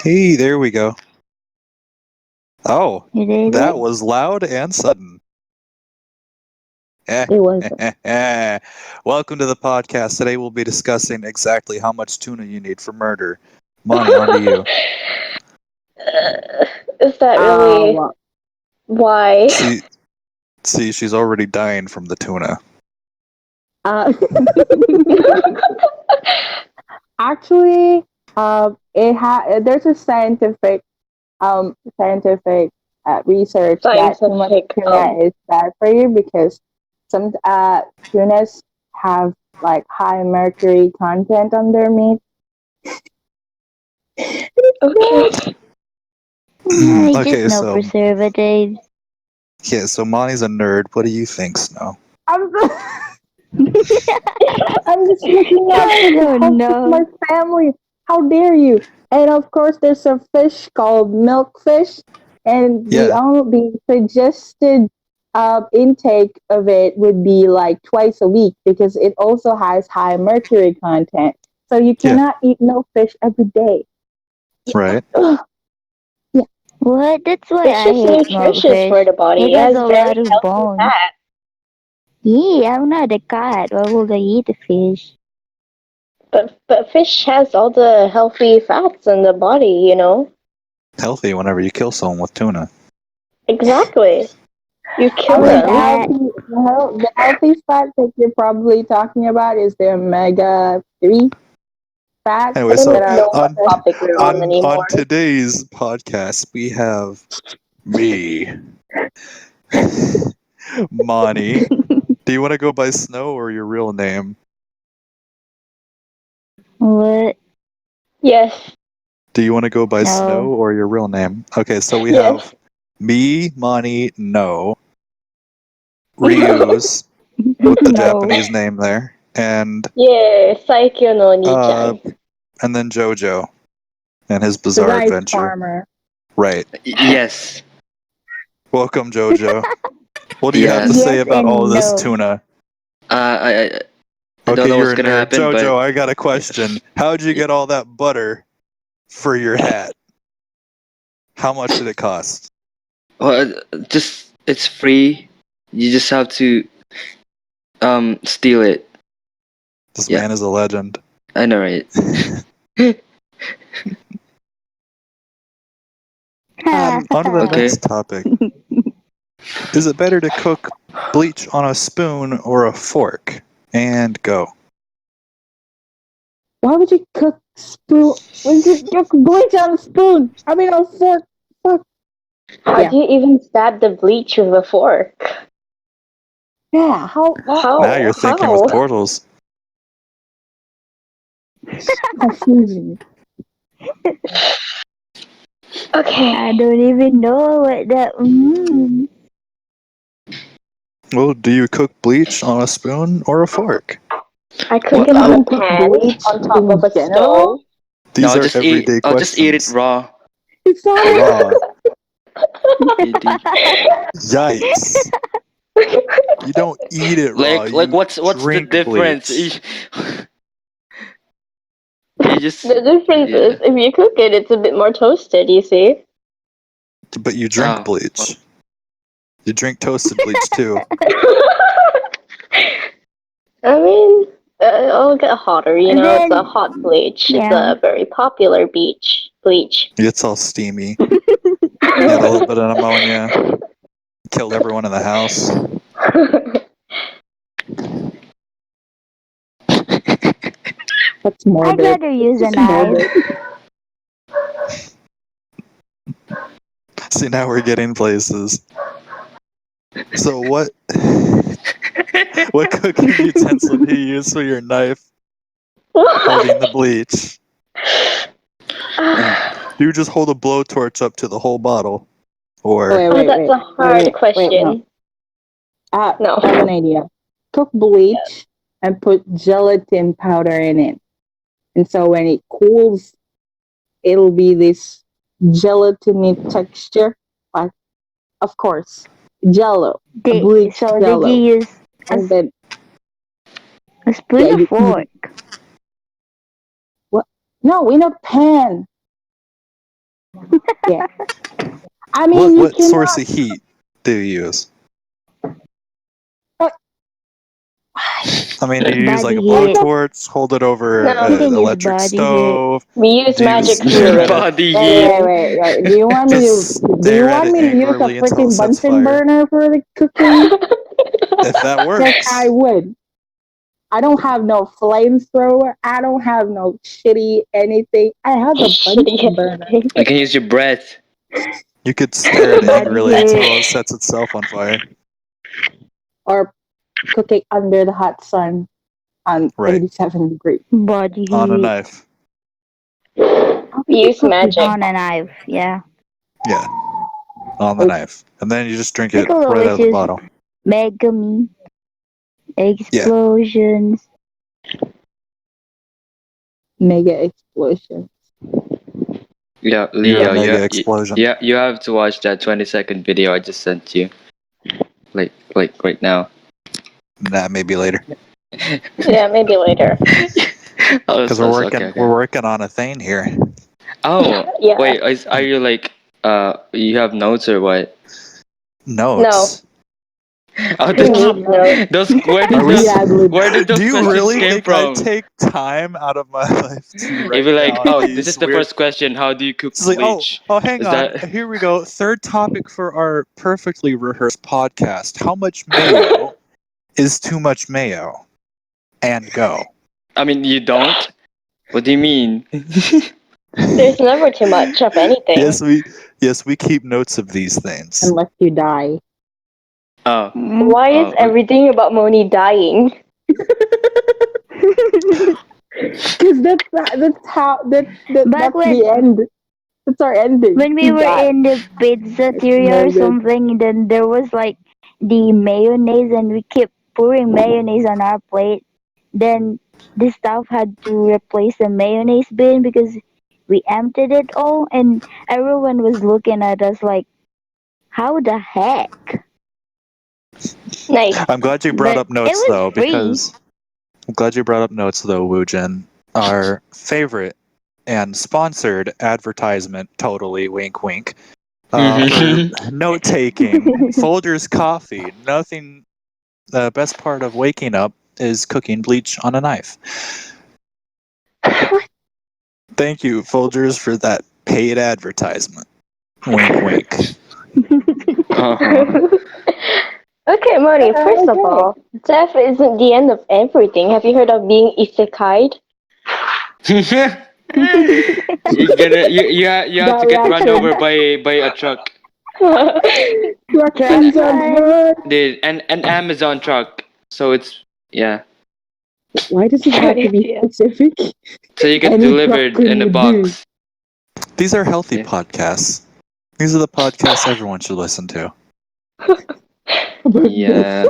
Hey, there we go. Oh, You did that it? was loud and sudden. It was. Welcome to the podcast. Today we'll be discussing exactly how much tuna you need for murder. Money, on to you. Is that really why? See, she's already dying from the tuna. Actually, there's a scientific research that too much tuna is bad for you because some tunas have like high mercury content on their meat. Okay. Okay, just no so preservatives. yeah, so Monty's a nerd. What do you think, Snow? I'm just looking out I for the don't health know. of my family. How dare you? And of course, there's a fish called milkfish, and Yeah. the suggested intake of it would be like twice a week because it also has high mercury content. So you cannot eat milkfish every day. Right. What? That's why It's I just hate nutritious for milkfish. the body. It It has has a very lot of healthy bones. fat. Yeah, I'm not a cat. Why would I eat a fish? But fish has all the healthy fats in the body, you know? Healthy whenever you kill someone with tuna. Exactly. You kill Or them. that. The healthy fat that you're probably talking about is the omega-3 fats Anyway, I don't so that know are what topic we're on anymore. on today's podcast, we have me, Monty. Do you want to go by Snow or your real name? What? Yes. Do you want to go by Snow No. or your real name? Okay, so we Yes. have me, Monty, No, Ryu's with the No. Japanese name there, and Yeah, Saikyo no Oni-chan. and then Jojo and his the bizarre rice adventure. farmer. Right. Yes. Welcome, Jojo. What do you have to Yes. say Yes about all and this no. tuna? I don't Okay, know you're what's a gonna nerd. happen, Jojo, but I got a question. How'd you get all that butter for your hat? How much did it cost? well, just it's free. You just have to steal it. This Yeah. man is a legend. I know, right? On to the Okay. next topic. Is it better to cook bleach on a spoon or a fork? And go. Why would you cook bleach on a spoon? I mean, on a fork. Fuck. How do you even stab the bleach with a fork? Yeah, how? Now you're thinking with portals. Confusing. Okay. I don't even know what that means. Well, do you cook bleach on a spoon or a fork? I cook it on a pan on top of a stove. These are I'll everyday just eat it questions. raw. It's not Raw. Indeed. Yikes. You don't eat it raw. Like You what's the drink difference? bleach. You just The difference is if you cook it, it's a bit more toasted, you see? But you drink bleach. You drink toasted bleach too. I mean, it'll get hotter, you know? It's a hot bleach. It's Yeah. a very popular bleach. It's all steamy. You had a little bit of ammonia. Killed everyone in the house. That's morbid. I'd rather use a knife. See, now we're getting places. So what cooking utensil do you use for your knife holding the bleach? Do you just hold a blowtorch up to the whole bottle? Or That's a hard question. No. I have an idea. Cook bleach and put gelatin powder in it. And so when it cools, it'll be this gelatiny texture. Like, of course, jello. Bleach So jello. did you use and then a spoon or fork? What? No, in a pan. Yeah. I mean, you What source cannot. of heat do you use? But I mean, do you use like Body a heat. blowtorch, hold it over No. You an can use electric body heat. stove? We use Do you magic stare at fluid. it? Body wait, heat. wait, wait, wait. Do you want me to? Just Do you stare at want it me to use a angrily until it freaking sets Bunsen fire? burner for the cooking? If that Yes, I works. would. I don't have no flamethrower. I don't have no shitty anything. I have a Bunsen burner. Shitty. You can use your breath. You could stare at it Body angrily heat. until it sets itself on fire. Or cooking under the hot sun on Right. 87 degrees. Body On a heat. knife. How We can you use cook magic. On a knife. Yeah. Yeah. On the with knife. And then you just drink We it could right out always of the use bottle. megami. Yeah. Explosions. mega explosion? Yeah, You're a Leo. mega Yeah, explosion. yeah. You have to watch that 20-second video I just sent you. Like right now. Nah, maybe later. Yeah, maybe later. Oh, Because so okay, okay. we're working on a thing here. Oh, Yeah. wait. Are you like you have notes or what? Notes. Oh, Who Yeah, needs notes? those where Are did we? the those ad libs. where did Do those you questions really came think I from? take time out of my life to You'd write be like, down oh, this is these the weird? first question. How do you cook It's like, bleach? hang Is on. that? Here we go. Third topic for our perfectly rehearsed podcast. How much mayo is too much mayo? And go. I mean, you don't. What do you mean? There's never too much of anything. Yes, we keep notes of these things. Unless you die. Oh, Mm. Why is oh, everything about Moni dying? Because that's how Back that's the when end. That's our ending. when we You were die. in the It's pizzeria no or good. something, then there was like the mayonnaise, and we kept pouring mayonnaise on our plate. Then the staff had to replace the mayonnaise bin because we emptied it all, and everyone was looking at us like, "How the heck?" Nice. I'm glad you brought But up it notes was though, free. because I'm glad you brought up notes though, Woojin. Our favorite and sponsored advertisement, totally wink wink, for note taking. Folgers coffee. Nothing. The best part of waking up is cooking bleach on a knife. Thank you, Folgers, for that paid advertisement. Wink wink. uh-huh. Okay, Moni, first of Okay. all, death isn't the end of everything. Have you heard of being isekai'd? You have That to get run reaction. over by a truck. Truck Reactions are time. good. An Amazon truck. So it's yeah. Why does it have to be Yeah. specific? So you get Any truck delivered in a would do. box. These are healthy Yeah. podcasts. These are the podcasts everyone should listen to. Yeah.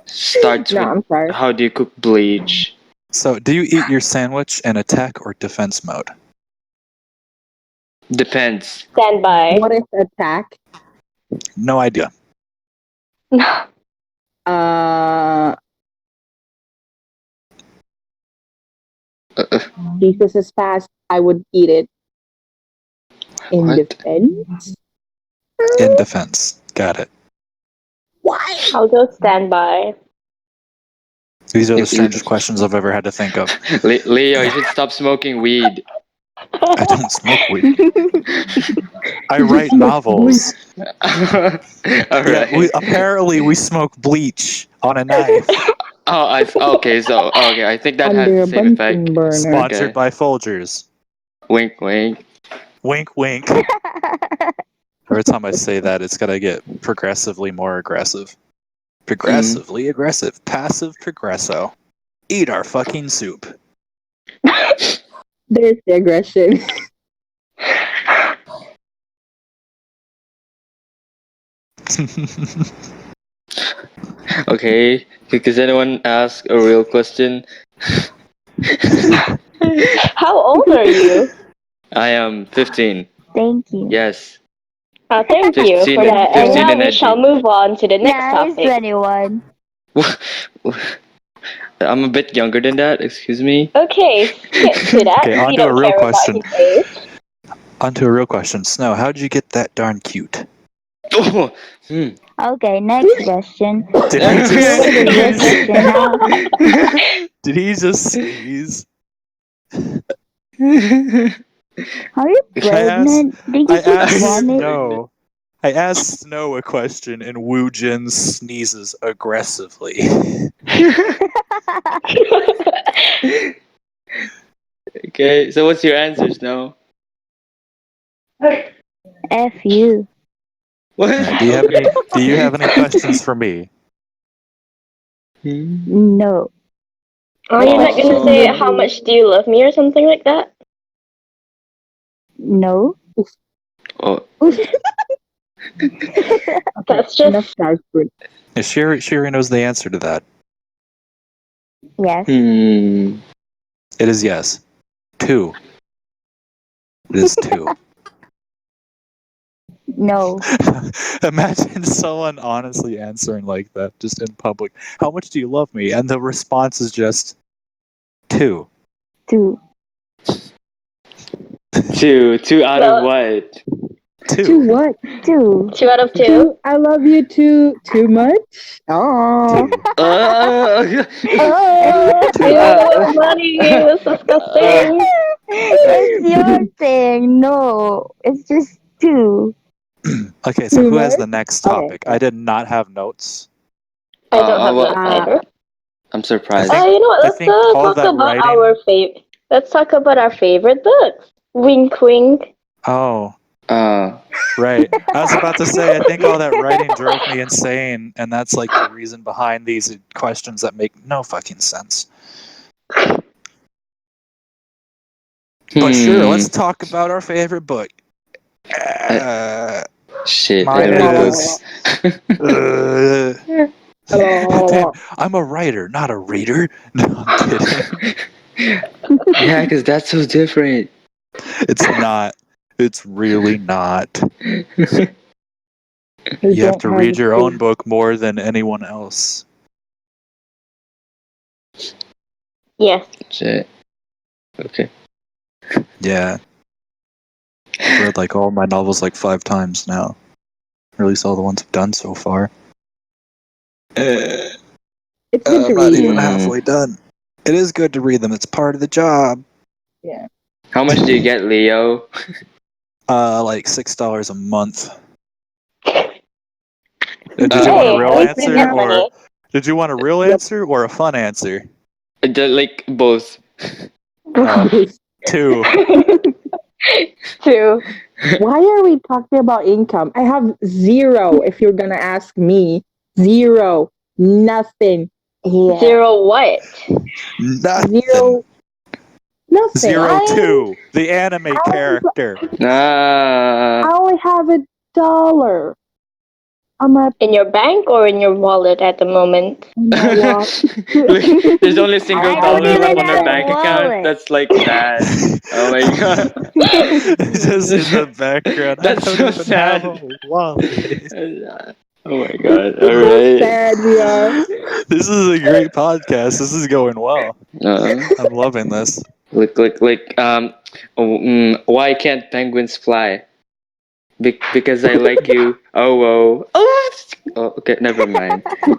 Starts No, with I'm sorry. how do you cook bleach? So, do you eat your sandwich in attack or defense mode? Depends. Stand by. What is attack? No idea. Uh, Uh, Jesus is fast. I would eat it in what? defense. In defense. Got it. Why? I'll go stand by. These are the You- strangest you- questions I've ever had to think of. Leo, you should stop smoking weed. I don't smoke weed. I You just write smoke novels. All Yeah, we right. apparently we smoke bleach on a knife. Oh, okay. So okay, I think that has under the a same effect. Bunsen burner. Sponsored Okay. by Folgers. Wink, wink. Wink, wink. Every time I say that, it's gonna get progressively more aggressive. Progressively aggressive. Passive progresso. Eat our fucking soup. There's the aggression. Okay. Does anyone ask a real question? How old are you? I am 15. Thank you. Yes. Thank you 15 for and that. And 15 now and we shall edgy. move on to the next Nah, he's topic. 21. I'm a bit younger than that. Excuse me. Okay, skip to that. Okay, on We to a don't real care about question. his age. On to a real question. Snow, how'd you get that darn cute? Oh, Okay, next question. Did Let's he go just with a real sneeze? question now. Did he just sneeze? Are you pregnant? Did you I just asked vomit? Snow. I asked Snow a question, and Woo Jin sneezes aggressively. Okay, so what's your answers now? F you. What? Do you have any? Do you have any questions for me? No. Oh, you're not gonna say Oh. how much do you love me or something like that? No. Oh. That's Enough just dark fruit. Shiri knows the answer to that. Yes. Hmm. It is yes. 2. It is 2. No. Imagine someone honestly answering like that, just in public. How much do you love me? And the response is just 2. 2. 2 out of well, what? 2. To what? 2. 2 out of 2. To I love you too much. Oh. 2. Oh. Oh, ew, buddy, that's disgusting. It's your thing. No. It's just 2. Okay, so Too who has much? the next Okay. topic? I did not have notes. I don't have well, that either. I'm surprised. I You know what? I Let's think all talk that about writing. Let's talk about our favorite books. Wink, wink. Oh, Uh, right. I was about to say, I think all that writing drove me insane, and that's like the reason behind these questions that make no fucking sense. But sure, let's talk about our favorite book. Shit. Mine Every book. is. Damn, Oh. I'm a writer, not a reader. No, I'm kidding. Yeah, because that's so different. It's not. It's really not. We You have don't to have read a your own clue. book more than anyone else. Yes. Shit. Okay. Yeah. I've read like all my novels like 5 times now. Or at least all the ones I've done so far. It's good to I'm not read. even halfway done. It is good to read them. It's part of the job. Yeah. How much do you get, Leo? Like $6 a month. Did Uh, you want a Hey, real at least we answer, get or money. did you want a real Yep. answer or a fun answer? Like both. 2. 2. Why are we talking about income? I have 0 if you're gonna ask me. 0. Nothing. Yeah. 0 what? Nothing. 0. Nothing. 0 I 2. The anime character. I Ah. only have $1 on my In your bank or in your wallet at the moment? wallet. Like, there's only a single I don't dollar left even on our have a bank account. wallet. That's like sad. Oh my god. Just in the background. I That's don't so even have sad. a wallet. Oh my god. So Alright. sad we are. This is a great podcast. This is going well. Uh, I'm loving this. why can't penguins fly? Because I like you. Oh. Oh, okay, never mind. Sorry.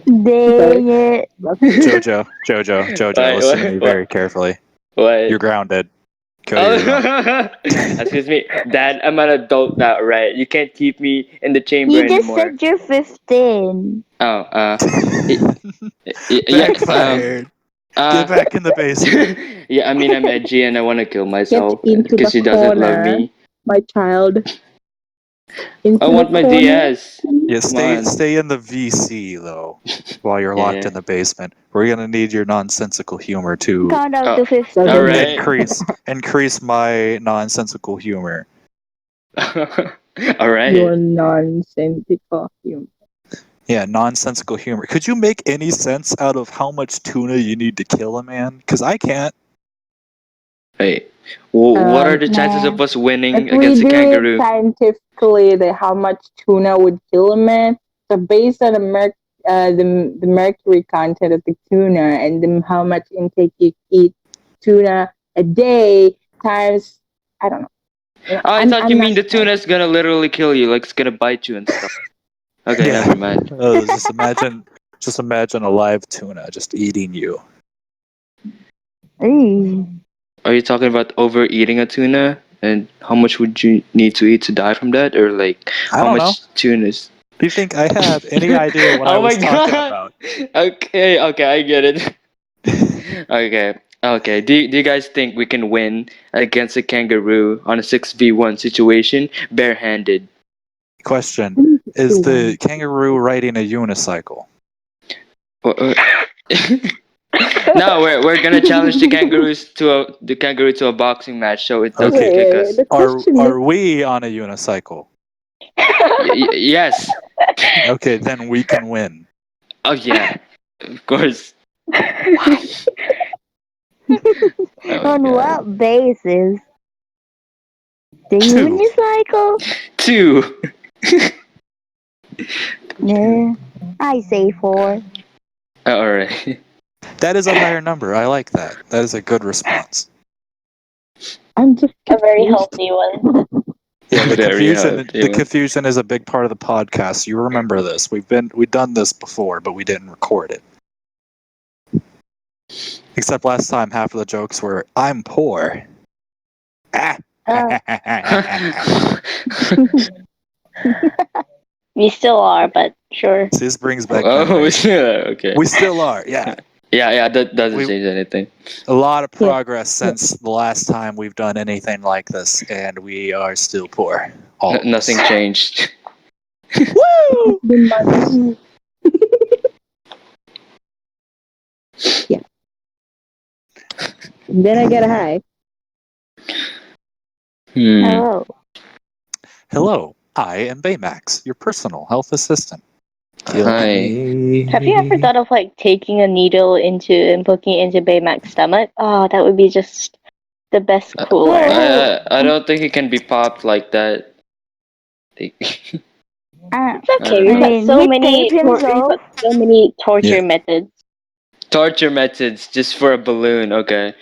Dang it. Jojo, listen to me very What? carefully. What? You're grounded. Go to your room. Oh, excuse me, Dad. I'm an adult now, right? You can't keep me in the chamber You just anymore. said you're 15. Oh, yeah. Backfired. Uh, Get back in the basement. yeah. I mean, I'm edgy and I want to kill Get myself into because the she doesn't love corner, me. my child. Into I the want my corner. DS. Yeah, Come on. stay in the VC though, while you're locked Yeah. in the basement. We're gonna need your nonsensical humor to Count out Oh, to 15. all right. increase my nonsensical humor. All right. Your nonsensical humor. Yeah, nonsensical humor. Could you make any sense out of how much tuna you need to kill a man? Because I can't. Hey, what are the chances Nah. of us winning If we against a do it kangaroo? scientifically, how much tuna would kill a man. So based on the mercury content of the tuna and how much intake you eat tuna a day times, I don't know. I thought you I'm mean not the tuna's gonna literally kill you, like it's gonna bite you and stuff. Okay, Yeah. never mind. Just imagine a live tuna just eating you. Ew. Are you talking about overeating a tuna? And how much would you need to eat to die from that? Or like I how don't know. much tunas? Do you think I have any idea what I Oh my was talking god! about? Okay, I get it. Okay. Do you guys think we can win against a kangaroo on a 6v1 situation barehanded? Question: 3, Is 2, the 1. kangaroo riding a unicycle? Uh, No, we're gonna challenge the kangaroo to a boxing match so it doesn't Okay. kick Wait. us. The question is, Are we on a unicycle? Yes. Okay, then we can win. Oh yeah. Of course. Oh my On god. what basis? The 2. unicycle? 2. Yeah. I say 4. All right. That is a higher number. I like that. That is a good response. I'm just A very confused. healthy one. Yeah, the Very confusion healthy the one. confusion is a big part of the podcast. You remember this. We've done this before, but we didn't record it. Except last time half of the jokes were I'm poor. Ah. We still are, but sure. This brings back Oh, memories. yeah. Okay. We still are, yeah. Yeah. That doesn't We change anything. a lot of Yeah. progress since the last time we've done anything like this, and we are still poor. All of us. Nothing changed. Woo! Been months. Yeah. Then I get a high. Hello. Hello, I am Baymax, your personal health assistant. Kill Hi. me. Have you ever thought of like taking a needle into and poking it into Baymax's stomach? Oh, that would be just the best cooler. I don't think it can be popped like that. It's I okay. We've got mean, so he many. taped We've himself. got so many torture Yeah. methods. Torture methods just for a balloon. Okay.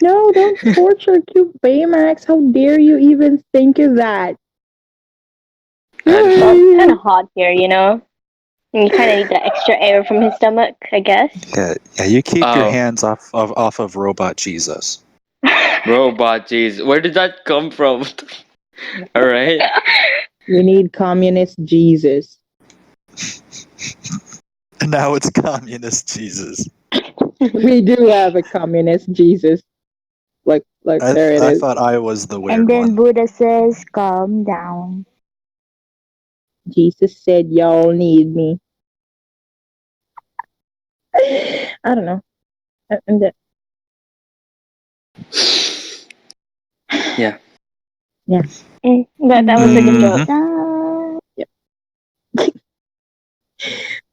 No, don't torture cute Baymax. How dare you even think of that? Well, it's kind of hot here, you know. And you kind of need that extra air from his stomach, I guess. Yeah, you keep your Oh, hands off of Robot Jesus. robot. Jeez, where did that come from? All right. We need communist Jesus. And now it's communist Jesus. We do have a communist Jesus. Like there it I is. thought I was the weird And then one. Buddha says, calm down. Jesus said, "Y'all need me." I don't know. And then, Yeah. That was a good joke. Ah,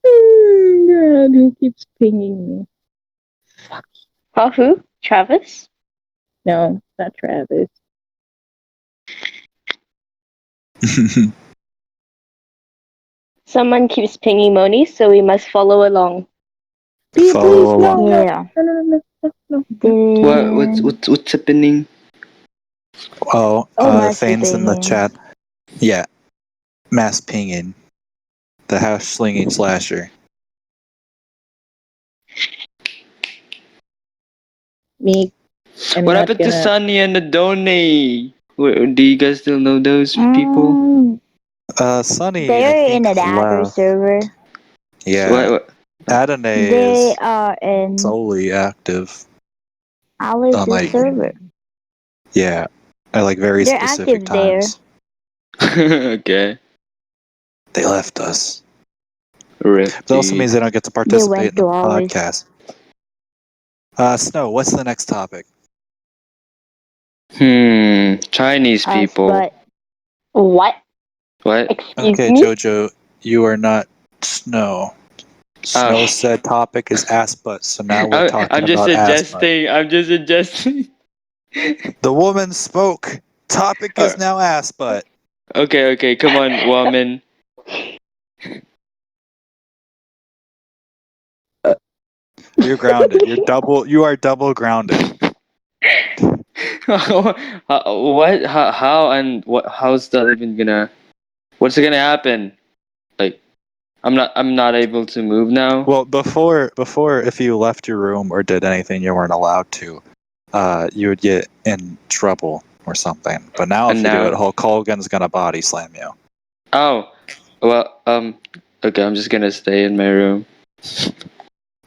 oh God, who keeps pinging me? Oh, who? Travis? No, not Travis. Someone keeps pinging Moni, so we must follow along. Please, Follow no, along. yeah. no. What's happening? Oh, Must be Thane's in the pinging. chat. Yeah. Mass pinging. The house slinging slasher. Me. I'm What not happened to gonna. Sunny and Adone? Do you guys still know those people? Sunny, I They're think, in another left. server. Yeah. What? Adone They is are in solely active on Alice's like, server. yeah, at like very They're specific active there. times. Okay. They left us. Rip. But it also means they don't get to They participate went in the to Alice. podcast. Snow, what's the next topic? Chinese Us, people. but What? What? Excuse Okay, me? Jojo, you are not Snow. Snow said topic is ass butt, so now we're talking I'm just about ass butt. suggesting. I'm just suggesting. The woman spoke. Topic is Uh, now ass butt. okay. Come on, woman. You're grounded. You are double grounded. What? How and what? How's that even gonna? What's gonna happen? Like, I'm not able to move now. Well, before if you left your room or did anything you weren't allowed to, you would get in trouble or something. But now And if you do it, now, Hulk Hogan's gonna body slam you. oh, well, okay, I'm just gonna stay in my room.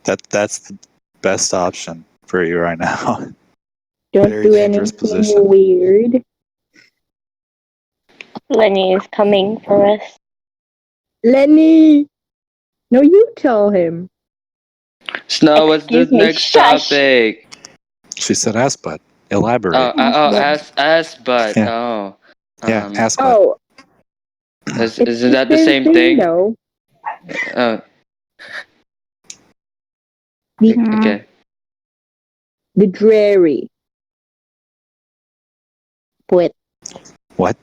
That's the best option for you right now. Don't Very do dangerous anything position. weird. Lenny is coming for us. Lenny! No, you tell him. Snow, what's the Excuse me, next shush. topic? She said, "Ass butt. Elaborate." Ass butt. Yeah. Oh, Yeah, um, ass butt. Oh, it's isn't the that the same same thing, thing? though. Uh, The, okay. the dreary. Wait, What?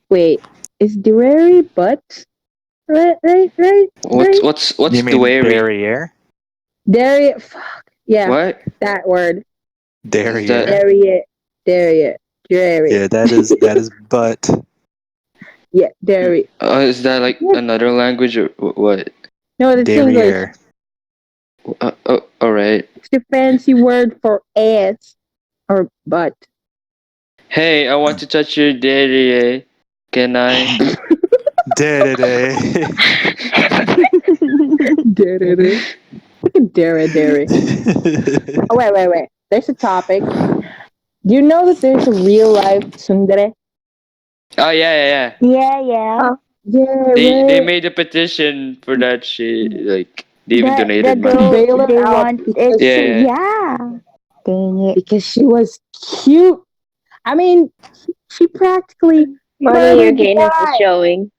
wait. Is dreary but? Right. What's You mean dwery? derriere? Dairy. Fuck. Yeah, What that word. is that? Derriere. Dairy. Dreary. Yeah, that is butt. Yeah, dairy. Is that like What? another language or what? No, that's English. Derriere. Oh, all right. It's the fancy word for ass or butt. Hey, I want to touch your daddy. Can I? Derriere. Dairy. Look at dairy. Oh, wait. There's a topic. Do you know that there's a real life tsundere? Oh yeah. Yeah. Oh, Yeah, They right. made a petition for that shit. Like they even The donated To money. girl bail her they out want because it. Yeah. Yeah. Dang it. because she was cute. I mean, she practically money, your murdered the gayness is guy. showing.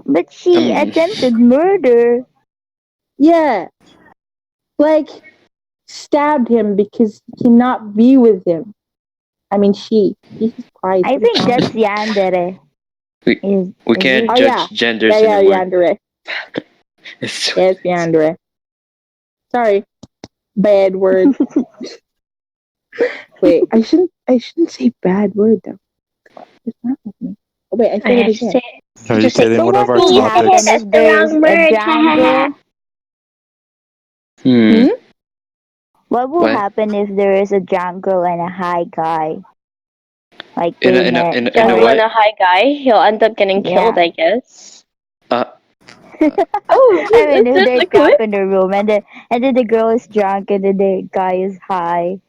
But she Um. attempted murder. Yeah, like stabbed him because he cannot be with him. I mean, she. Jesus Christ. I What is think wrong? that's yandere. We we Is can't it? Oh yeah, judge genders anymore. Yandere. It's Yes, Yandere. Sorry, bad word. Wait, I shouldn't say bad word though. It's not with me. Oh wait, I I said it have to again. say, Are you just say, kidding? So One of what our will you said it. happen topics. That's if the there's wrong a word. jungle? Hmm. What will What? happen if there is a jungle and a high guy? Like In a they in a met. in a, in a Jungle Or and a what? high guy. He'll end up getting killed, yeah. I guess. Uh. Oh, I mean, if that's they're a good. trapped in the room and then the girl is drunk and then the guy is high.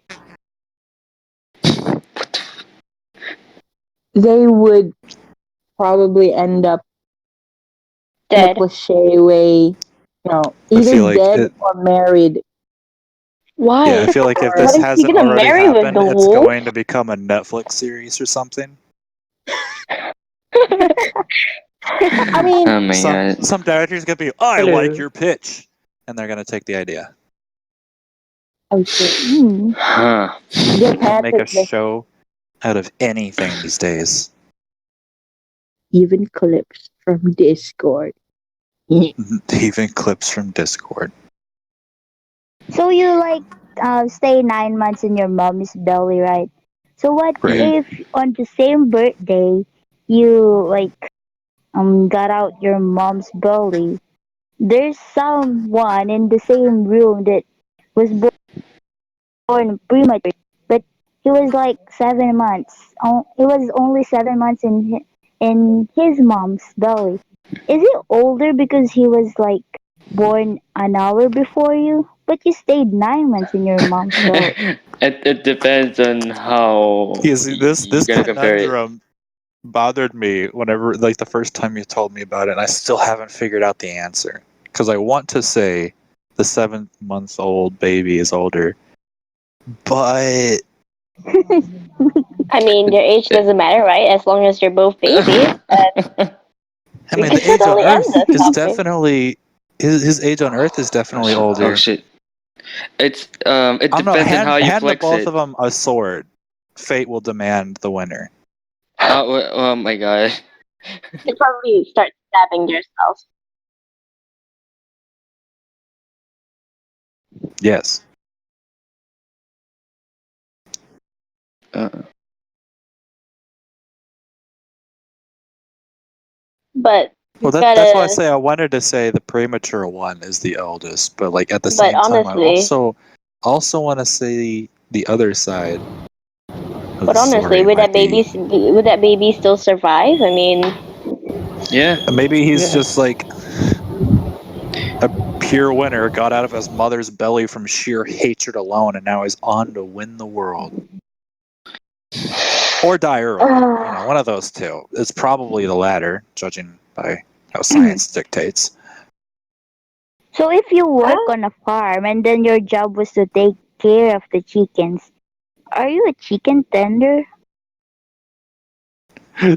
They would probably end up in a Dead. cliche way. No, I either feel like dead it. or married. Yeah, I Why? feel like if Or What this is he hasn't gonna already marry with happened, the it's wolf? going to become a Netflix series or something. I mean, Oh my god. Some director's gonna be, I like Hello. your pitch, and they're gonna take the idea. oh shit, Hmm. Huh. they They'll make a patent this. show out of anything these days. Even clips from Discord. Even clips from Discord. So you like stay 9 months in your mom's belly, right? So what Mhm. if on the same birthday you like got out your mom's belly? There's someone in the same room that was born premature, but he was like 7 months. He was only 7 months in his mom's belly. Is he older because he was like born an hour before you? But you stayed 9 months in your mom's belly. It depends on how You see, this you're gonna compare it. conundrum bothered me whenever, like, the first time you told me about it, and I still haven't figured out the answer. Because I want to say the 7-month-old baby is older, but I mean, your age doesn't matter, right? As long as you're both babies. I We mean, can the age on totally end Earth this is topic. definitely his age on Earth is definitely Oh older. shit. It I don't know. depends on how you Hand the flex both it. of them a sword. Fate will demand the winner. Oh my god. You'd probably start stabbing yourself. Yes. But Well, you that's why I gotta. say I wanted to say the premature one is the eldest, but like at the But same time, I honestly, also want to say the other side of but the honestly, story would might be. would that baby still survive? I mean, Yeah. Maybe he's Yeah. just like a pure winner, got out of his mother's belly from sheer hatred alone, and now is on to win the world. Or die early. One of those two. It's probably the latter, judging by how science dictates. So if you work on a farm and then your job was to take care of the chickens, are you a chicken tender?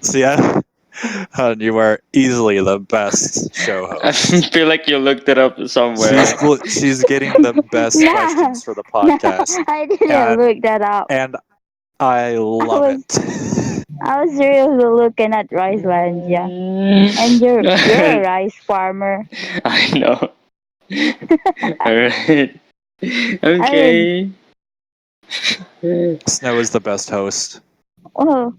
See, you are easily the best show I host. feel like you looked it up somewhere. She's getting the best Nah, questions for the nah, podcast, I didn't and look that up. and I love was- it. I was seriously looking at Ricelandia. And you're a rice farmer. I know. Alright. I mean, Okay. Snow is the best host. oh,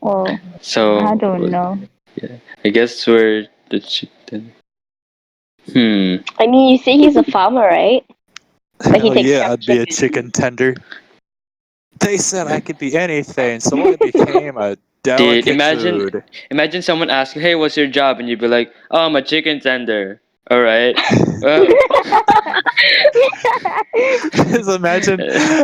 well, I So, don't know. yeah, I guess we're the chicken. I mean, you say he's a farmer, right? But he Hell takes care yeah, of I'd be a chickens. chicken tender. They said I could be anything, so I became a Dude, delicate food. imagine someone asking, "Hey, what's your job?" and you'd be like, "Oh, I'm a chicken tender." All right. Well, Just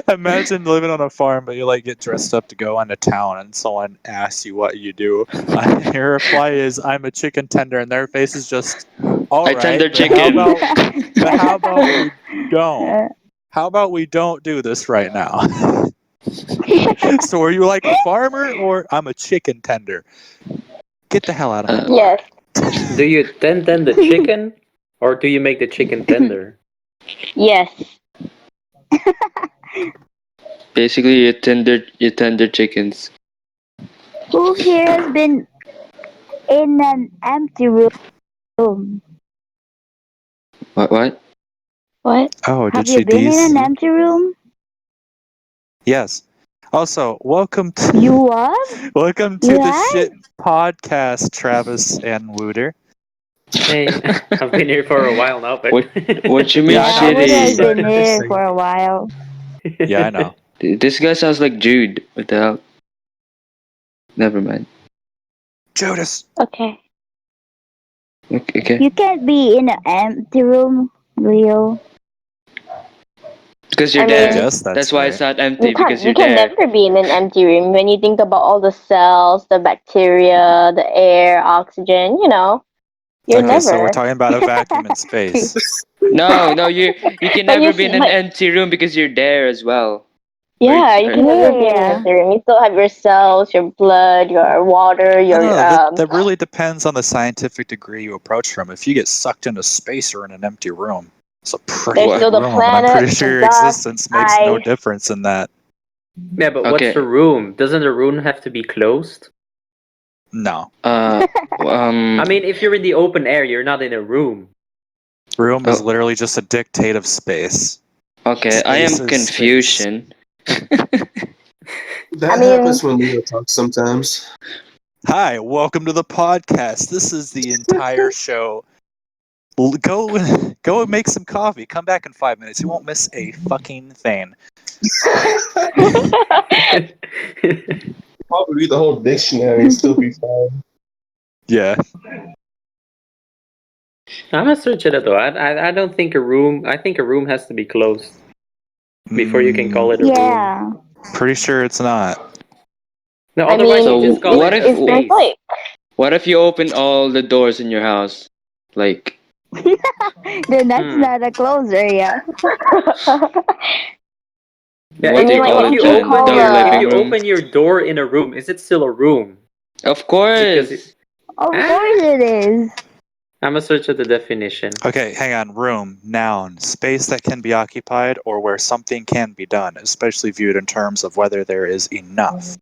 imagine living on a farm, but you like get dressed up to go into town, and someone asks you what you do. Your reply is, "I'm a chicken tender," and their face is just, "All I right, tender but chicken. how about we don't? How about we don't do this right now?" So, are you like a farmer, or I'm a chicken tender? Get the hell out of my door. Yes, Do you tend the chicken, or do you make the chicken tender? yes. Basically, you tender chickens. Who here has been in an empty room? What? What? What? Oh, did Have you she been in tease? an empty room? Yes. Also, welcome You to what? welcome You to the have? shit podcast, Travis and Wooter. Hey, I've been here for a while now, but What you mean Yeah, I Yeah, know. Wood has shitty? been here for a while. Yeah, I know. This guy sounds like Jude. What the hell? Never mind. Judas. Okay. Okay. You can't be in an empty room, Leo. Because you're I I there. mean, guess that's That's why right. it's not empty, because you you're can there. never be in an empty room when you think about all the cells, the bacteria, the air, oxygen. You're Okay, so we're never. talking about a vacuum in space. No, you can But never be in an empty room because you're there as well. yeah, you can never be in an Yeah. empty room. You still have your cells, your blood, your water, I don't your know. That really depends on the scientific degree you approach from. If you get sucked into space or in an empty room, it's a pretty There's big still the room, and I'm planet, pretty sure the your dust, existence makes no ice. difference in that. yeah, but what's Okay. the room? Doesn't the room have to be closed? No. I mean, if you're in the open air, you're not in a room. Room is Oh. literally just a dictate of space. Okay, I am Space is confusion. That I mean- happens when Leo talks sometimes. Hi, welcome to the podcast. This is the entire show. Go and make some coffee. Come back in 5 minutes. You won't miss a fucking thing. Probably read the whole dictionary and still be fine. Yeah. I'm gonna search it though. I don't think a room. I think a room has to be closed before you can call it a room. Yeah. Pretty sure it's not. No, I otherwise mean, you just call what it if- a space. like What if you open all the doors in your house? Like, Then that's not a closed area. Yeah, what I do mean, you like, call if it, you Jen? call The a- if living you room? open your door in a room, is it still a room? Of Because course. Of course it is. I'm gonna search at the definition. Okay, hang on. Room, noun, space that can be occupied or where something can be done, especially viewed in terms of whether there is enough.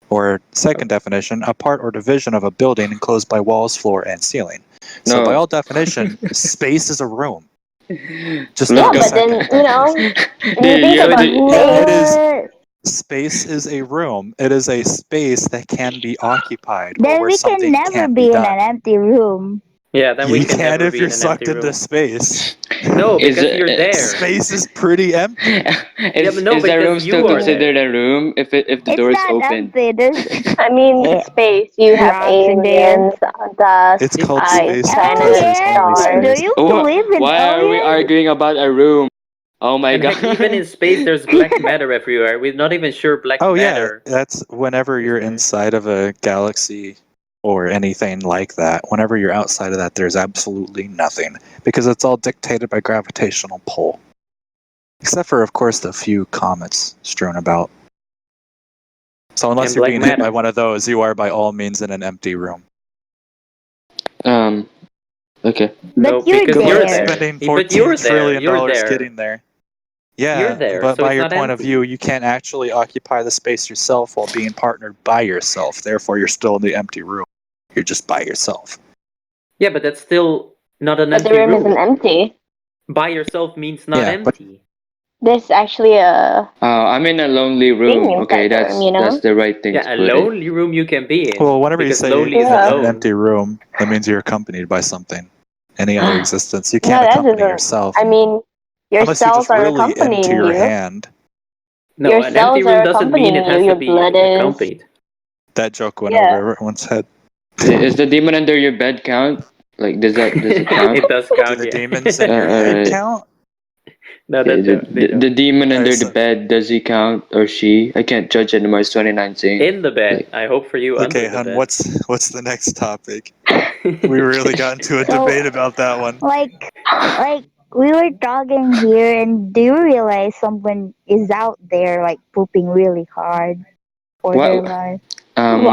Or second definition, a part or division of a building enclosed by walls, floor, and ceiling. So No. by all definition, space is a room. Just Look not Yeah, the but then, second definition. when you Dude, think you have about to- Yeah, it is. What? Space is a room. It is a space that can be occupied or Then where we can something never can be be in done. an empty room. Yeah, then we You can can never if be you're in an empty sucked into room. space. No, Is because it- you're there. Space is pretty empty. is but no, is a room because still you are considered a room if the It's door is not open? empty. There's I mean, Yeah. space. You have rocks in there. aliens, dust, It's called ice, space Oh because planets, there's only yeah. Do stars. space. you Oh, believe in why are we aliens? arguing about a room? Oh my And god! heck, even in space, there's black matter everywhere. We're not even sure black Oh yeah, matter. that's whenever is you're there. inside of a galaxy or anything like that. Whenever you're outside of that, there's absolutely nothing because it's all dictated by gravitational pull. Except for, of course, the few comets strewn about. So unless And you're black being hit by matter. one of those, you are by all means in an empty room. Okay. No, But you're because Good you're luck there. there. spending But you're $14 there. trillion You're there. getting there. You're Yeah, there, but so by it's your not point of empty. view, you can't actually occupy the space yourself while being partnered by yourself. Therefore, you're still in the empty room. You're just by yourself. Yeah, but that's still not an But the empty room room. isn't empty. By yourself means not Yeah, but empty. There's actually a I'm in a lonely room. thing Okay, inside the room, you that's know? the right thing to Yeah, a put it. lonely room you can be in. well, whenever you because say lonely is Yeah. an alone. empty room, that means you're accompanied by something. Any other existence, you No, can't that accompany doesn't. yourself I mean, your unless you're cells just are really into accompanying your you. hand. No, Your an empty cells room are doesn't mean it accompanying you. has to Your be blood is. accompanied. That joke went Yeah. over everyone's head. Is the demon under your bed count? Like, does it count? It does Do count, the yeah. demons in your head Alright. count? No, The, that the, don't. They the, the don't. demon under the so- bed, does he count or she? I can't judge anymore. It's 2019. In the bed. Like, I hope for you Okay, under the hun, bed. what's the next topic? We really got into a So debate about that one. like we were talking here, and do you realize someone is out there like pooping really hard for their what? life? Um,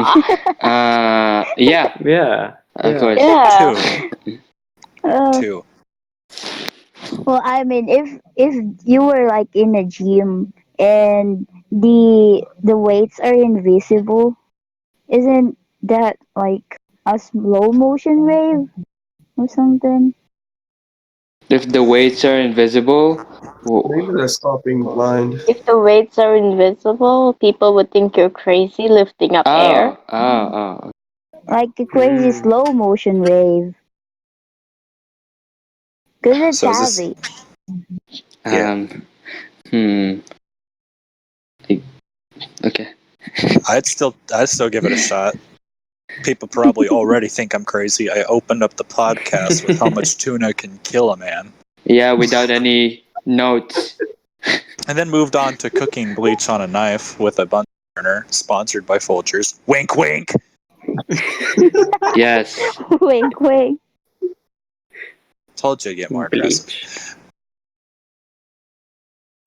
yeah, Yeah. of Yeah. course. Yeah. Two. Uh, Two. well, I mean, if you were like in a gym and the weights are invisible, isn't that like a slow motion wave or something? If the weights are invisible, Maybe that's stop being blind. If the weights are invisible, people would think you're crazy lifting up air. oh. Like a crazy Mm. slow motion wave. Cause it's So is this? heavy. Yeah. Hmm. Okay. I'd still give it a shot. People probably already think I'm crazy. I opened up the podcast with how much tuna can kill a man, Yeah, without any notes. and then moved on to cooking bleach on a knife with a bun burner, sponsored by Folgers. Wink, wink. Yes. Wink, wink. Told you to get more aggressive. Bleach.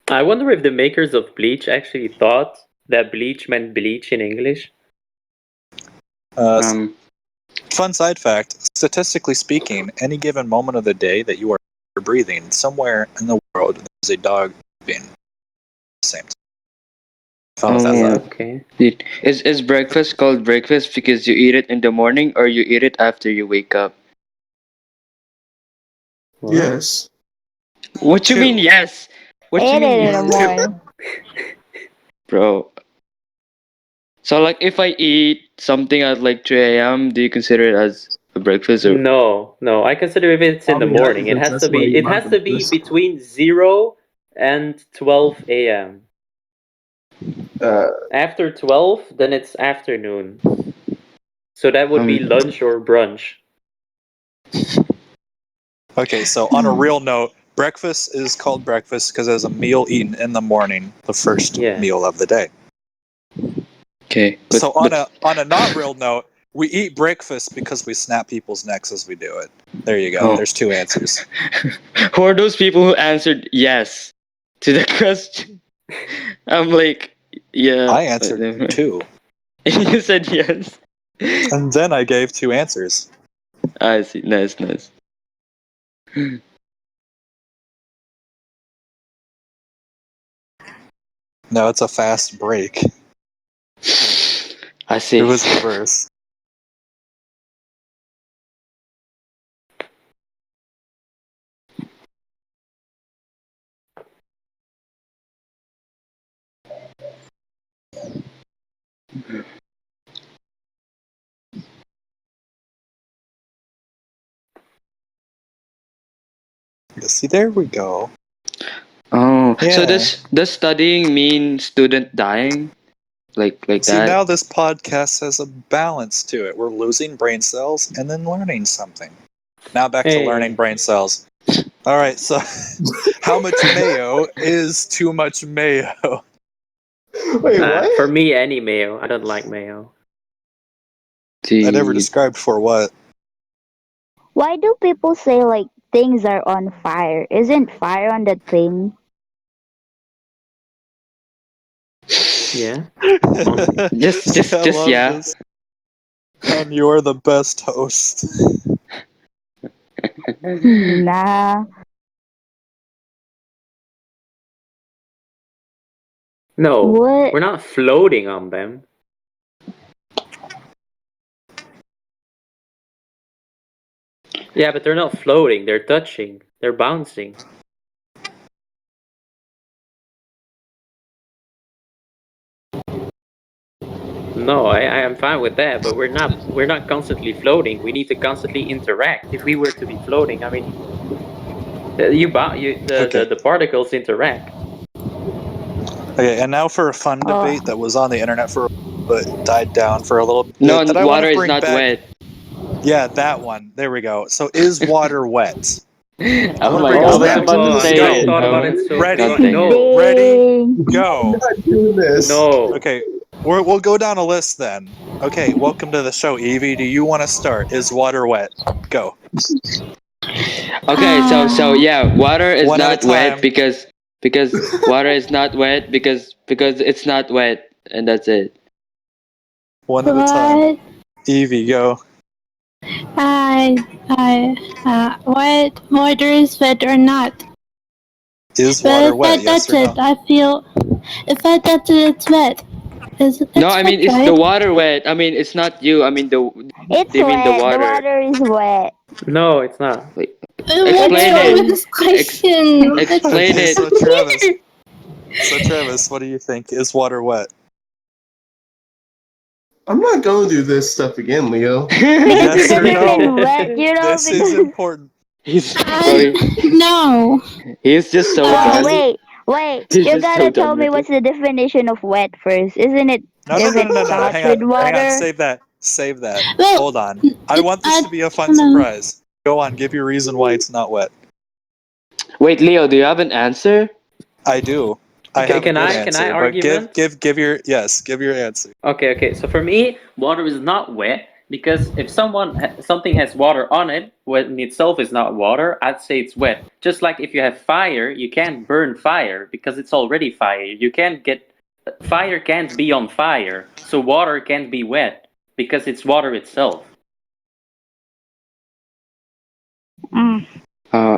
I wonder if the makers of bleach actually thought that bleach meant bleach in English. Um. Fun side fact: statistically speaking, any given moment of the day that you are breathing, somewhere in the world there's a dog being the same time. Fun with that Oh, thought. Okay. is breakfast called breakfast because you eat it in the morning or you eat it after you wake up? What? Yes. What you Two. mean? Yes. What you Ate mean? it in the Yes, morning. bro? So like, if I eat something at like 3 a.m., do you consider it as a breakfast or? No, no. I consider if it's I in the mean, I morning, it can has to that's why I be. eat It my has to be breakfast. between 0 and 12 a.m. After 12, then it's afternoon. So that would be Um. lunch or brunch. Okay, so on a real note, breakfast is called breakfast because it's a meal eaten in the morning, the first Yeah. meal of the day. Okay. So on a not real note, we eat breakfast because we snap people's necks as we do it. There you go. Oh. There's two answers. Who are those people who answered yes to the question? I'm like, yeah. I answered two, You said yes. and then I gave two answers. I see. Nice. No, it's a fast break. I see. It was reverse. See, there we go. Oh, so Yeah. does studying mean student dying? Like See, that? now this podcast has a balance to it. We're losing brain cells and then learning something. Now back to learning Hey. brain cells. All right, so how much mayo is too much mayo? Wait, what? For me, any mayo. I don't like mayo. I never The described for what. Why do people say like things are on fire? Isn't fire on the thing? Yeah. I just love yeah. this. And you're the best host. Nah. No, What? we're not floating on them. Yeah, but they're not floating. They're touching. They're bouncing. No, I am fine with that, but we're not constantly floating. We need to constantly interact. If we were to be floating, I mean, Okay. the particles interact. Okay, and now for a fun Oh, debate that was on the internet for but died down for a little No, bit that I want to water is bring not back. wet. Yeah, that one. There we go. So is water wet? I Oh want to my bring god, I this Oh, was back. about to Oh, say I Go. it. thought about it so Ready? God quickly. dang it. No, Ready? dang. Go. not doing this. no. Okay, we'll go down a list then. Okay, welcome to the show, Evie. Do you want to start? Is water wet? Go. Okay, so yeah, water is One at a not wet time. because water is not wet because it's not wet, and that's it. One at a time. What? Evie, go. What water is wet or not? Is But water if I wet? Yes touch or it, no? I feel. If I touch it, it's wet. No, It's I mean wet, is the right? water wet? I mean it's not you. I mean the. It's Do you mean the wet. The water? water is wet. No, it's not. Like, What's explain wrong it. with It is. this question? That's Explain Okay, it. so Travis. So Travis, what do you think? Is water wet? I'm not going to do this stuff again, Leo. Because Yes to or determine no? wet, This is because important. He's no. he's just so wait, done. wait. He's You just so gotta done tell me with it. what's the definition of wet first, isn't it? No, no, If no, no, it no, no, no. starts Hang with on. Hang on. water, Save that. Save that. Well, Hold on. I want this I to be a fun don't know. surprise. Go on. Give your reason why it's not wet. Wait, Leo, do you have an answer? I do. I Okay, have a can good I answer, but argument? give your yes. Give your answer. Okay. So for me, water is not wet because if something has water on it, when itself is not water, I'd say it's wet. Just like if you have fire, you can't burn fire because it's already fire. You can't get fire can't be on fire, so water can't be wet because it's water itself. mm,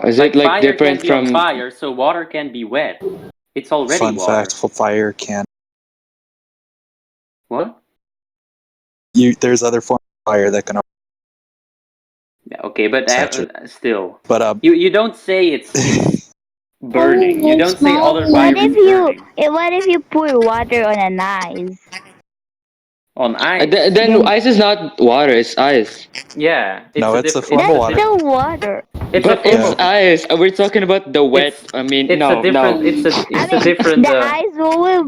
Is it Like like fire can't different be on from? fire, so water can be wet. It's already Fun fact: water. for fire can What? you. There's other forms of fire that can Yeah, okay, but saturate. still, But you don't say it's burning. You Oh, don't it's say not other what fire wet. is if you burning what if you pour water on an ice? on ice. Then Then ice is not water; it's ice. Yeah, no, it's a form it's of that's a water. still water. it's a But form it's Yeah. of ice. We're talking about the wet. it's I mean, it's a no. different I it's a mean, different the ice will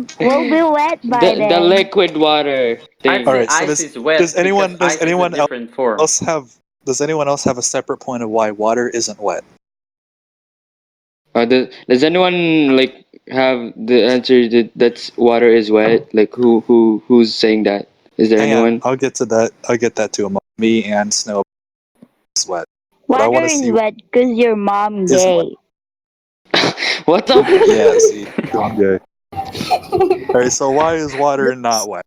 be wet by The then. liquid water I'd All thing. say right. So ice does is does wet because anyone does ice is a anyone different form. else have does anyone else have a separate point of why water isn't wet? Does anyone like have the answer that's water is wet? Like who's saying that? Is there Hang on. anyone? I'll get to that. I'll get that to him. Me and Snow is wet. But I want Water to is see wet because your mom is wet. gay. What the? Yeah. See, I'm gay. All right. So why is water not wet?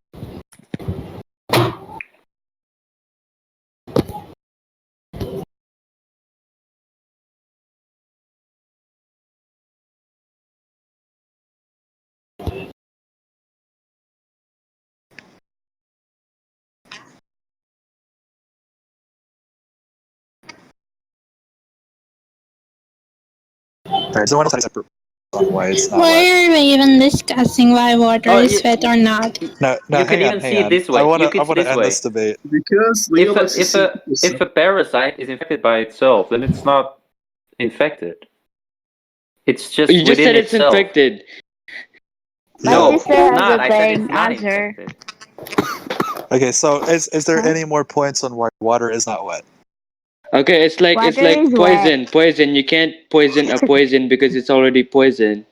All right. Someone else has a separate. on why it's not Why wet. are we even discussing why water Oh, is wet or not? No, you could hang on, even hang see it on. this way. You could I see wanna this end way. this debate. Because Leo If a, likes to if see a people if a parasite is infected by itself, then it's not infected. It's just You just within said it's itself. infected. My No, sister it's has not. a I said it's thing not answer. infected. Okay, so is there Huh? any more points on why water is not wet? Okay, it's like Water is poison. Poison. You can't poison a poison because it's already poison.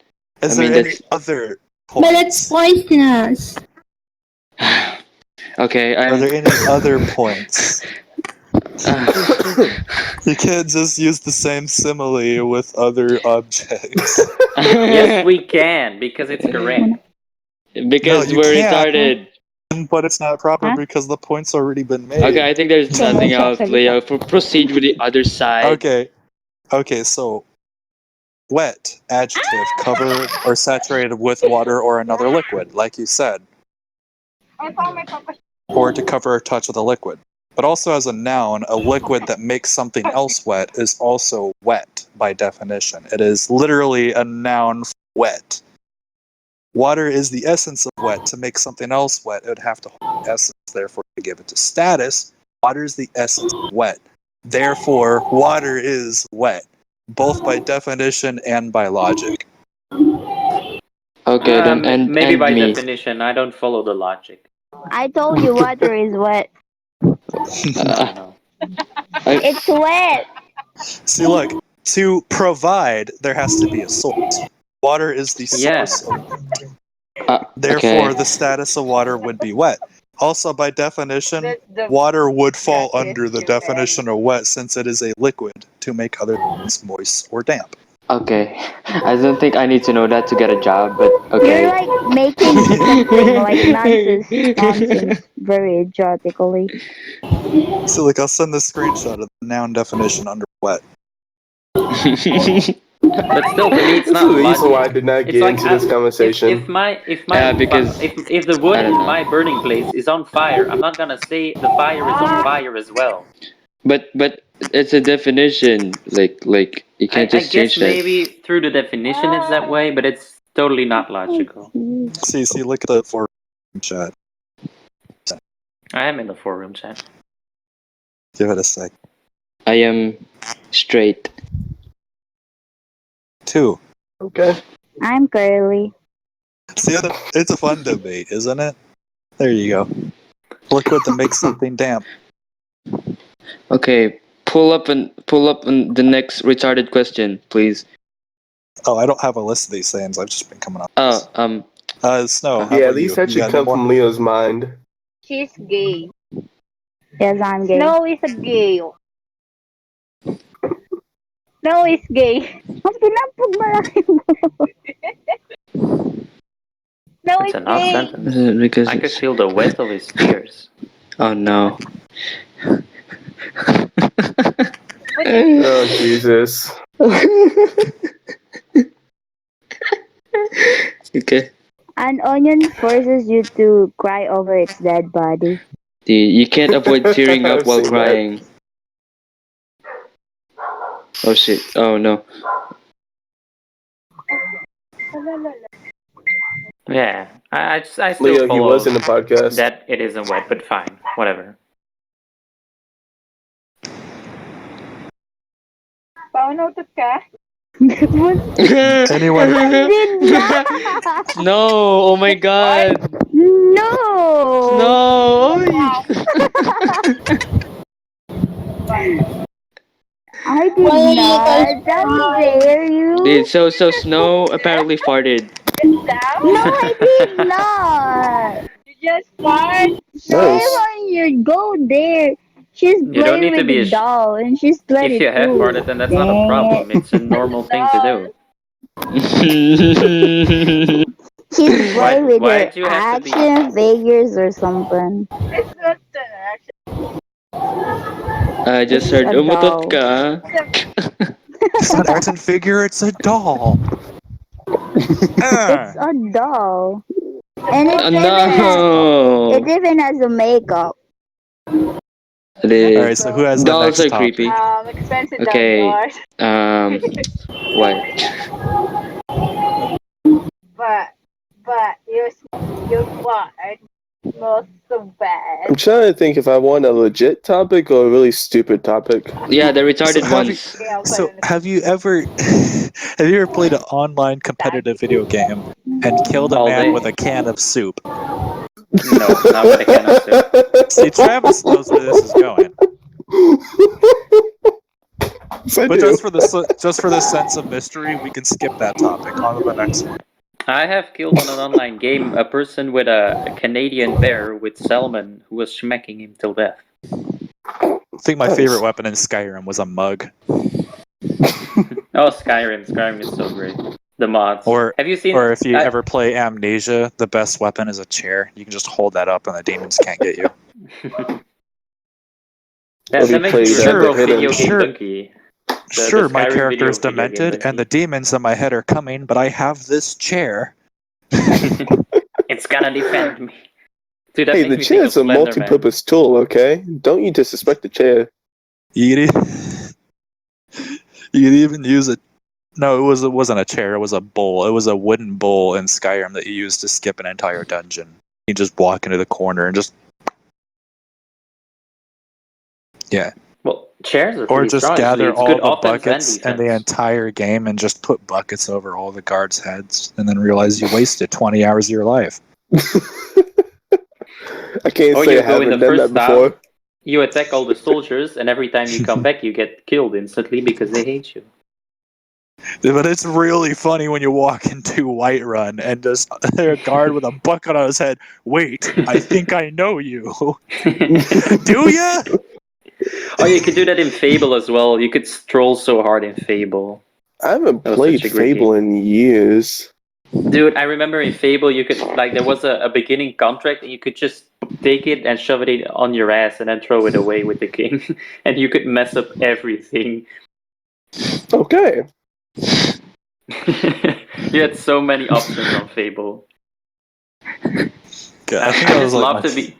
Is I there mean any that's other But it's points? poisonous. okay. Are there any other points? You can't just use the same simile with other objects. Yes, we can because it's correct. No, because you we're can't, retarded. but it's not proper Huh? because the point's already been made. Okay, I think there's Can nothing you else, check Leo. Proceed with the other side. Okay, so wet, adjective, covered or saturated with water or another liquid, like you said, or to cover or touch with a liquid. But also as a noun, a liquid that makes something else wet is also wet by definition. It is literally a noun for wet. Water is the essence of wet. To make something else wet, it would have to hold essence. Therefore, to give it to status, water is the essence of wet. Therefore, water is wet, both by definition and by logic. Okay, then Maybe end by me. definition, I don't follow the logic. I told you water is wet. No. It's wet. See, look, to provide, there has to be a source. Water is the Yeah. source of okay. Therefore, the status of water would be wet. Also, by definition, water would fall under the definition of wet since it is a liquid to make other things moist or damp. Okay. I don't think I need to know that to get a job, but okay. You're like making something like nonsense very idiotically. So, look, I'll send the screenshot of the noun definition under wet. But still, to me, it's This is not the reason why I logical. did not It's get like into this conversation. because if the wood I don't in know. my burning place is on fire, I'm not gonna say the fire is on fire as well. But it's a definition. Like you can't I just guess change that. maybe through the definition it's that way, but it's totally not logical. See, look at the forum chat. I am in the forum chat. Give it a sec. I am straight. 2. Okay. I'm curly. See, it's a fun debate, isn't it? There you go. Liquid that makes something damp. Okay, pull up on the next retarded question, please. Oh, I don't have a list of these things. I've just been coming up. Oh, Snow, how Yeah, about at least you? that You should got any come more? from Leo's mind. She's gay. Yes, I'm gay. Snow is a gay. Snow is gay. Ang pinampog malaki mo. Snow It's is an odd gay. sentence. because I could feel the wet of his tears. oh no. Oh, Jesus. Okay. An onion forces you to cry over its dead body. You can't avoid tearing up I've while seen crying. Oh shit. Oh no. Yeah, I still Leo, he follow was in the podcast. that it isn't wet, but fine, whatever. Paunutot ka? Anyone? I did not. No! Oh my god! No. No! I did Why are you guys not. How dare you? Dude, so Snow apparently farted. No, I did not. You just fart. Nice. Shame on you. Go there. She's You don't playing need to with be the doll and she's if you have 22. farted, then that's not a Dang problem. It's a normal thing to do. She's playing with her Why'd you have to be? action figures or something. It's not an action. I just It's heard a umutot doll. ka. It's not an action figure, it's a doll. It's a doll. And it's No! even has a makeup. Alright, so who has the Dolls next are topic? creepy. Expensive Okay. dollars. What? but your fart smells so bad. I'm trying to think if I want a legit topic or a really stupid topic. Yeah, the retarded have you, ones. Okay, I'll put so it in the have you ever have you ever played an online competitive video game and killed a All man day. with a can of soup? No, not with a can of soup. See, Travis knows where this is going. Yes, I But do. just for the sense of mystery, we can skip that topic. On to the next one. I have killed on an online game a person with a Canadian bear with salmon who was smacking him till death. I think my Nice. favorite weapon in Skyrim was a mug. Oh, Skyrim. Skyrim is so great. The mods. Or Have you seen? or if you ever play Amnesia, the best weapon is a chair. You can just hold that up and the demons can't get you. that you makes played me Sure, remember the video game sure. Donkey. Sure, my Skyrim character is video game demented and the Donkey. demons in my head are coming, but I have this chair. It's gonna defend me. Dude, that Hey, makes the me chair think is of a Slender Man. multi-purpose tool, okay? Don't you disrespect the chair. You could even use it. No, it wasn't a chair. It was a bowl. It was a wooden bowl in Skyrim that you used to skip an entire dungeon. You just walk into the corner and just Well, chairs are or pretty just strong. Actually, gather it's all good the offense buckets and and the defense. entire game and just put buckets over all the guards' heads and then realize you wasted 20 hours of your life. I can't Or say you I go in haven't the done that first before. town, you attack all the soldiers, and every time you come back, you get killed instantly because they hate you. But it's really funny when you walk into Whiterun and just there's a guard with a bucket on his head. Wait, I think I know you. Do ya? Oh, you could do that in Fable as well. You could stroll so hard in Fable. I haven't That was played such a great Fable in years. Dude, I remember in Fable you could there was a beginning contract and you could just take it and shove it on your ass and then throw it away with the king, and you could mess up everything. Okay. You had so many options on Fable. God, I I think that was just like love my, to be.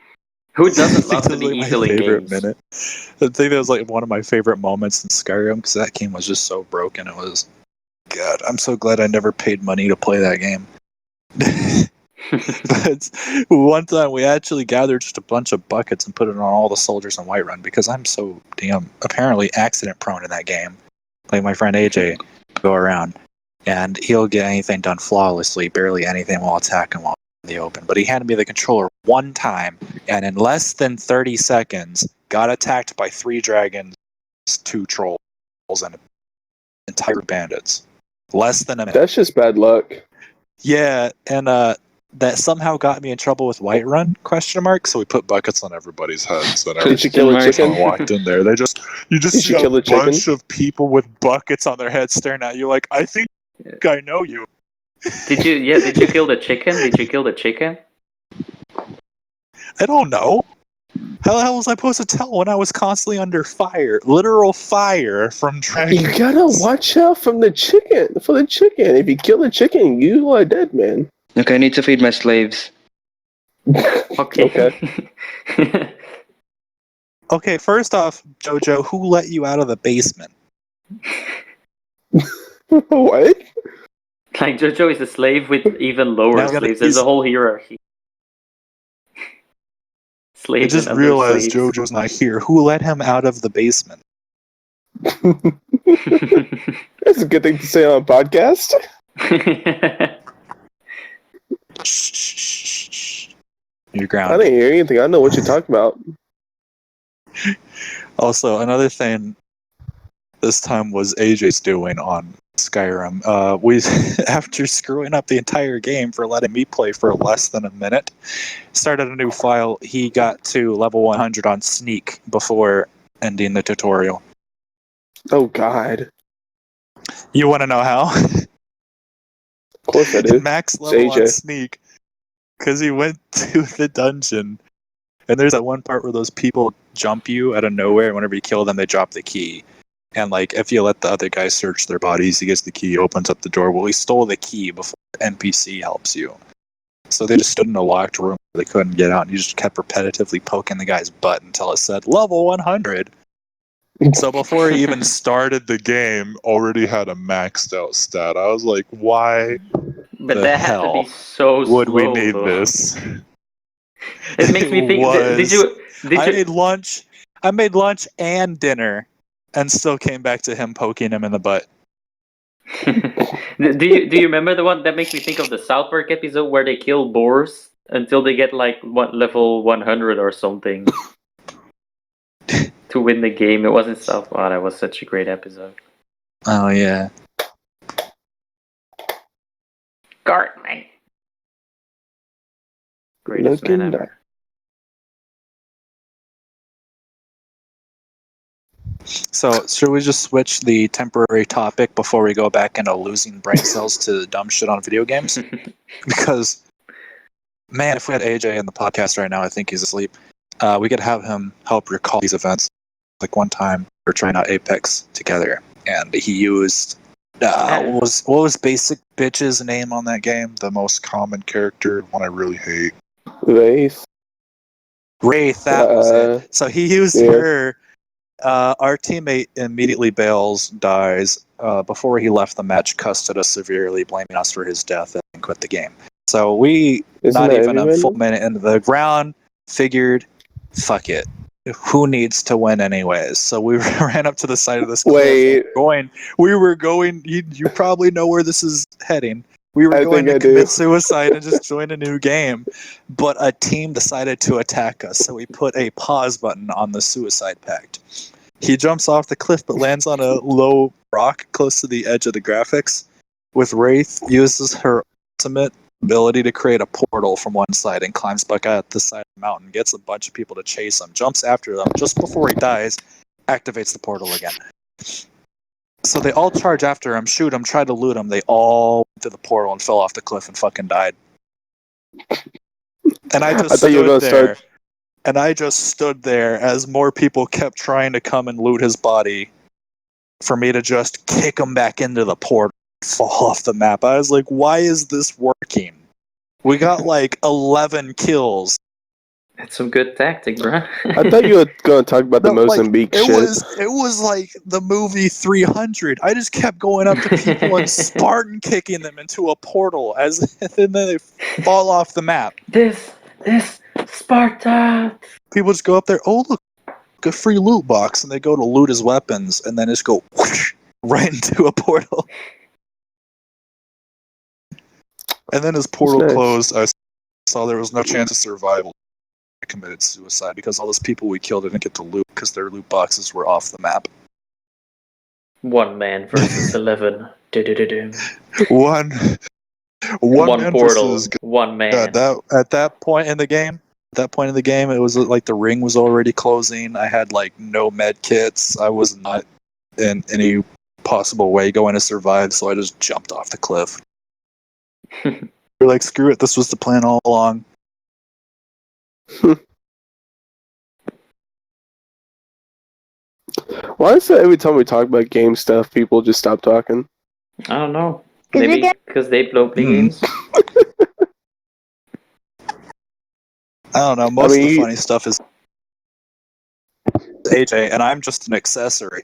Who I doesn't think love that to was be like my evil in favorite games? minute. I think that was like one of my favorite moments in Skyrim because that game was just so broken. It was, God, I'm so glad I never paid money to play that game. But one time we actually gathered just a bunch of buckets and put it on all the soldiers in Whiterun because I'm so damn apparently accident prone in that game. Like my friend AJ go around and he'll get anything done flawlessly, barely anything while attacking while in the open. But he handed me the controller one time and in less than 30 seconds got attacked by 3 dragons, 2 trolls, and entire bandits. Less than a minute. That's just bad luck. Yeah, and that somehow got me in trouble with Whiterun? Question mark. So we put buckets on everybody's heads. And Did you kill a Question chicken? mark. walked in there. You just Did see you a kill the chicken? bunch of people with buckets on their heads staring at you like, I think I know you. Did you? Yeah. Did you kill the chicken? Did you kill the chicken? I don't know. How the hell was I supposed to tell when I was constantly under fire? Literal fire from dragons. You gotta watch out from the chicken. For the chicken. If you kill the chicken, you are dead, man. Okay, I need to feed my slaves. Okay. Okay, first off, Jojo, who let you out of the basement? What? Like Jojo is a slave with even lower Now, slaves. There's a whole hierarchy. I Slaves just and under realized slaves. Jojo's not here. Who let him out of the basement? That's a good thing to say on a podcast. Shh. You're I grounded. didn't hear anything. I don't know what you're talking about. Also, another thing this time was AJ's doing on Skyrim. We, after screwing up the entire game for letting me play for less than a minute, started a new file. He got to level 100 on Sneak before ending the tutorial. Oh, God. You want to know how? Of course I do. Max It's level on AJ. Sneak because he went to the dungeon. And there's that one part where those people jump you out of nowhere, and whenever you kill them, they drop the key. And like, if you let the other guy search their bodies, he gets the key, opens up the door. Well, he stole the key before the NPC helps you. So they just stood in a locked room where they couldn't get out, and you just kept repetitively poking the guy's butt until it said level 100. So before he even started the game, already had a maxed out stat. I was like, why But the that had to be hell so would we slow, need though. this? It makes me think. Did you? I made lunch. I made lunch and dinner, and still came back to him poking him in the butt. Do you remember the one that makes me think of the South Park episode where they kill boars until they get like what level 100 or something to win the game? It wasn't South. Wow, that was such a great episode. Oh yeah. Gardening. Greatest man Looking ever. So should we just switch the temporary topic before we go back into losing brain cells to dumb shit on video games? Because, man, if we had AJ in the podcast right now, I think he's asleep. We could have him help recall these events. Like one time, we were trying out Apex together, and he used what was Basic Bitch's name on that game? The most common character, one I really hate. Wraith. Wraith, that was it. So he used yeah. her. Our teammate immediately bails, dies. Before he left the match, cussed at us severely, blaming us for his death, and quit the game. So we, Isn't not that even a everyone? full minute into the round, figured, fuck it. Who needs to win anyways? So we ran up to the side of this cliff. Wait. We were going. You probably know where this is heading. We were I going think to I commit do. suicide and just join a new game, but a team decided to attack us, so we put a pause button on the suicide pact. He jumps off the cliff but lands on a low rock close to the edge of the graphics. With Wraith, uses her ultimate ability to create a portal from one side and climbs back out the side of the mountain, gets a bunch of people to chase him, jumps after them just before he dies, activates the portal again. So they all charge after him, shoot him, try to loot him. They all went to the portal and fell off the cliff and fucking died. And I just thought you were stood gonna there. start. And I just stood there as more people kept trying to come and loot his body for me to just kick him back into the portal and fall off the map. I was like, why is this working? We got like 11 kills. That's some good tactic, bro. I thought you were gonna talk about the No, like, Mozambique it shit. was like the movie 300. I just kept going up to people and Spartan kicking them into a portal and then they fall off the map. This Sparta. People just go up there, oh look, a free loot box, and they go to loot his weapons and then just go whoosh, right into a portal. And then his portal nice. closed. I saw there was no chance of survival. I committed suicide because all those people we killed didn't get to loot because their loot boxes were off the map. One man versus 11. Du-du-du-du. One man portal. versus One man. at that point in the game, it was like the ring was already closing. I had like no med kits. I was not in any possible way going to survive, so I just jumped off the cliff. We're like, screw it, this was the plan all along. Why is it every time we talk about game stuff, people just stop talking? I don't know. 'Cause we Maybe get- because they play games. I don't know. Most of the mean, funny stuff is AJ, and I'm just an accessory.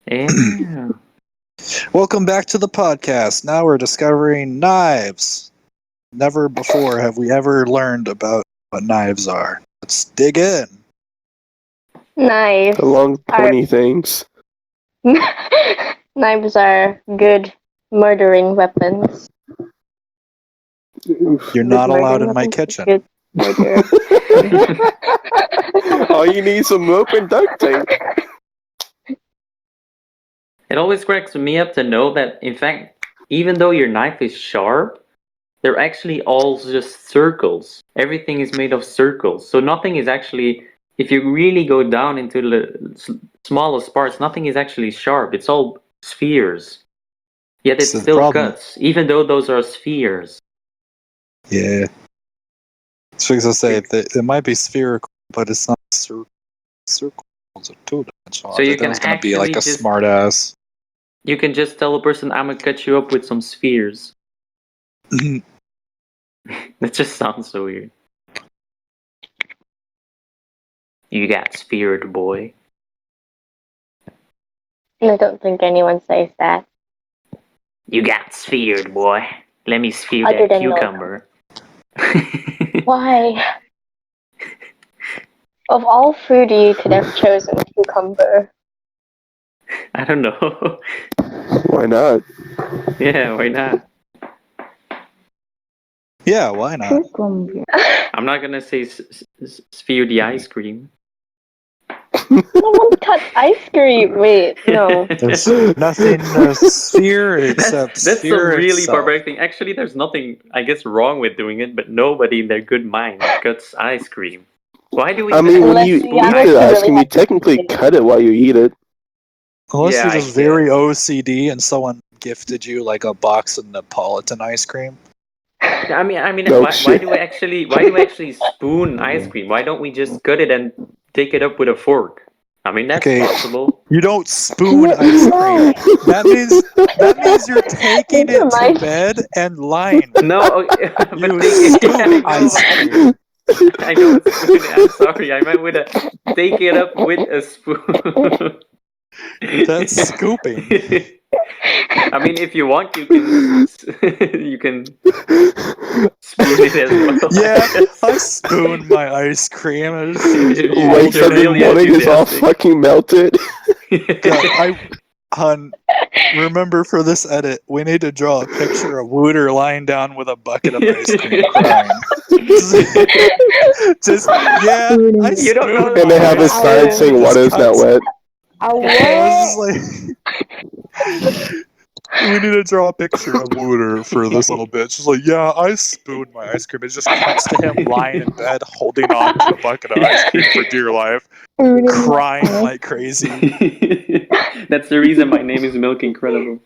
Yeah. Welcome back to the podcast. Now we're discovering knives. Never before have we ever learned about what knives are. Let's dig in. Knives. The long, pointy things. Knives are good murdering weapons. You're Good not allowed murdering in my weapons? kitchen. Good murder. All you need is some rope and duct tape. It always cracks me up to know that, in fact, even though your knife is sharp, they're actually all just circles. Everything is made of circles. So nothing is actually, if you really go down into the smallest parts, nothing is actually sharp. It's all spheres. Yet it So the still problem- cuts, even though those are spheres. Yeah. So as I say, it might be spherical, but it's not circle. Circles are two-dimensional. So you That was can going to be like a actually just- smart ass. You can just tell a person, I'm gonna cut you up with some spheres. That just sounds so weird. You got speared, boy. I don't think anyone says that. You got speared, boy. Let me spear Other that than cucumber. Why? Of all fruit, you could have chosen cucumber. I don't know. Why not? Yeah, why not? Yeah, why not? Cucumber. I'm not gonna say sphere the ice cream. No one cuts ice cream. Wait, no. There's nothing to sphere except That's some sphere really itself. barbaric thing. Actually, there's nothing, I guess, wrong with doing it, but nobody in their good mind cuts ice cream. Why do we I even mean, have when Unless you you eat unless the you ice really cream, you have to technically eat it. cut it while you eat it. Unless Yeah, you're I just very guess. OCD and someone gifted you like a box of Neapolitan ice cream. Yeah, I mean, No why shit. do we actually spoon ice cream? Why don't we just cut it and take it up with a fork? I mean, that's Okay. possible. You don't spoon ice cream. That means you're taking Never it to mind. bed and lying. with No, it. but You yeah, I scoop know, ice cream. I know what spoon. I'm sorry, I meant with a take it up with a spoon. That's scooping. I mean, if you want, you can you can spoon it as well. Yeah, I guess. I spoon my ice cream. I just If Wakes you're up in the really morning, is all enthusiastic. fucking melted. God, Hun, remember for this edit, we need to draw a picture of Wooter lying down with a bucket of ice cream crying. Just, yeah, I You don't know spooned And my they have a ice sign cream. saying It just water is not cuts. wet. A I was what? just like, we need to draw a picture of Wooter for this little bitch. She's like, yeah, I spooned my ice cream. It just cuts to him lying in bed, holding on to the bucket of ice cream for dear life, crying like crazy. That's the reason my name is Milk Incredible.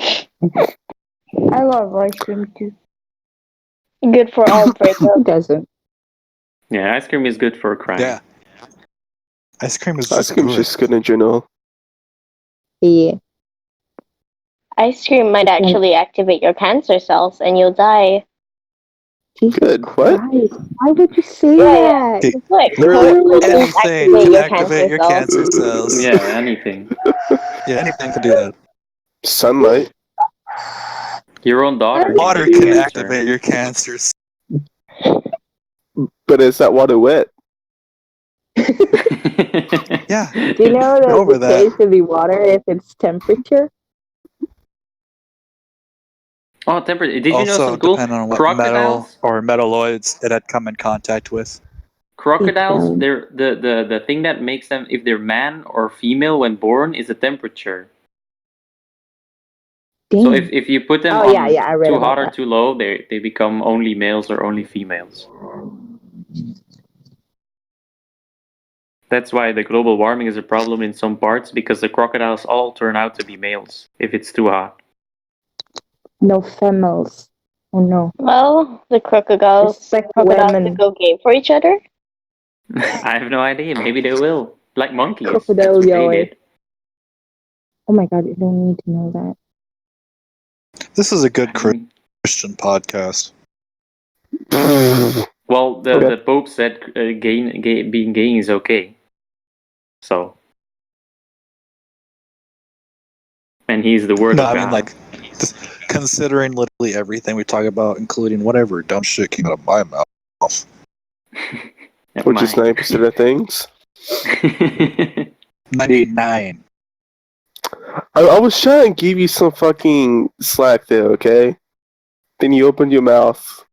I love ice cream too. Good for all Who breakups. doesn't? Yeah, ice cream is good for crying. Yeah. Ice cream is Ice just cream's good. just good in general. Yeah. Ice cream might actually activate your cancer cells and you'll die. Jesus Good. What? Christ. Why would you say Yeah. that? Okay, Look, literally cold drinks anything activate can your activate your cancer cancer cells. Yeah, anything. Yeah, anything can do that. Sunlight. Your own daughter can Water give you can cancer. activate your cancers. But is that water wet? Yeah, Do you know get that over the that. taste of the water is its temperature? Oh, temperature. Did you know Also, some cool depending on what metal crocodiles? or metalloids it had come in contact with. Crocodiles, Detailed. they're the thing that makes them, if they're man or female when born, is the temperature. So Damn. if you put them Oh, on yeah, I read too about hot or that. too low, they become only males or only females. That's why the global warming is a problem in some parts, because the crocodiles all turn out to be males if it's too hot. No females. Oh no. Well, the crocodiles Respect crocodiles women. could go gay for each other. I have no idea. Maybe they will. Like monkeys. That's Crocodile what they joy. did. Oh my god, you don't need to know that. This is a good I mean, Christian podcast. well, Okay. the Pope said being gay is okay. So. And he's the word No, of I God. mean, like, just considering literally everything we talk about, including whatever dumb shit came out of my mouth. Which is 90% of things. 99. I was trying to give you some fucking slack there, okay? Then you opened your mouth.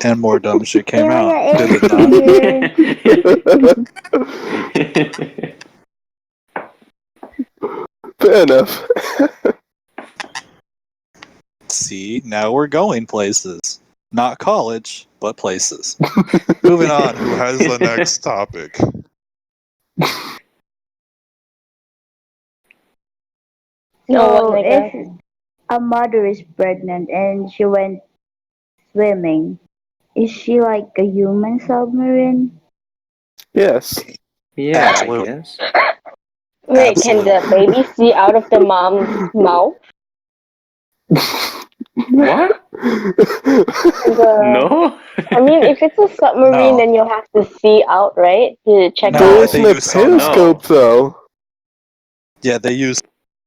And more dumb shit came out. Area Did it not? Fair enough. See, now we're going places. Not college, but places. Moving on, who has the next topic? No, So what, if nigga? a mother is pregnant and she went swimming, is she like a human submarine? Yes. Yeah, Absolutely. I guess. Wait, can the Absolutely. baby see out of the mom's mouth? What? No. I mean, if it's a submarine, No. then you'll have to see out, right? To check No, There out. isn't they a use sonar. periscope though. Yeah, they use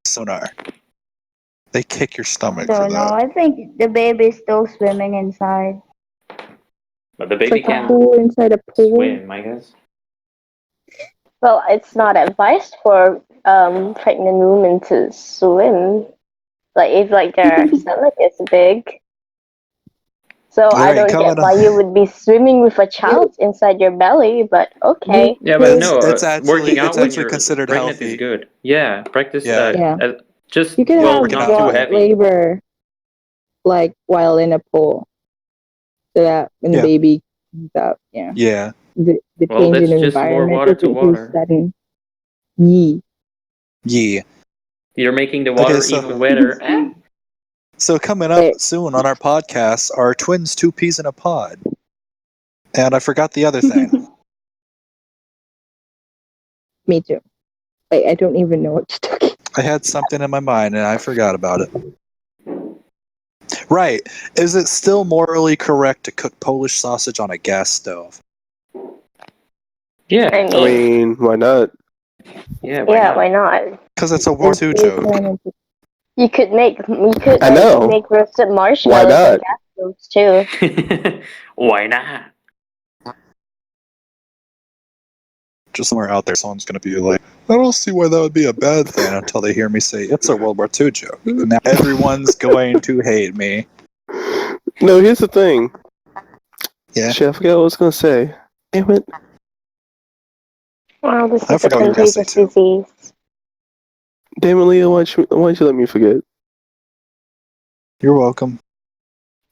sonar. They kick your I stomach for don't know. that. I think the baby's still swimming inside. But the It's baby like a can pool inside a pool. swim, I guess. Well, it's not advised for pregnant women to swim. Like if like their stomach is big. So I Alright, don't coming get why up. you would be swimming with a child inside your belly, but okay. Yeah, but no, It's working out when actually you're considered pregnant is healthy. good. Yeah, practice. Yeah. Yeah. Just You can well, have Working not out. too raw heavy. labor, like while in a pool, so that when the Yeah. baby comes out, Yeah. the Well, change in that's just more environment water will to be too water. sudden. Yee. Yeah. You're making the Okay, water so even wetter. so coming up Wait, soon on our podcast are twins, two peas in a pod. And I forgot the other thing. me too. Like I don't even know what to talk. I had something in my mind and I forgot about it. Right. Is it still morally correct to cook Polish sausage on a gas stove? Yeah, I I mean, mean, why not? yeah. Why yeah, not? why not? Because it's a World You War II joke. turn into You could make I know. make roasted Why marshmallows on not? gas stoves too. Why not? Just somewhere out there, someone's going to be like, I don't see why that would be a bad thing until they hear me say, it's a World War II joke. Now everyone's going to hate me. No, here's the thing. Yeah. Shit, I forgot what I was gonna say. Damn it. Wow, this I is a forgot what you were going to say contagious too. disease. Damn it, Leo, why'd you let me forget? You're welcome.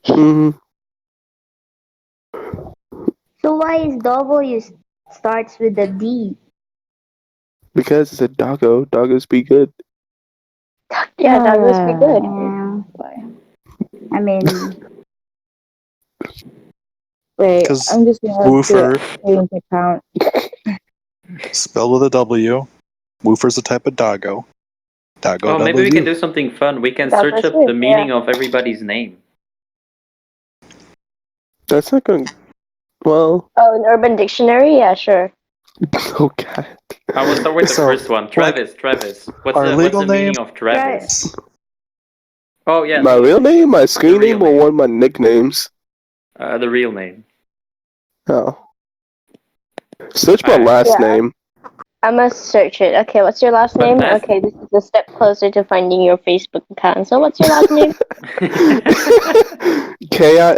hmm So why is W starts with a D? Because it's a doggo. Doggos be good. Yeah, that would be good. I mean, wait, Because I'm just gonna have to woofer, take into account. spelled with a W. Woofer's a type of doggo. Doggo Oh, maybe we can W. do something fun. We can That search was up good, the yeah. meaning of everybody's name. That's not gonna. Well. Oh, an Urban Dictionary? Yeah, sure. Oh god. I will start with the So, first one. Travis. Travis. What's our the legal name? meaning of Travis? right. Oh yeah, My real name, my the screen real name, or name. one of my nicknames? The real name. Oh. Search my Alright. last Yeah. name. I must search it. Okay, what's your last But name? that's Okay, this is a step closer to finding your Facebook account. So what's your last name? Kill.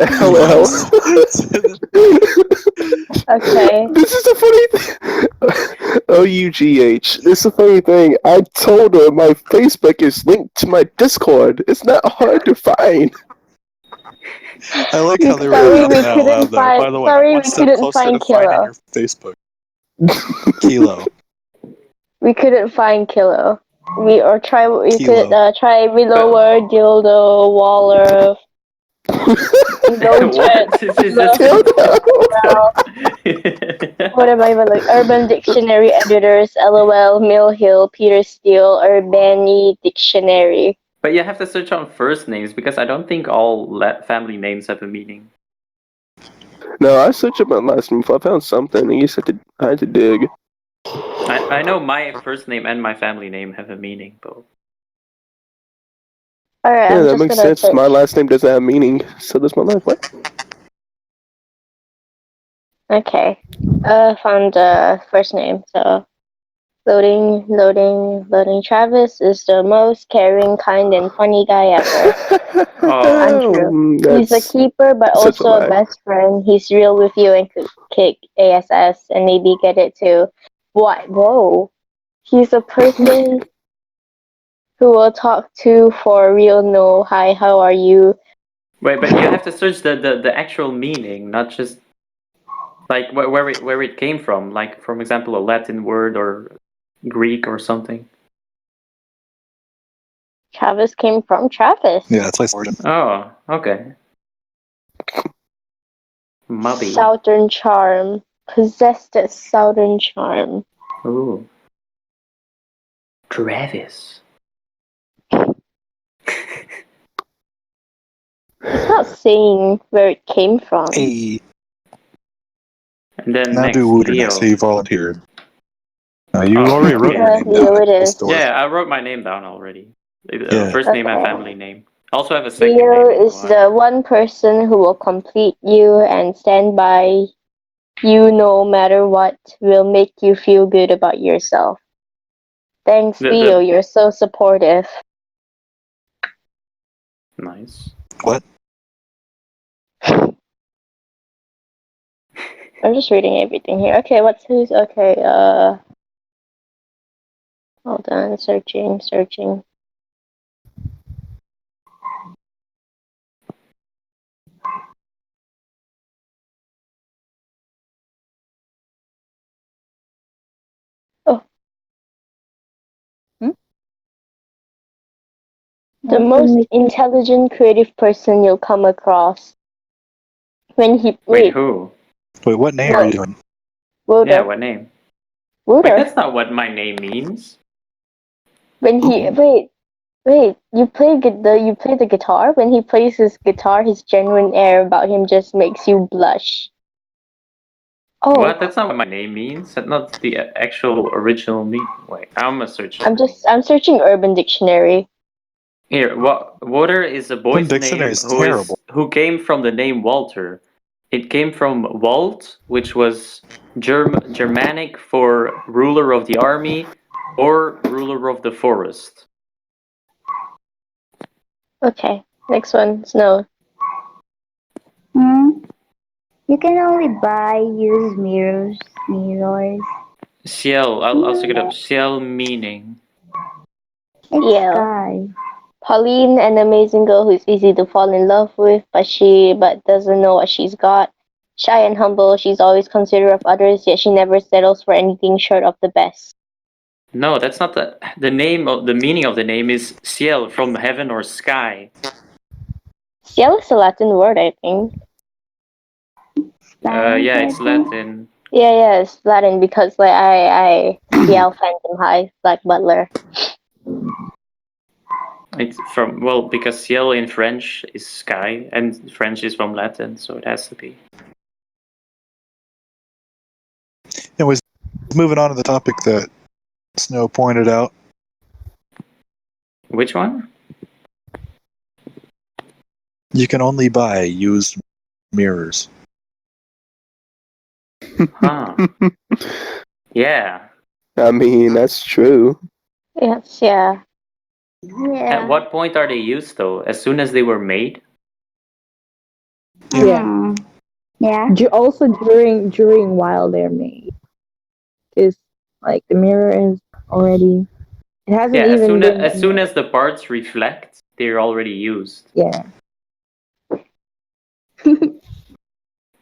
Okay. This is a funny thing. OUGH. This is a funny thing. I told her my Facebook is linked to my Discord. It's not hard to find. I like how they were Sorry, laughing we out couldn't loud, though. find. By the way, I'm Sorry, one we step couldn't closer to find finding Kilo. your Facebook. Kilo. We couldn't find Kilo. We could Kilo. try Relower, Dildo, Waller, Loadjet, What? This is just well, what am I even like? Urban Dictionary Editors, LOL, Mill Hill, Peter Steele, Urbani Dictionary. But you have to search on first names because I don't think all family names have a meaning. No, I searched up my last name. If I found something, I had to dig. I know my first name and my family name have a meaning, but Alright, Yeah, I'm that just makes gonna sense. search. My last name doesn't have meaning, so does my life. What? Okay. Found first name. So loading. Travis is the most caring, kind, and funny guy ever. Untrue. He's a That's keeper, but such a also a lie. best friend. He's real with you and could kick ASS and maybe get it too. What? Whoa. He's a person who will talk to for real. No, hi, how are you? wait, but you have to search the actual meaning, not just like where it came from. Like, for example, a Latin word or Greek or something. Travis came from Travis. Yeah, that's my origin. Oh, okay. Mubby. Southern charm. Possessed a southern charm. Ooh. Travis. not saying where it came from. Hey, And then now next, do Wooter Leo. next. He volunteered. You Oh, already wrote your yeah. name Leo down. it is. Yeah, I wrote my name down already. Yeah. First name and Okay. family name. Also have a second Leo name. is the one person who will complete you and stand by you no matter what, will make you feel good about yourself. Thanks, Leo. You're so supportive. Nice. What? I'm just reading everything here. Okay, who's okay? Hold on, searching. Oh. The most intelligent, creative person you'll come across. When he Wait, who? Wait, what name are you doing? Wooter. Yeah, what name? Wooter. Wait, that's not what my name means. When he wait, you play the guitar? When he plays his guitar, his genuine air about him just makes you blush. Oh. What? That's not what my name means. That's not the actual original meaning. Wait, I'm gonna search. I'm searching Urban Dictionary. Here, Water is a boy's name who came from the name Walter. It came from Walt, which was Germanic for ruler of the army or ruler of the forest. Okay, next one. Snow. You can only buy used mirrors. Ciel, I'll look it up. Ciel meaning. It's sky. Pauline, an amazing girl who's easy to fall in love with, but doesn't know what she's got. Shy and humble, she's always considerate of others, yet she never settles for anything short of the best. No, that's not the name of the meaning of the name is ciel, from heaven or sky. Ciel is a Latin word, I think. Yeah, it's Latin. Yeah, it's Latin because like I Ciel Phantom High, Black Butler. It's because ciel in French is sky, and French is from Latin, so it has to be. Anyways, moving on to the topic that Snow pointed out. Which one? You can only buy used mirrors. Huh. Yeah. I mean, that's true. Yes, yeah. At what point are they used though? As soon as they were made? Yeah. Yeah. Also during while they're made, is like the mirror is already. It hasn't even been. As soon as the parts reflect, they're already used. Yeah.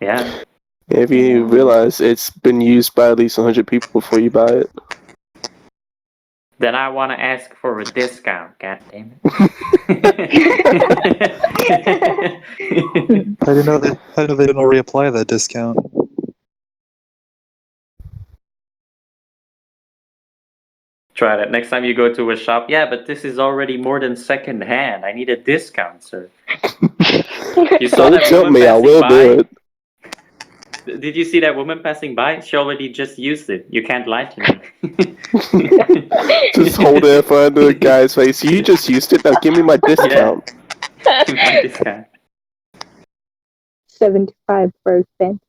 Yeah. If you realize it's been used by at least 100 people before you buy it. Then I want to ask for a discount. God damn it! I didn't know they didn't reapply that discount. Try that next time you go to a shop. Yeah, but this is already more than second hand. I need a discount, sir. You saw Don't that tell woman me, I passing will by? do it. Did you see that woman passing by? She already just used it. You can't lie to me. Just hold it in front of the guy's face. You just used it. Now give me my discount. Yeah. Give me my discount. 75%.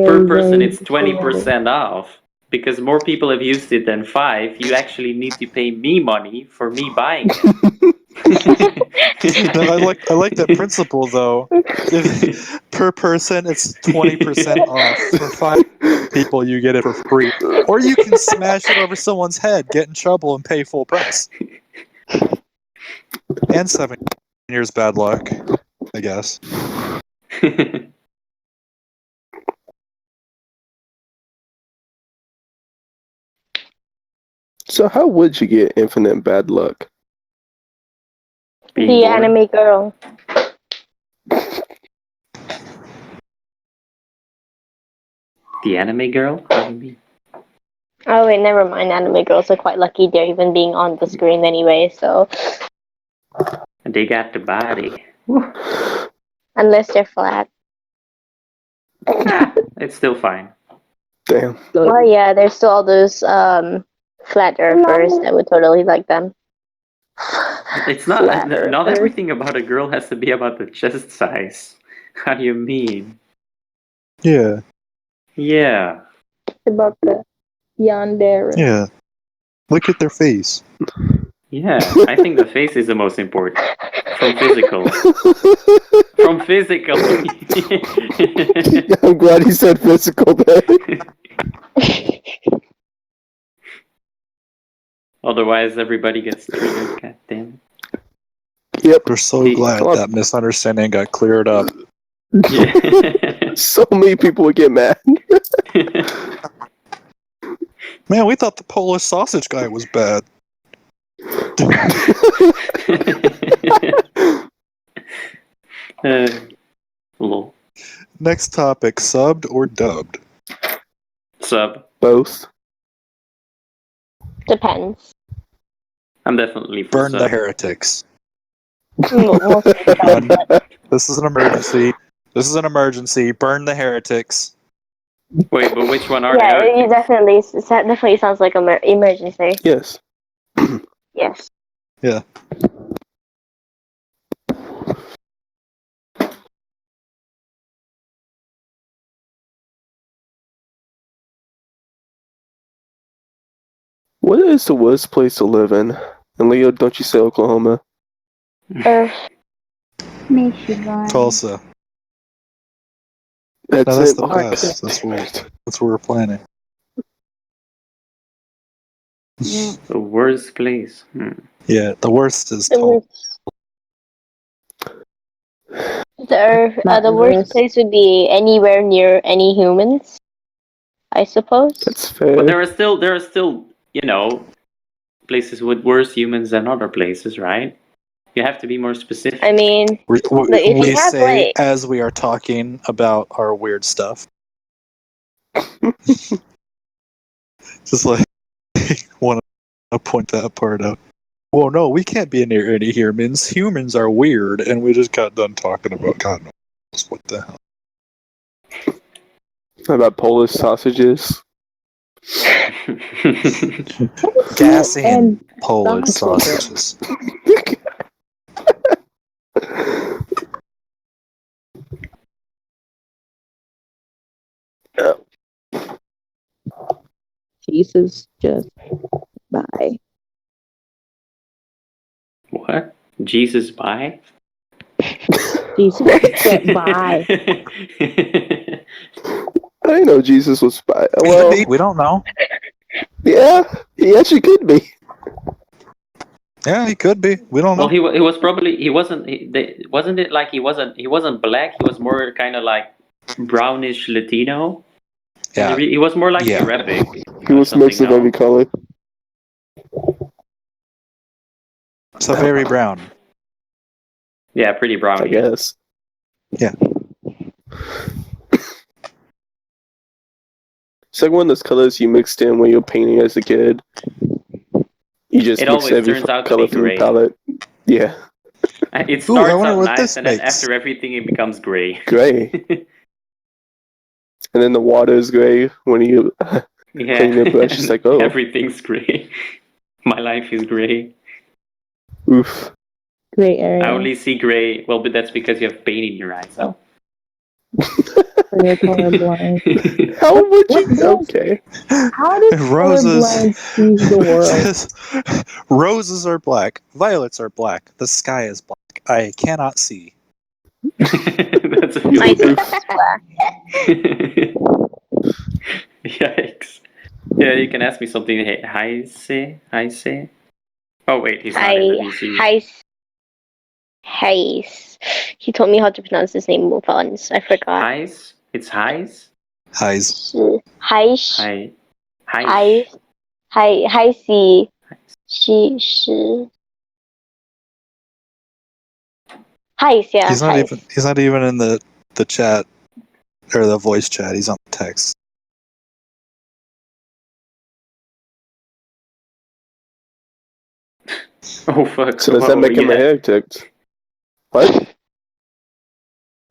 Per person, it's 20% off. Because more people have used it than 5, you actually need to pay me money for me buying it. No, I like that principle though. If per person it's 20% off. For 5 people you get it for free. Or you can smash it over someone's head, get in trouble, and pay full price. And 7 years bad luck, I guess. So how would you get infinite bad luck? The anime girl. The anime girl? What do you mean? Oh wait, never mind. Anime girls are quite lucky they're even being on the screen anyway, so And they got the body. Unless they're flat. It's still fine. Damn. Well, yeah, there's still all those flat earthers that would totally like them. It's not. Flat Not earther. everything about a girl has to be about the chest size. How do you mean? Yeah, Yeah. About the yandere. yeah. Look at their face. Yeah. I think the face is the most important. From physical. From physical. I'm glad he said physical there. Otherwise, everybody gets triggered. God damn Yep. We're so Hey, glad come on. that misunderstanding got cleared up. it. Yeah. So many people would get mad. Man, we thought the Polish sausage guy was bad. Lol. Next topic, subbed or dubbed? Sub. Both. Depends. I'm definitely for Burn sub. the heretics. Most Done. This is an emergency. This is an emergency. Burn the heretics. Wait, but which one are yeah, they? it definitely sounds like an emergency. Yes. Yes. Yeah. What is the worst place to live in? And Leo, don't you say Oklahoma? Earth. Michigan. Tulsa. That's No, that's it. the best. That's what we're planning. The worst place. Yeah, the worst is The Tulsa. the worst place would be anywhere near any humans, I suppose. That's fair. But there are still, places with worse humans than other places, right? You have to be more specific. I mean, We if you have, say like- as we are talking about our weird stuff. Just like want to point that part out. Well, no, we can't be near any humans. Humans are weird, and we just got done talking about God knows what the hell. How about Polish sausages? Gassy And Polish sausages. sausages. Jesus, just bye. What? Jesus, bye? Jesus, just bye. I didn't know Jesus was by. Could Well, be. We don't know. yeah, he actually could be. Yeah, he could be. We don't know. Well, he was probably wasn't it like he wasn't black. He was more kind of like brownish Latino. Yeah. He was more like Yeah. Arabic. He or was something, mixed of no? every color. So very brown. Yeah, pretty I browny. guess. Yeah. It's like one of those colors you mixed in when you're painting as a kid. You just It mix always every turns out to color be from the gray. palette. Yeah, It Ooh, I starts wonder out what nice, this and then makes. after everything, it becomes gray. gray. And then the water is gray when you Yeah, clean your brush. It's like, oh, everything's gray. My life is gray. oof. Gray area. I only see gray. Well, but that's because you have pain in your eyes. Oh. You're colorblind. How would What you? does- Okay. How does Roses. colorblind see the It world? says, roses are black. Violets are black. The sky is black. I cannot see. That's a My filter. teeth is black. Yikes. Yeah, you can ask me something. Hey, hi, say. Oh wait, he's not in the VC. Heis. He told me how to pronounce his name once. I forgot. Heis? It's Heis? Heis. Heis. Hi. Heis. Heisi. She. Heis, yeah. He's not Heis. He's not even in the chat or the voice chat. He's on the text. Oh fuck. So does that Whoa, make him a yeah. heretic? What?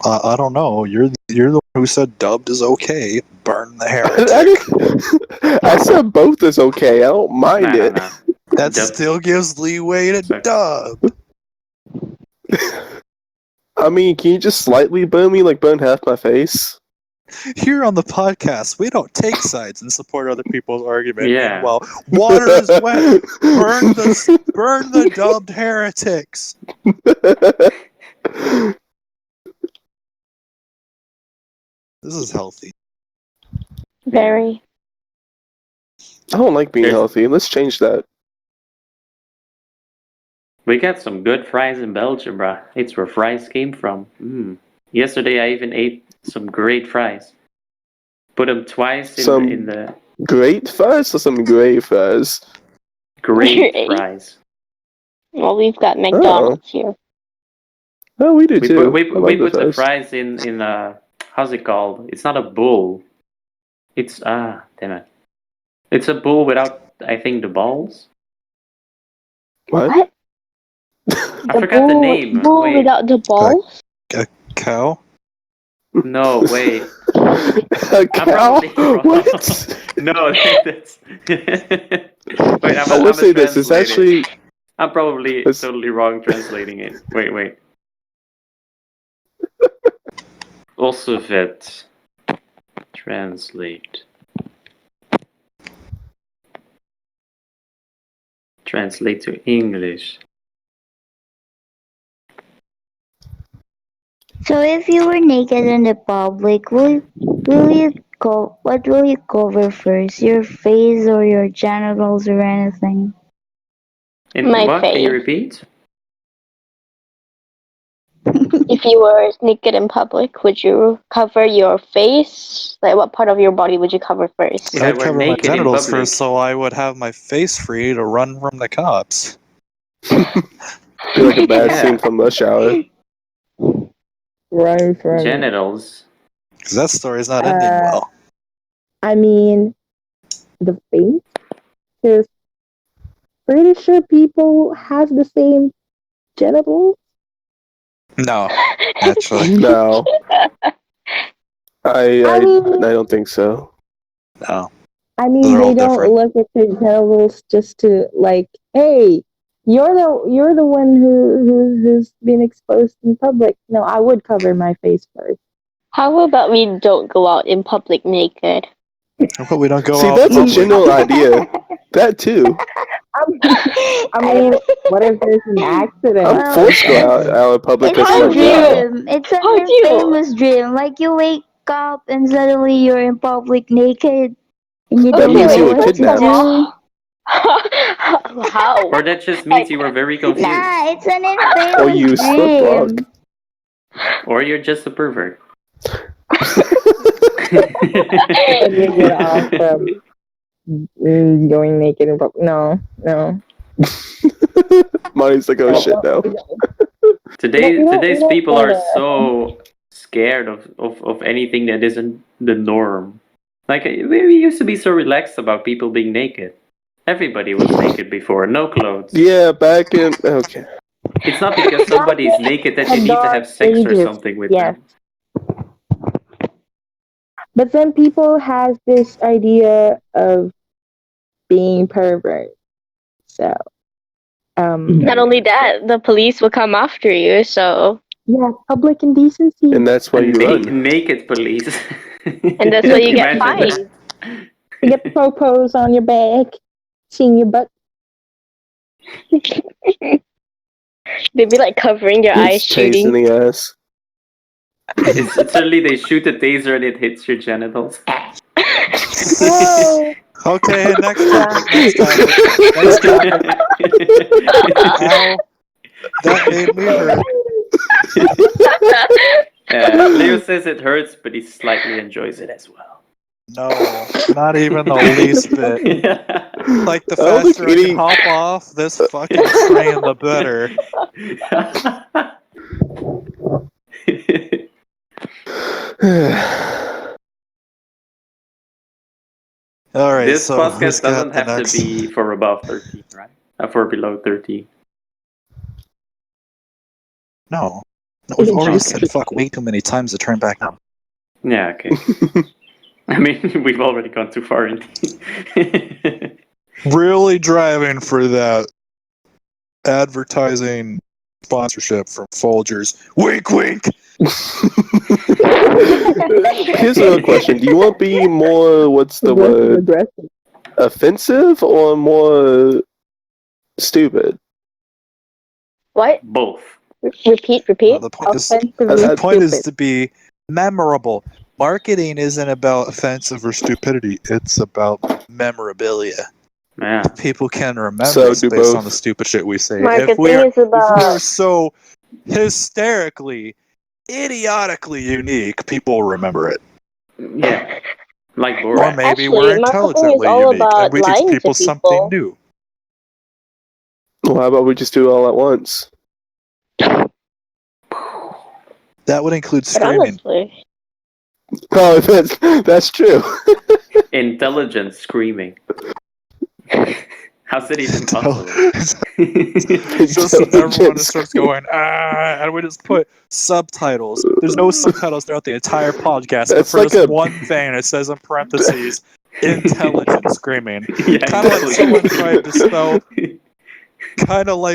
I don't know. You're the one who said dubbed is okay. Burn the I, heretic. I said both is okay. I don't mind No, no, it. no. That Dubbed. still gives leeway to Sorry. dub. I mean, can you just slightly burn me, like burn half my face? Here on the podcast, we don't take sides and support other people's argument. Yeah. Meanwhile, water is wet. Burn the dubbed heretics. This is healthy. Very. I don't like being There's- healthy. Let's change that. We got some good fries in Belgium, bruh. It's where fries came from. Yesterday I even ate some great fries. Put them twice in the Great fries or some gray fries? great Great. fries. Well, we've got McDonald's here. Oh, we do We too. put, we, I we love put the fries. fries in how's it called? It's not a bowl. It's damn it. It's a bowl without, I think, the balls. What? I forgot the name. Bull Wait. without the balls? Cow? No, wait. A I'm cow? probably wrong. What? No, that's. Wait, I will say this. It's actually. I'm probably It's- totally wrong translating it. Wait. Also vet. Translate. Translate to English. So if you were naked in the public, what will you cover first? Your face or your genitals or anything? And My what? Can you face. repeat? If you were naked in public, would you cover your face? Like, what part of your body would you cover first? If I I'd were cover my naked in genitals public. first so I would have my face free to run from the cops. Be like a bad Yeah. scene from Rush Hour. Run from. Genitals. Because that story's not ending well. I mean, the face. Because pretty sure people have the same genitals. No, actually. No. I mean, don't think so. No. I mean, They're all they don't different. look at your genitals just to like, hey, you're the one who's been exposed in public. No, I would cover my face first. How about we don't go out in public naked? But we don't go See, out that's a public. general idea. That too. I mean, what if there's an accident? I'm Well, forced to go out in public It's because How of a my do you- job. dream. It's an How do you- infamous dream. Like you wake up and suddenly you're in public naked and you That don't means know you were what to kidnapped. do. How? Or that just means you were very confused. Nah, it's an Or infamous you sleepwalk. dream. Or you're just a pervert. And you get off from going naked in public. No. Money's like, oh shit, no. Today's don't people go are there. so scared of anything that isn't the norm. Like we used to be so relaxed about people being naked. Everybody was naked before, no clothes. Yeah, back in. Okay. It's not because somebody's naked that you need to have sex or something with Yes. them. But then people have this idea of being pervert. So, Not only that, the police will come after you. So, yeah, public indecency. And that's why you run. Naked police. and that's why you get Imagine fined. You get popos on your back, seeing your butt. They'd be like covering your eyes, It's tased in shooting. the ass. it's literally they shoot a taser and it hits your genitals. Oh, Okay, next topic. Next topic. Ow. That made me hurt. Leo says it hurts, but he slightly enjoys it as well. No, not even the least bit. Like the I don't think faster I can hop off this fucking train, the better. All right, This so who's podcast got doesn't the have next? to be for above 13, right? For below 13. No. No, we've already Okay. said fuck way too many times to turn back up. Yeah, okay. I mean, we've already gone too far into Really driving for that advertising sponsorship from Folgers. Wink, wink. Here's another question: do you want to be more, what's the word, Aggressive. offensive or more stupid? What? both. Repeat. The point is, Offensively the point is stupid. to be memorable. Marketing isn't about offensive or stupidity. It's about memorabilia. Yeah. People can remember So us do based both. on the stupid shit we say. Marketing is If we are about so hysterically, idiotically unique, people will remember it. Yeah. Like Or Borat. maybe we're actually marketing is intelligently all unique and about we teach lying to people something people. new. Well, how about we just do it all at once? That would include But screaming. honestly, Oh, that's true. Intelligent screaming. How's that even possible? It's just everyone just starts going, and we just put subtitles. There's no subtitles throughout the entire podcast, but That's for like this a- one thing, it says in parentheses, intelligent screaming. Yeah, Kind of like intelligent.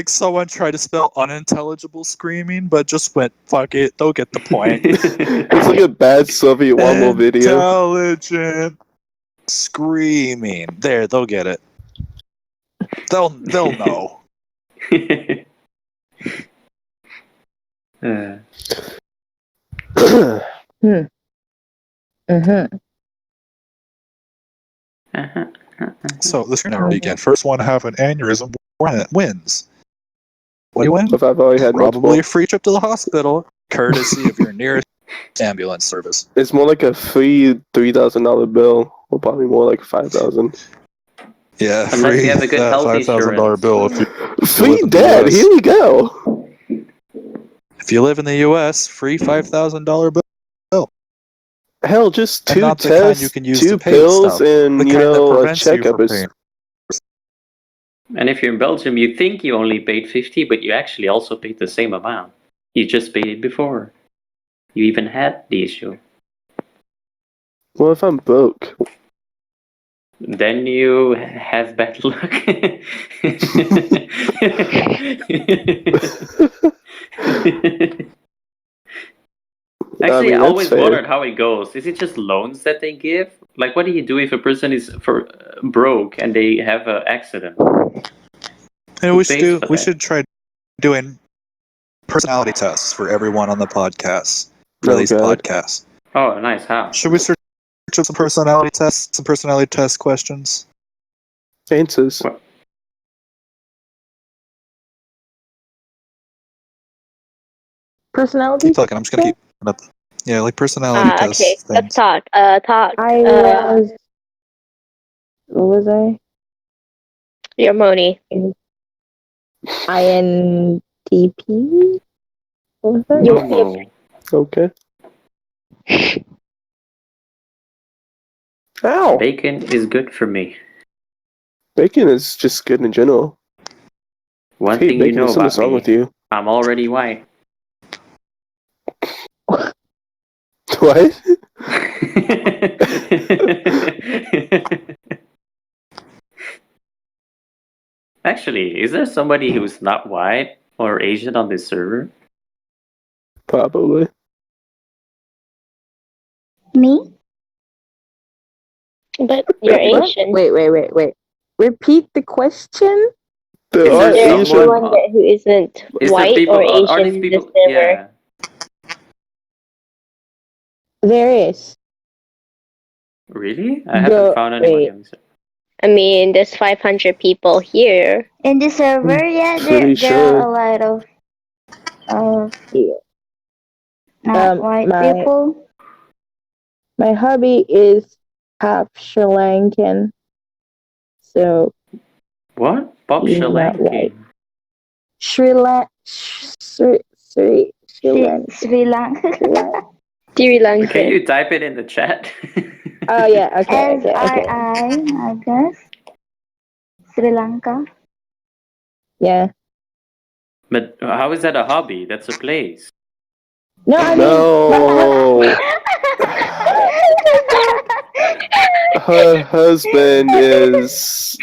someone tried to spell, unintelligible screaming, but just went, fuck it, they'll get the point. It's like a bad Soviet Womble video. Intelligent screaming. There, they'll get it. They'll know. Uh, Mm-hmm. So let's remember again. First one to have an aneurysm wins. What do you win? If I've already had Probably multiple. a free trip to the hospital, courtesy of your nearest ambulance service. It's more like a free $3,000 bill, or probably more like 5,000. Yeah, Unless free you have a good that health $5,000 insurance. bill if you Free live in the dad. US. Here we go. If you live in the US, free $5,000 bill. Hell, just And two not the kind you tests, can use two to pay pills, stuff. and The kind that a prevents you checkup from is. paying. And if you're in Belgium, you think you only paid 50, but you actually also paid the same amount. You just paid it before. You even had the issue. Well, if I'm broke. Then you have bad luck. Actually, I that's always fair. wondered how it goes. Is it just loans that they give? Like, what do you do if a person is broke and they have an accident? And Who we pays for that? should try doing personality tests for everyone on the podcast. For Oh, these God. podcasts. Oh, nice. How? Should we search up some personality test questions? Answers. What? Personality. Keep talking. I'm just gonna keep it up. Yeah, like personality tests. okay. Let's Things. talk. I was. What was I? Your Moni. INTP. What was that? Momo. Okay. Ow! Bacon is good for me. Bacon is just good in general. One Hey, thing you Bacon, know there's about something wrong me, with you. I'm already white. What? Actually, is there somebody who's not white or Asian on this server? Probably. Me? But you're What? Asian. Wait. Repeat the question. There Is Is are there there Asian. someone? anyone who isn't Is there white people? or Are Asian these in this people? server? Yeah. There is. Really? I haven't found anybody Wait. on this server. I mean, there's 500 people here. In the server, yeah, Pretty there are sure. a lot of Yeah. not white people. My hubby is half Sri Lankan, so What? Bob he's Sri not white. Lankan. Sri Lanka. Sri Lanka. Sri Lanka. Sri Lanka. Can you type it in the chat? Oh yeah. Okay. I guess. Sri Lanka. Yeah. But how is that a hobby? That's a place. No, I mean, No. Her husband is.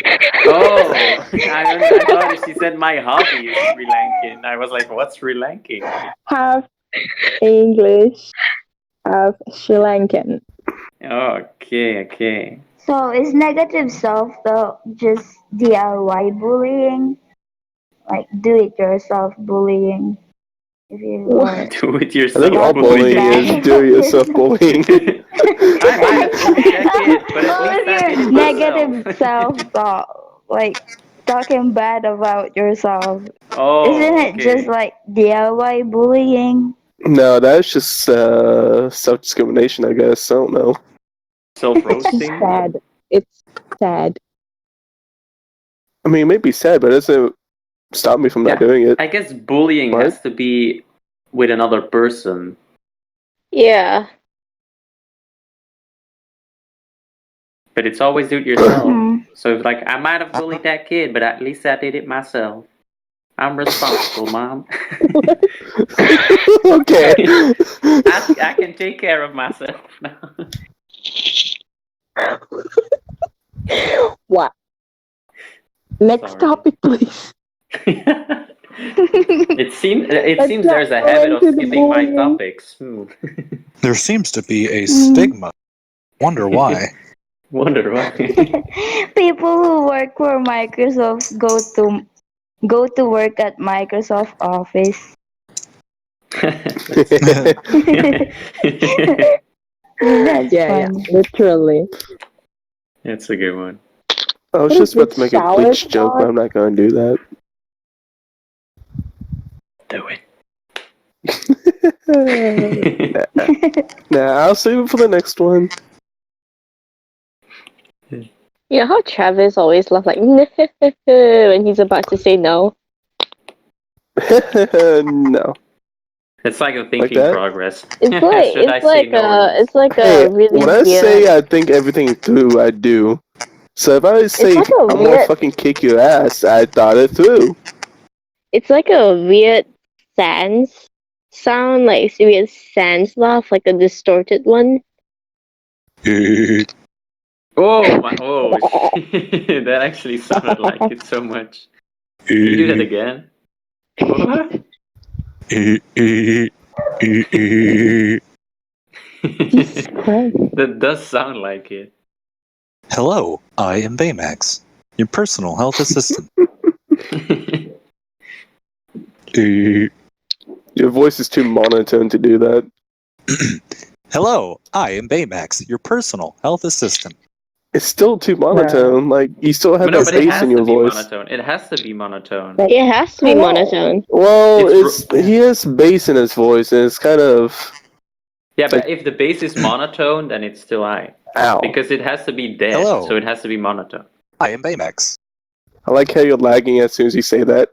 Oh, I thought she said my hobby is Sri Lankan. I was like, what's Sri Lankan? half English, half Sri Lankan. Okay. So is negative self though just DIY bullying? Like do it yourself bullying if you are Do it I yourself think all talking bullying bullying. is bad. do yourself bullying. I might have bullied that kid, but at Well, least if I did your it myself. negative self thought like talking bad about yourself, isn't Oh, it just okay. like DIY bullying? No, that's just self discrimination, I guess. I don't know. Self It's just roasting. sad. It's sad. I mean, it may be sad, but it doesn't stop me from not Yeah, doing it. I guess bullying Right? has to be with another person. Yeah. But it's always do it yourself. Hmm. So it's like I might have bullied that kid, but at least I did it myself. I'm responsible, mom. Okay. I can take care of myself now. What? Next Sorry. topic, please. It Let's seems not there's a go habit of into the skipping my bullying. topics. There seems to be a Mm. stigma. Wonder why. Wonder why. People who work for Microsoft go to work at Microsoft Office. That's Yeah, fun. literally. That's a good one. I was What is just about this to make a shower bleach joke, but thought? I'm not going to do that. Do it. Nah, I'll save it for the next one. You know how Travis always laughs like when he's about to say no? No. It's like a Like thinking that? progress. It's like Should I it's say like no or yes? it's like Hey, a really when I weird. say I think everything through, I do. So if I say like a I'm gonna weird- fucking kick your ass, I thought it through. It's like a weird sans sound, like it's a weird sans laugh, like a distorted one. Oh my! Oh, that actually sounded like it so much. Can you do that again? What? Jesus Christ. That does sound like it. Hello, I am Baymax, your personal health assistant. Your voice is too monotone to do that. Hello, I am Baymax, your personal health assistant. It's still too monotone. Like you still have But no, that but it bass in has your to be voice. monotone. It has to be monotone. Like, It has to be hello. monotone. Well, It's he has bass in his voice, and it's kind of Yeah, but if the bass is monotone, then it's still high. ow. Because it has to be dead, Hello. so it has to be monotone. I am Baymax. I like how you're lagging as soon as you say that.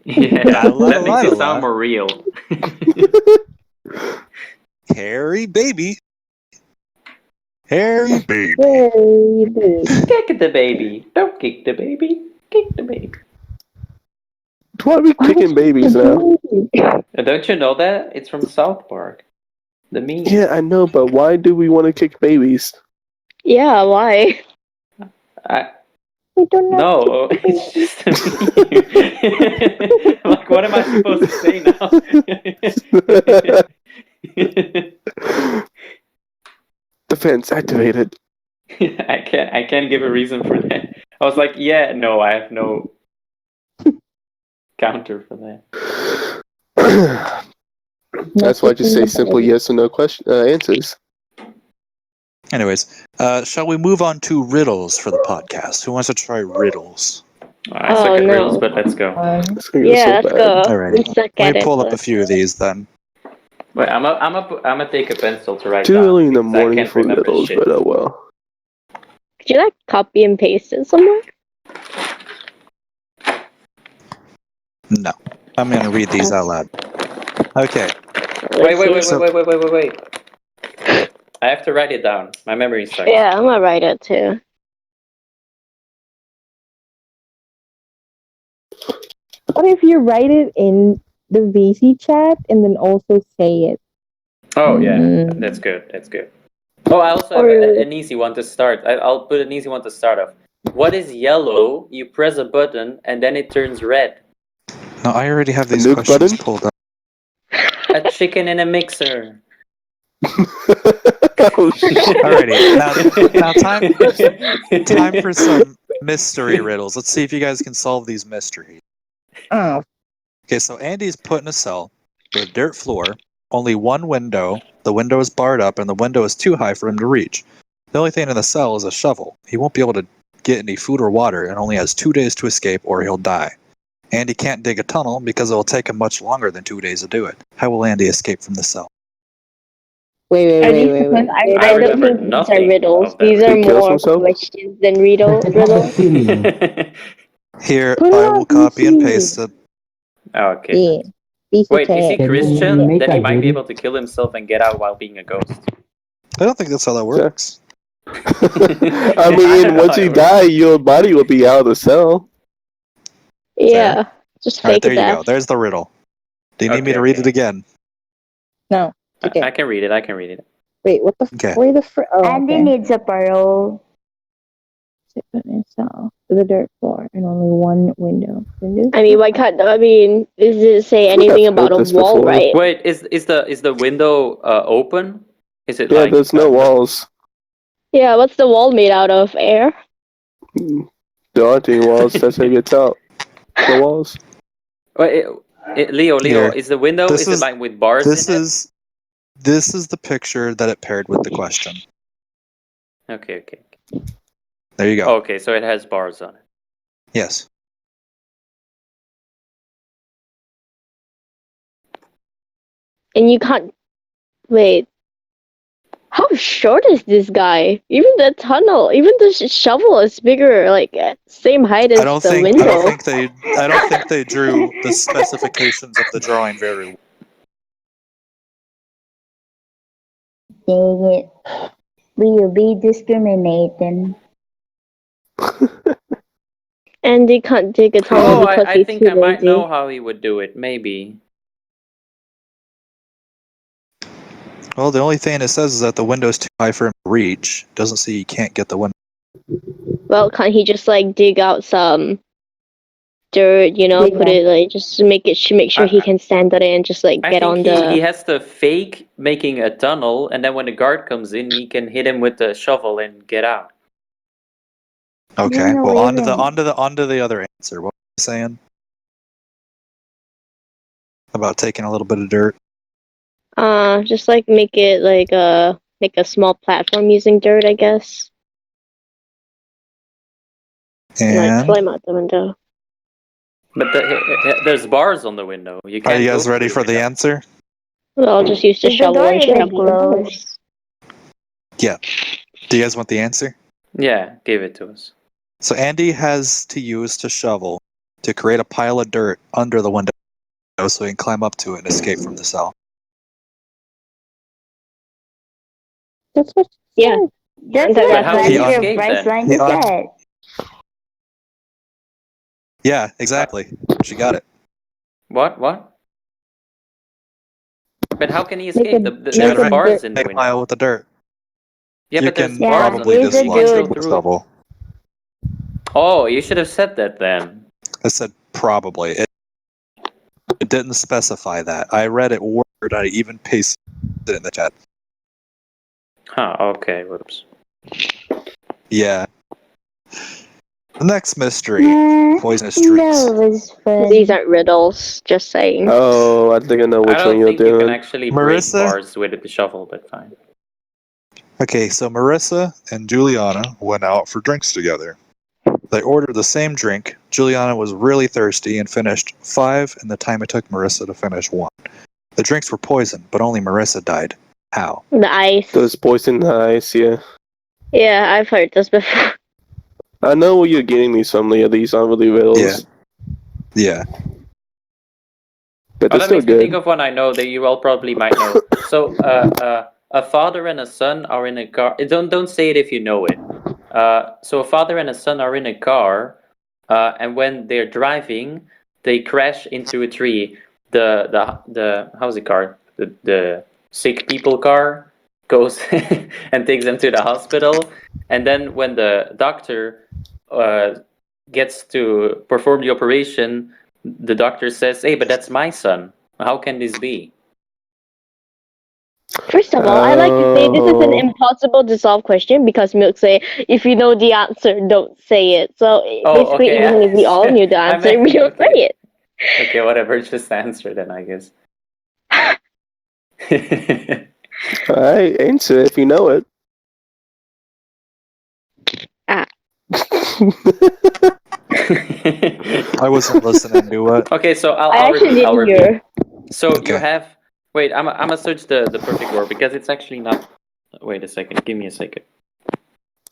Yeah, La, that makes la, it la. sound more real. Harry baby. Harry baby. Baby. Kick the baby. Don't kick the baby. Kick the baby. Why are we kicking babies now? Don't you know that? It's from South Park. The meme. Yeah, I know, but why do we want to kick babies? Yeah, why? We do not No, it's just a meme. Like, what am I supposed to say now? Defense activated. I can't give a reason for that. I was like, yeah, no, I have no counter for that. That's why I just say simple yes or no question answers. Anyways, shall we move on to riddles for the podcast? Who wants to try riddles? I suck at no. riddles, but let's go. It's gonna go Yeah, so let's bad. go. Alrighty. We suck Let at me it. pull up a few of these then. Wait, I'm gonna take a pencil to write Too down, early in the because I morning can't for remember riddles, shit. but oh well. Could you like copy and paste it somewhere? No. I'm going to read these out loud. Okay. Wait. So- I have to write it down. My memory sucks. Yeah, I'm gonna write it too. What if you write it in the VC chat and then also say it? Oh yeah, Mm. that's good. That's good. Oh, I also have an easy one to start. I'll put an easy one to start off. What is yellow? You press a button and then it turns red. No, I already have these nuke questions button? pulled up. A chicken in a mixer. Oh, shit. Alrighty, now time for some mystery riddles. Let's see if you guys can solve these mysteries. Oh, Okay, so Andy's put in a cell with a dirt floor, only one window. The window is barred up, and the window is too high for him to reach. The only thing in the cell is a shovel. He won't be able to get any food or water, and only has 2 days to escape, or he'll die. Andy can't dig a tunnel because it will take him much longer than 2 days to do it. How will Andy escape from the cell? wait. I don't remember think these are nothing riddles. of that These are He kills more himself? questions than riddles. Here, Put it I on will copy and PC. paste it. Okay. Yeah. Piece of Wait, is he cake. Christian? Then he might be able to kill himself and get out while being a ghost. I don't think that's how that works. I I mean, don't know once how you it works. die, your body will be out of the cell. Yeah. Just Alright, fake there you death. go. There's the riddle. Do you need me Okay, to read okay. it again? No. Okay. I can read it. I can read it. Wait, what the Okay. where the oh, Andy okay. needs a parole. So, the dirt floor and only one window. I mean, why can't? I mean, does it say I think anything I've about heard a this wall, before. right? Wait, is the window open? Is it Yeah, like there's no walls. Yeah. What's the wall made out of? Air. There aren't any walls. That's how you get out. No walls. Wait, Leo, Here. is the window? This Is it is- like with bars This in it? is the picture that it paired with the question. Okay. There you go. Okay, so it has bars on it. Yes. And you can't. Wait. How short is this guy? Even the tunnel, even the shovel is bigger, like same height as I don't the think window. they drew the specifications of the drawing very well. Dang it. Will be discriminating. And they can't dig a tunnel Oh, because I he's think too I might lazy. know how he would do it. Maybe. Well, the only thing it says is that the window's too high for him to reach. It doesn't say you can't get the window. Well, can't he just like dig out some dirt, put it like just to make sure he can stand on it and just like I get think on he the. has to fake making a tunnel, and then when the guard comes in, he can hit him with the shovel and get out. Okay. No, Well, isn't. onto the other answer. What were you saying about taking a little bit of dirt? Just like make it like a small platform using dirt, I guess. And like And climb out the window. But there's bars on the window. You are can't you go guys through ready for the window. answer? Well, I'll just use the Is the shovel door and even shovel the bars. closed? Yeah. Do you guys want the answer? Yeah, give it to us. So Andy has to use to shovel to create a pile of dirt under the window so he can climb up to it and escape from the cell. That's what Yeah. That's But what how did he Vladimir escape then? Priceline He said. Yeah, exactly. She got it. What? But how can he Make escape? a- She There's had bars in the make a window. pile with the dirt. Yeah, You but there's can bars on probably the he's just a launch dude. it with a shovel. Oh, you should have said that then. I said probably. It didn't specify that. I read it word. I even pasted it in the chat. Huh, okay, whoops. Yeah. The next mystery. Poisonous That drinks. was fun. These aren't riddles, just saying. Oh, I think I know I which one don't you're think you can doing. actually break Marissa? bars with the shovel, but fine. Okay, so Marissa and Juliana went out for drinks together. They ordered the same drink. Juliana was really thirsty and finished 5 in the time it took Marissa to finish 1. The drinks were poisoned, but only Marissa died. How? The ice. There's poison in the ice, yeah. Yeah, I've heard this before. I know where you're getting these from, Leah. These aren't really riddles. Yeah. But Oh, they're that still makes me think good. of one I know that you all probably might know. So, a father and a son are in a car. Don't say it if you know it. So a father and a son are in a car, and when they're driving, they crash into a tree. The how's it called? The sick people car, goes and takes them to the hospital. And then when the doctor gets to perform the operation, the doctor says, "Hey, but that's my son. How can this be?" First of all, I like to say this is an impossible to solve question because Milk say if you know the answer, don't say it. So basically, Okay. even if we all knew the answer, we don't say it. Okay, whatever. Just answer then, I guess. Alright, answer if you know it. I wasn't listening to it. Okay, so I I'll actually repeat. I'll didn't repeat. hear. So you Okay. have. Wait, I'm gonna search the perfect word because it's actually not. Wait a second. Give me a second.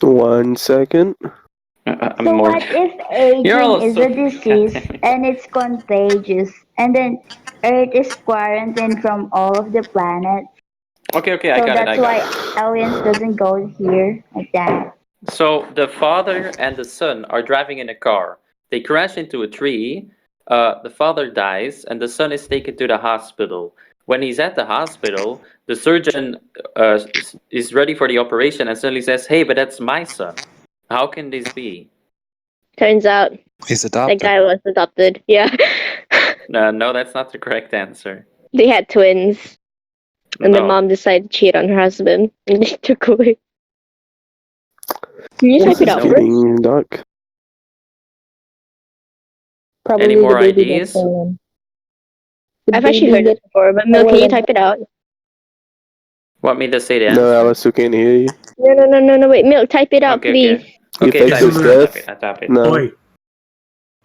1 second. I'm So more. what if You're aging all is so. a disease and it's contagious, and then Earth is quarantined from all of the planets? Okay, I So got it. that's I got why it. aliens doesn't go here like that. So the father and the son are driving in a car. They crash into a tree. The father dies, and the son is taken to the hospital. When he's at the hospital, the surgeon is ready for the operation and suddenly says, "Hey, but that's my son. How can this be?" Turns out He's that adopted. guy was adopted. Yeah. No, that's not the correct answer. They had twins, and the No. mom decided to cheat on her husband, and they took away. Can you This type it is out No. first? getting dark. Probably Any the more baby got ideas? stolen. The I've actually baby heard got this before, but Mil, can you stolen. type it out? Want me to say the No, answer? Alice, who can't hear you. No, wait, Milk, type it out, Okay, please. okay. You Okay, think type it's it. death? I type it. No. Oi.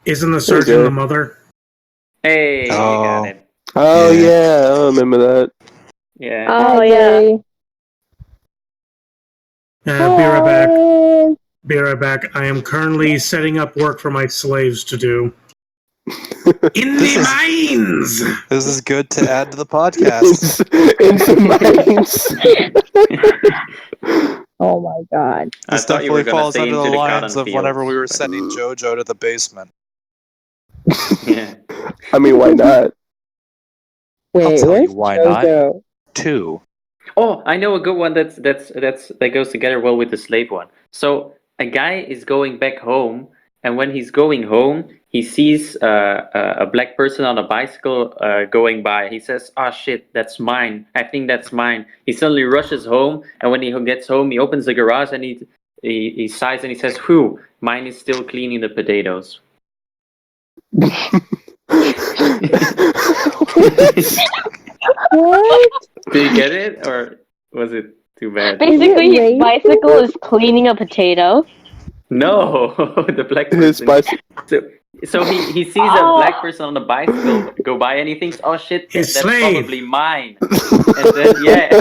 Isn't the Who's surgeon the there? mother? Hey, you got Oh. it. Oh Yeah. yeah, I remember that. Yeah. Oh, Hi, yeah. Jay. Be right back. Hi. Be right back. I am currently setting up work for my slaves to do. In This the is- mines! This is good to add to the podcast. Into mines. Oh my God. I This thought you were definitely gonna falls say under the into the lines cotton of whenever we were fields, sending JoJo to the basement. but yeah. I mean, why not? Wait, tell you where's why not. JoJo? 2. Oh, I know a good one that goes together well with the slave one. So a guy is going back home, and when he's going home, he sees a black person on a bicycle going by. He says, "Oh shit, that's mine. I think that's mine." He suddenly rushes home, and when he gets home, he opens the garage and he sighs and he says, "Whew, mine is still cleaning the potatoes." What? Did you get it, or was it too bad? Basically, his racist? bicycle is cleaning a potato. No, the black His person. bicycle. So he sees a black person on a bicycle go by and he thinks, "Oh shit, His that's slave! probably mine." And then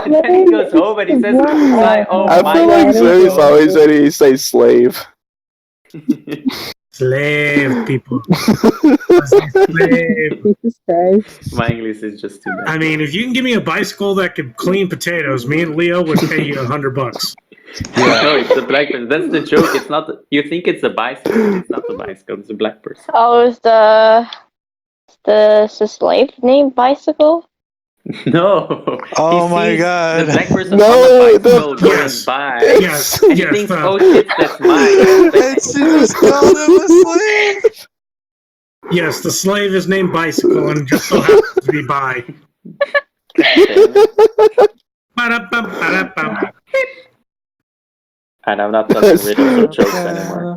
and then he goes home and he says, "Sigh, oh, I my feel like that is Zoe's bicycle." always ready to say slave. Slave people. Slave. Jesus Christ. My English is just too bad. I mean, if you can give me a bicycle that can clean potatoes, me and Leo would pay you $100. No, it's the black person. That's the joke. It's not. You think it's a bicycle, but it's not the bicycle. It's a black person. Oh, is the slave named Bicycle? No. Oh He my sees God. the black person No, on the the- bicycle going Yes. by, Yes, and he yes. thinks, "Oh shit, that's mine." And she just called him a slave. Yes, the slave is named Bicycle and just so happens to be bi. Damn it. Ba-da-bum, ba-da-bum. And I'm not telling riddles or jokes anymore.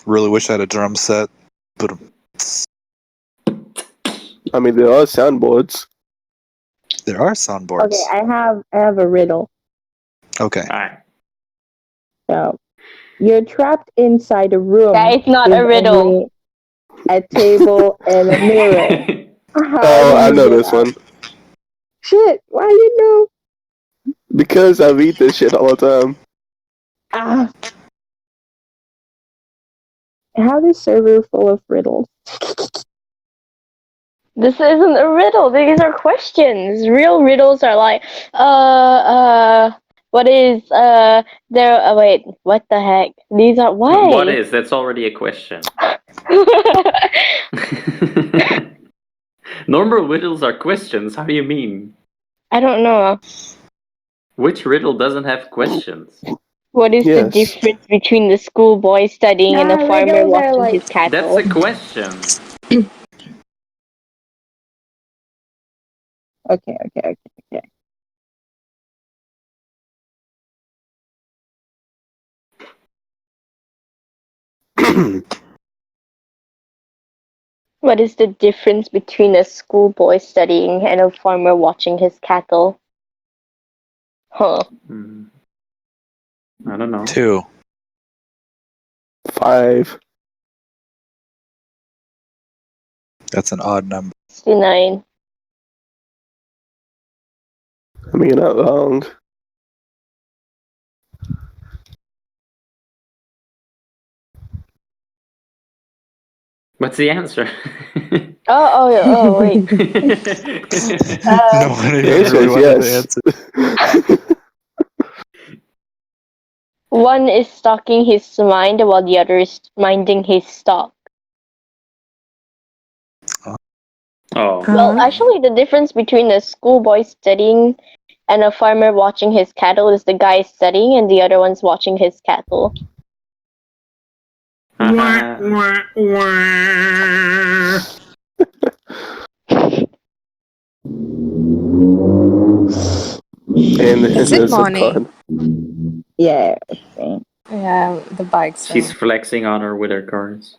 Really wish I had a drum set. But I mean, there are soundboards. there are soundboards. Okay, I have a riddle. Okay. Alright. So you're trapped inside a room That is not with a riddle. only a table and a mirror. How Oh, do I you know get this out? one. Shit, why you know? Because I read this shit all the time. Ah. I have a server full of riddles. This isn't a riddle. These are questions. Real riddles are like, What is there? Wait, what the heck? These are why? What is? That's already a question. Normal riddles are questions. How do you mean? I don't know. Which riddle doesn't have questions? What is the difference between the schoolboy studying and the farmer riddles are watching like his cattle? That's a question. Okay. What is the difference between a schoolboy studying and a farmer watching his cattle? Huh. I don't know. 2. 5. That's an odd number. 69. I mean, you're not wrong. What's the answer? Oh, wait. Nobody The answer really is wanted to yes. answer. One is stalking his mind while the other is minding his stock. Oh. Well, actually, the difference between a schoolboy studying and a farmer watching his cattle is the guy studying and the other one's watching his cattle. Wah, wah, wah. And Is it there's a Bonnie? pun. Yeah. Yeah, the bike's She's flexing on her with her cars.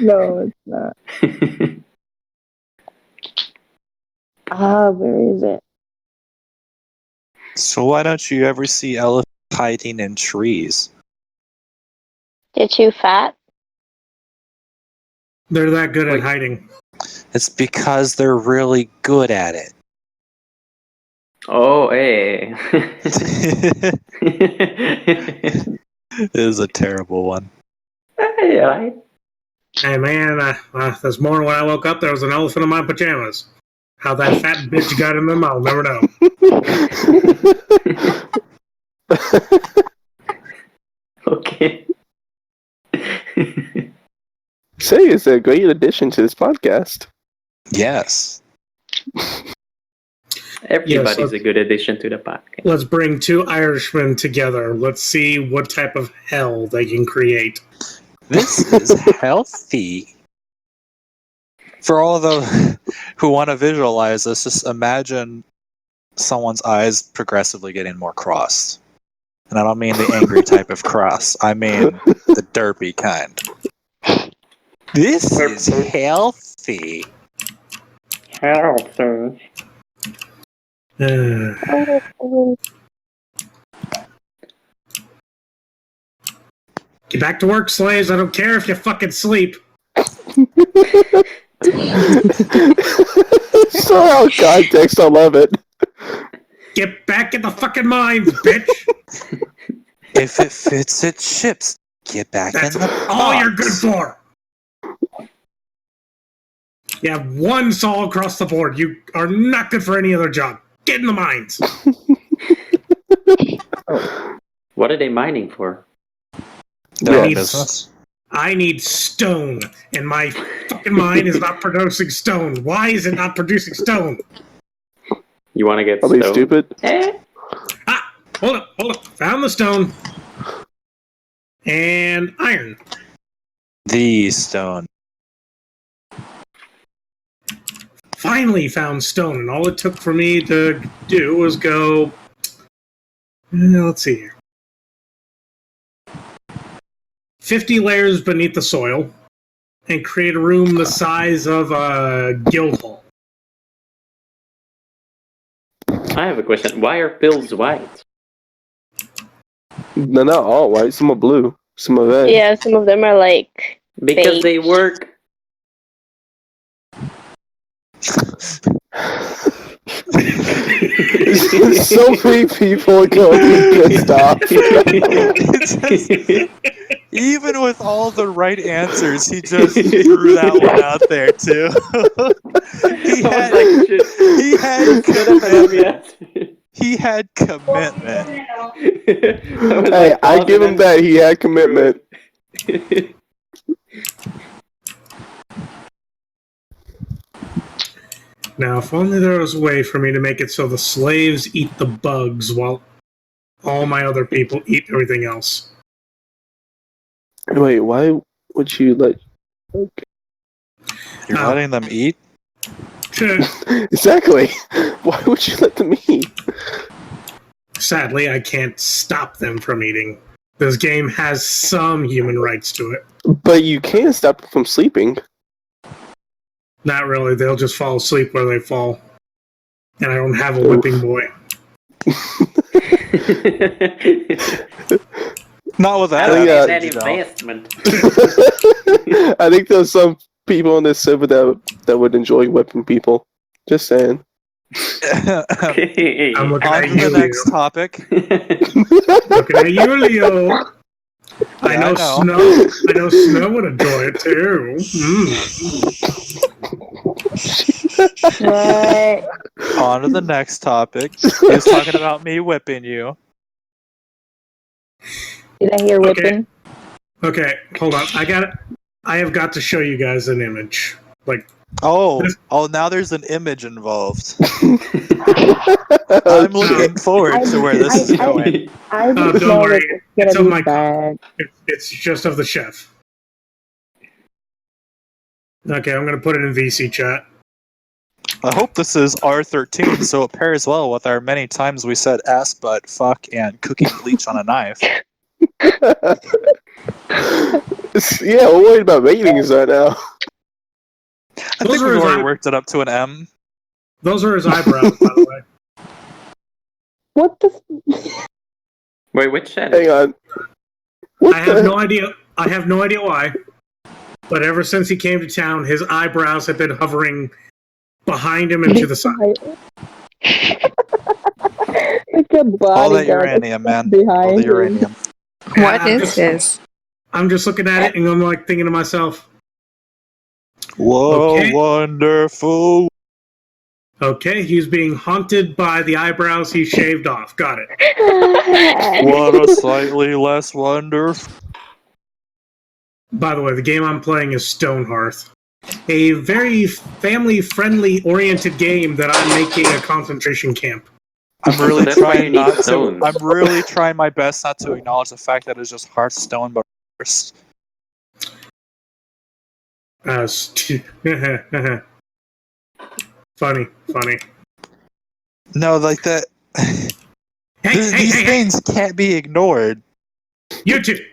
No, it's not. Where is it? So why don't you ever see elephants hiding in trees? They're too fat. They're that good at hiding. It's because they're really good at it. Oh, hey. It is a terrible one. Yeah. Hey man, this morning when I woke up, there was an elephant in my pajamas. How that fat bitch got in them, I'll never know. Okay. Say is a great addition to this podcast. Yes. Everybody's a good addition to the podcast. Let's bring two Irishmen together. Let's see what type of hell they can create. This is healthy. For all of those who want to visualize this, just imagine someone's eyes progressively getting more crossed. And I don't mean the angry type of cross. I mean the derpy kind. This is healthy. Healthy. Get back to work, slaves. I don't care if you fucking sleep. So out of context, I love it. Get back in the fucking mines, bitch. If it fits, it ships. Get back That's in the box. all you're good for. You have one saw across the board. You are not good for any other job. Get in the mines. What are they mining for? I need stone, and my fucking mine is not producing stone. Why is it not producing stone? You want to get Are they stoned? stupid? Hold up. Found the stone. And iron. The stone. Finally found stone, and all it took for me to do was go... let's see here. 50 layers beneath the soil, and create a room the size of a guild hall. I have a question. Why are pills white? They're not all white. Some are blue. Some are red. Yeah, some of them are like Because fake. they work. So many people are going to be pissed off. Even with all the right answers, he just threw that one out there too. he I was had, like, shit. he had Instead of every commitment. answer. He had commitment. I was Hey, like, I pause give and him then that. He had threw commitment. it. Now, if only there was a way for me to make it so the slaves eat the bugs while all my other people eat everything else. Wait, why would you let? Okay. You're letting them eat? Exactly. Why would you let them eat? Sadly, I can't stop them from eating. This game has some human rights to it. But you can stop them from sleeping. Not really. They'll just fall asleep where they fall. And I don't have a whipping boy. Not with that I think, attitude, you don't. investment. I think there's some people on this server that would enjoy whipping people. Just saying. I'm looking On at to you, the next Leo. topic. Looking at you, Leo. I Yeah, know I know. Snow. I know Snow would enjoy it too. What? On to the next topic. He was talking about me whipping you. Did I hear whipping? Okay, hold on. I have got to show you guys an image. Like, Oh, now there's an image involved. I'm looking forward to where this is going. I don't just know worry. that It's it's of gonna my be bad. It's just of the chef. Okay, I'm gonna put it in VC chat. I hope this is R13, so it pairs well with our many times we said ass, butt, fuck, and cooking bleach on a knife. Yeah, we're worried about ratings right now. I think we've already worked it up to an M. Those are his eyebrows, by the way. What the? Wait, which chat? Hang on. I have no idea. I have no idea why. But ever since he came to town, his eyebrows have been hovering behind him and to the side. Like a All that bodyguard uranium, man. behind All the him. uranium. What is this? I'm just looking at it and I'm like thinking to myself, Whoa, Okay. wonderful. okay, he's being haunted by the eyebrows he shaved off. Got it. What a slightly less wonderful. By the way, the game I'm playing is Stonehearth, a very family-friendly oriented game that I'm making a concentration camp. I'm really That's why you trying need not to. stones. I'm really trying my best not to acknowledge the fact that it's just Hearthstone, but worse. Funny. No, like that. These things can't be ignored. You two,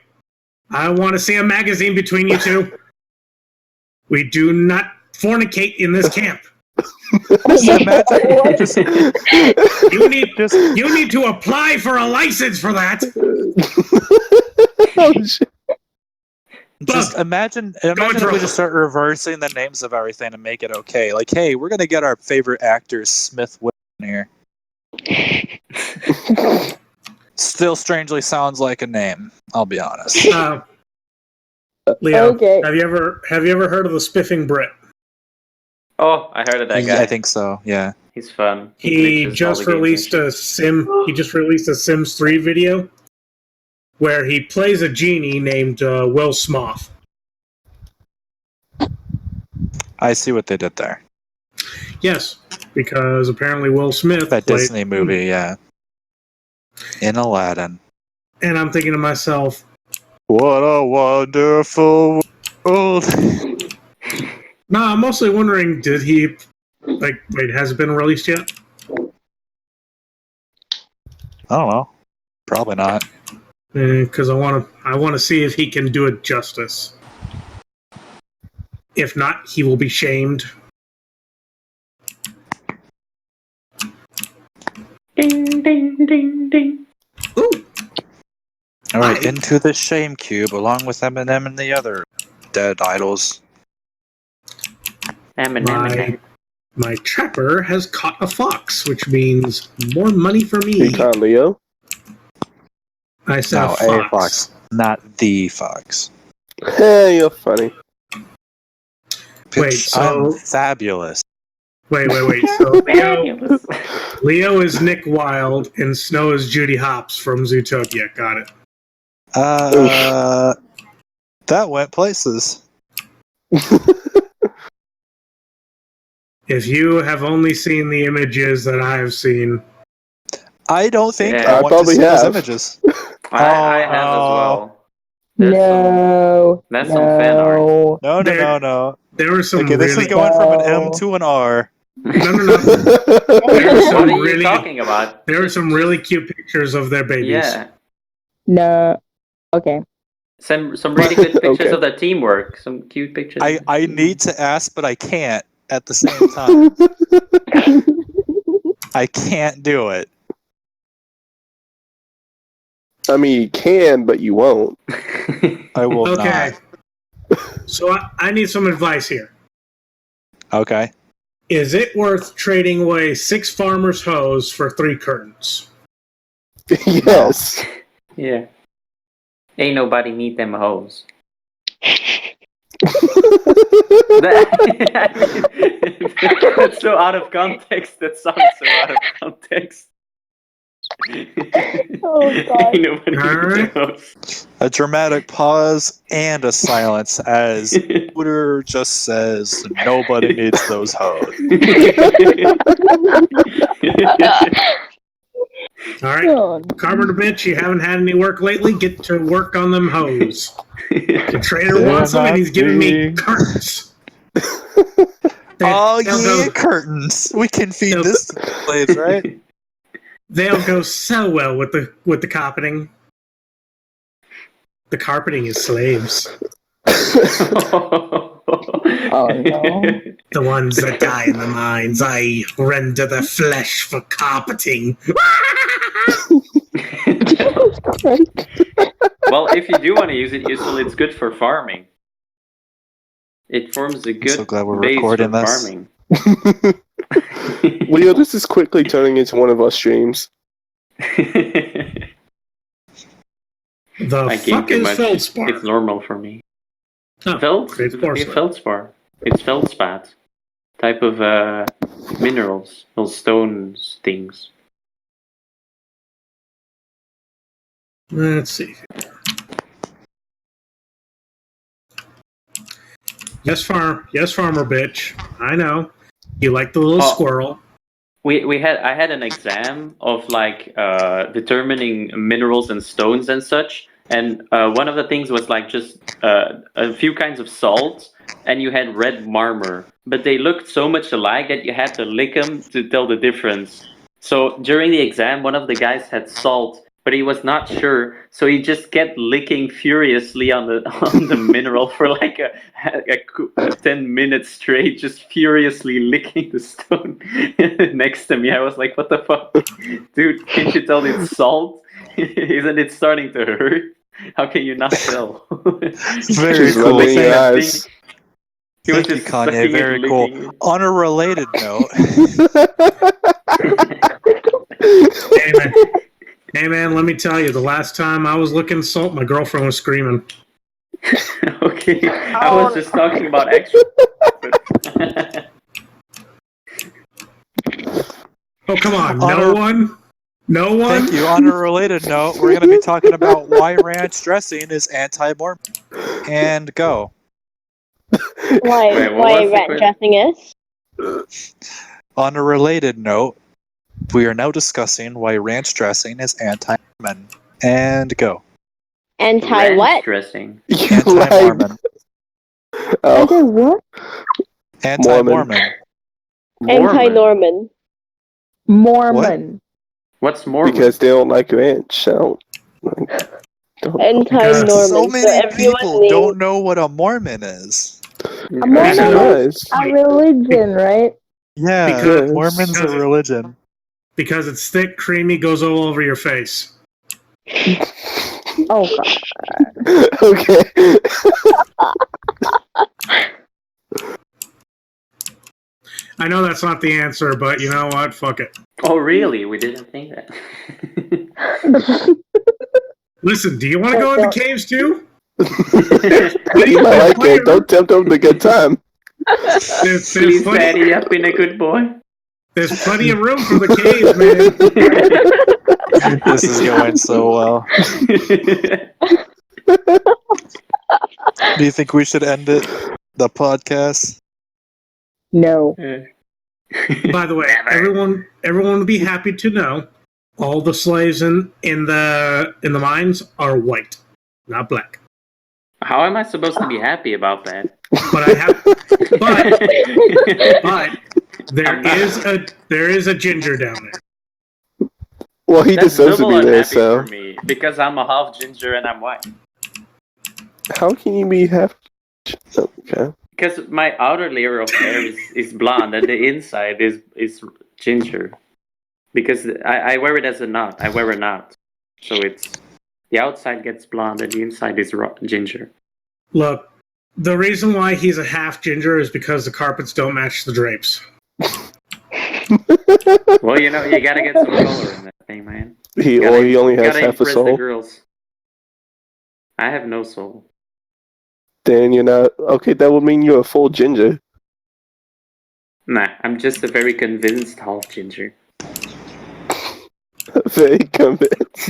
I want to see a magazine between you two. We do not fornicate in this camp. You need to apply for a license for that. Just imagine if we just start reversing the names of everything and make it okay. Like, hey, we're gonna get our favorite actor Smith in here. Still strangely sounds like a name, I'll be honest. Leo, Okay. have you ever heard of the Spiffing Brit? Oh, I heard of that guy. I think so, yeah. He's fun. He glitches all just the games released and a Sims 3 video where he plays a genie named Will Smoth. I see what they did there. Yes, because apparently Will Smith That played Disney movie, yeah. In Aladdin. And I'm thinking to myself, what a wonderful world. No, I'm mostly wondering, did he has it been released yet? I don't know. Probably not. Because I want to see if he can do it justice. If not, he will be shamed. Ding, ding, ding, ding. Ooh. All right, into the shame cube, along with Eminem and the other dead idols. My trapper has caught a fox, which means more money for me. You caught Leo? I said No, a fox. not the fox. Hey, you're funny. Wait, Bitch, I'm so fabulous. wait. So Leo is Nick Wilde, and Snow is Judy Hopps from Zootopia. Got it. That went places. If you have only seen the images that I have seen, I don't think Yeah. I I want to probably see those have. images. I have as well. No. That's some fan art. No. there were some Okay, this is really going from an M No. to an R. no. There were What some are you really talking about? there were some really cute pictures of their babies. Yeah. No. Okay. Some really good pictures Okay. of their teamwork. Some cute pictures. I need to ask, but I can't at the same time. I can't do it. I mean, you can, but you won't. I will Okay. not. So I need some advice here. Okay. Is it worth trading away 6 farmers' hoes for 3 curtains? Yes. Yeah. Ain't nobody need them hoes. That's so out of context. That sounds so out of context. Oh god. Ain't nobody All need right. them hoes. A dramatic pause and a silence as Scooter just says, nobody needs those hoes. All right. Oh, Carpenter bitch, you haven't had any work lately? Get to work on them hoes. The trader They're wants them and not he's giving me being- curtains. Oh, They'll yeah, go- curtains. We can feed They'll- this to the slaves, right? They'll go so well with the carpeting. The carpeting is slaves. oh no. The ones that die in the mines, I render the flesh for carpeting. Jesus Christ. Well, if you do want to use it useful, it's good for farming. It forms a good so glad we're base for recording this. farming. Leo, this is quickly turning into one of our streams. The I gain fuck too is much. feldspar? It's normal for me. Oh, it's porcelain. Feldspar. It's feldspat. Type of minerals. Those stones things. Let's see. Yes, farmer bitch. I know. You like the little squirrel. I had an exam of like determining minerals and stones and such, and one of the things was like just a few kinds of salt, and you had red marmor, but they looked so much alike that you had to lick them to tell the difference. So during the exam, one of the guys had salt, but he was not sure, so he just kept licking furiously on the mineral for like a 10 minutes straight, just furiously licking the stone next to me. I was like, what the fuck? Dude, can't you tell it's salt? Isn't it starting to hurt? How can you not tell? Very Just cool. rubbing your Thank, eyes. He was thank you, just Kanye. sucking Very it, cool. licking it. On a related note, Hey man, let me tell you, the last time I was looking salt, my girlfriend was screaming. Okay, I was just talking about extra. Oh, come on. On No a- one? No one? thank you. On a related note, we're going to be talking about why ranch dressing is anti-Mormon. And go. Why Wait, what why was the rat question? dressing is? On a related note, we are now discussing why ranch dressing is anti-Mormon. And go. Anti Ranch what? dressing. You Anti-Mormon. Oh, Anti what? Anti-Mormon. Anti Norman. Mormon. What's Mormon? because they don't like ranch. So, don't- Anti Because Norman. So many everyone people named don't know what a Mormon is. A Yes, Mormon it is is. a religion, right? Yeah, Because- Mormon's a religion. Because it's thick, creamy, goes all over your face. Oh god. Okay. I know that's not the answer, but you know what? Fuck it. Oh, really? We didn't think that. Listen, do you want to go in the caves too? He might like it. Don't tempt him to good time. There's Please, plenty, Daddy, I've been a good boy. there's plenty of room for the caves, man. This is going so well. Do you think we should end it? The podcast? No. By the way, everyone will be happy to know all the slaves in the mines are white, not black. How am I supposed to be happy about that? But there is a ginger down there. Well, he That's deserves to double be there, unhappy so. for me because I'm a half ginger and I'm white. How can you be half? Okay. Because my outer layer of hair is blonde and the inside is ginger. Because I wear it as a knot. I wear a knot, so it's the outside gets blonde and the inside is ginger. Look, the reason why he's a half ginger is because the carpets don't match the drapes. Well, you gotta get some color in that thing, man. He only has Gotta half a impress the soul. girls. I have no soul. Then you're not okay. That would mean you're a full ginger. Nah, I'm just a very convinced half ginger. Very convinced.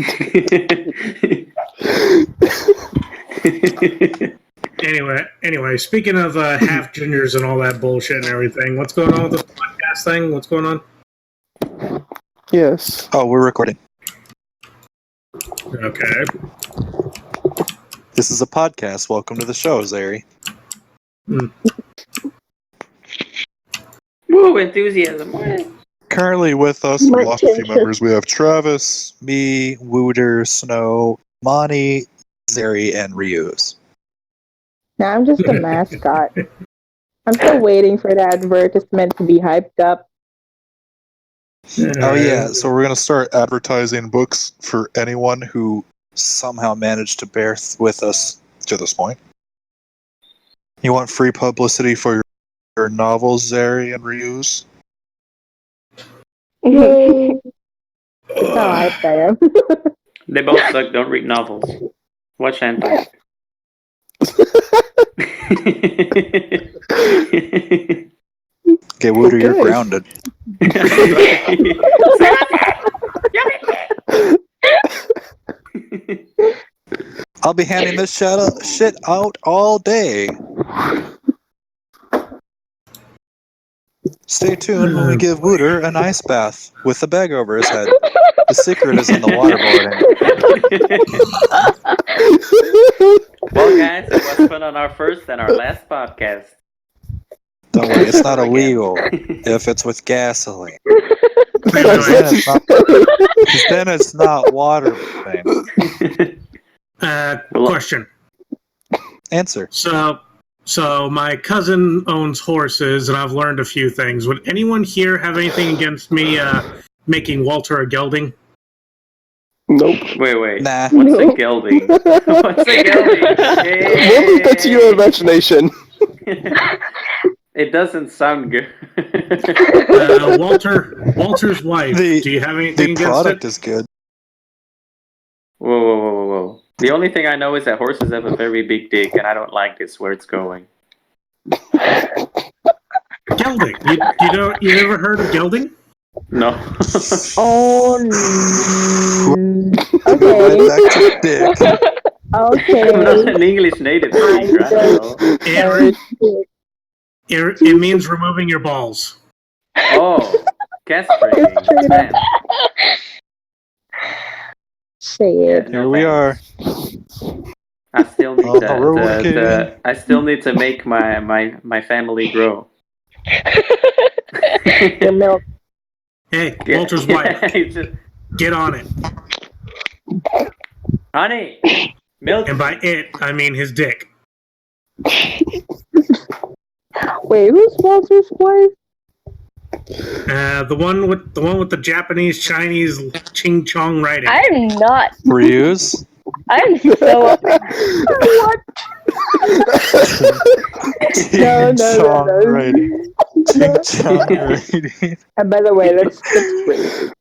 Anyway, speaking of half gingers and all that bullshit and everything, what's going on with this podcast thing? What's going on? Yes. Oh, we're recording. Okay. This is a podcast. Welcome to the show, Zary. Woo, enthusiasm. Currently with us, we lost a few members. We have Travis, me, Wooder, Snow, Monty, Zary, and Ryuz. Now I'm just a mascot. I'm still waiting for the advertisement to be hyped up. Oh yeah, so we're gonna start advertising books for anyone who somehow managed to bear with us to this point. You want free publicity for your novels, Zary and Ryuz? Yay! That's how hyped I am. They both suck. Don't read novels. Watch hentai. Okay, Wooder, you're grounded. I'll be handing this shit out all day. Stay tuned when we give Wooder an ice bath with a bag over his head. The secret is in the waterboarding. Well, guys, it was fun on our first and our last podcast. Don't worry, it's not illegal if it's with gasoline. Then it's not water. Question. Answer. So my cousin owns horses, and I've learned a few things. Would anyone here have anything against me making Walter a gelding? Nope. Wait. Nah. What's a gelding? What's a gelding? What was that to your imagination? It doesn't sound good. Walter's wife. Do you have anything against it? The product is good. Whoa. The only thing I know is that horses have a very big dick, and I don't like this where it's going. Gelding. You never heard of gelding? No. Oh, Right back to dick. okay. I'm not an English native speaker. I don't know. It means removing your balls. Oh, castrating. Man. Say it. Here we are. I still need I still need to make my family grow. Your milk. Hey, Walter's wife. Get on it. Honey, milk. And by it, I mean his dick. Wait, who's Walter's wife? The one with the Japanese Chinese ching chong writing. I'm not. Ryuz? I'm so. What? No. Writing. Ching chong writing. And by the way, let's skip.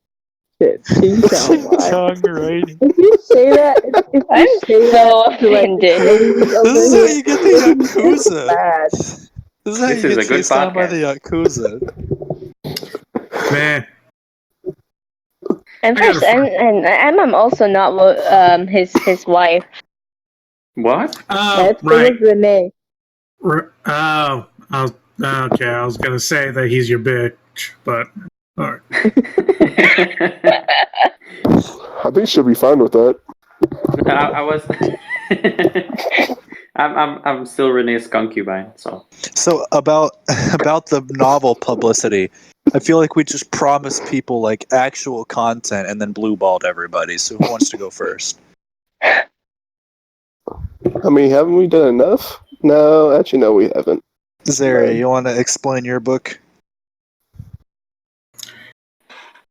Shit, Ching Chong. writing. If you say that, if you I'm say so that to like a offended. lady over This is how here, you get the it's Yakuza. bad. This is how This you is get a good chased down by the podcast. Yakuza. Man, And I got a first, and I'm also not his wife. What? oh, That's right. was Renee. Oh, okay. I was gonna say that he's your bitch, but all right. I think she'll be fine with that. I was. I'm still Renee's concubine. So So about the novel publicity, I feel like we just promised people like actual content and then blue-balled everybody. So who wants to go first? I mean, haven't we done enough? No, actually, no, we haven't. Zeri, you want to explain your book?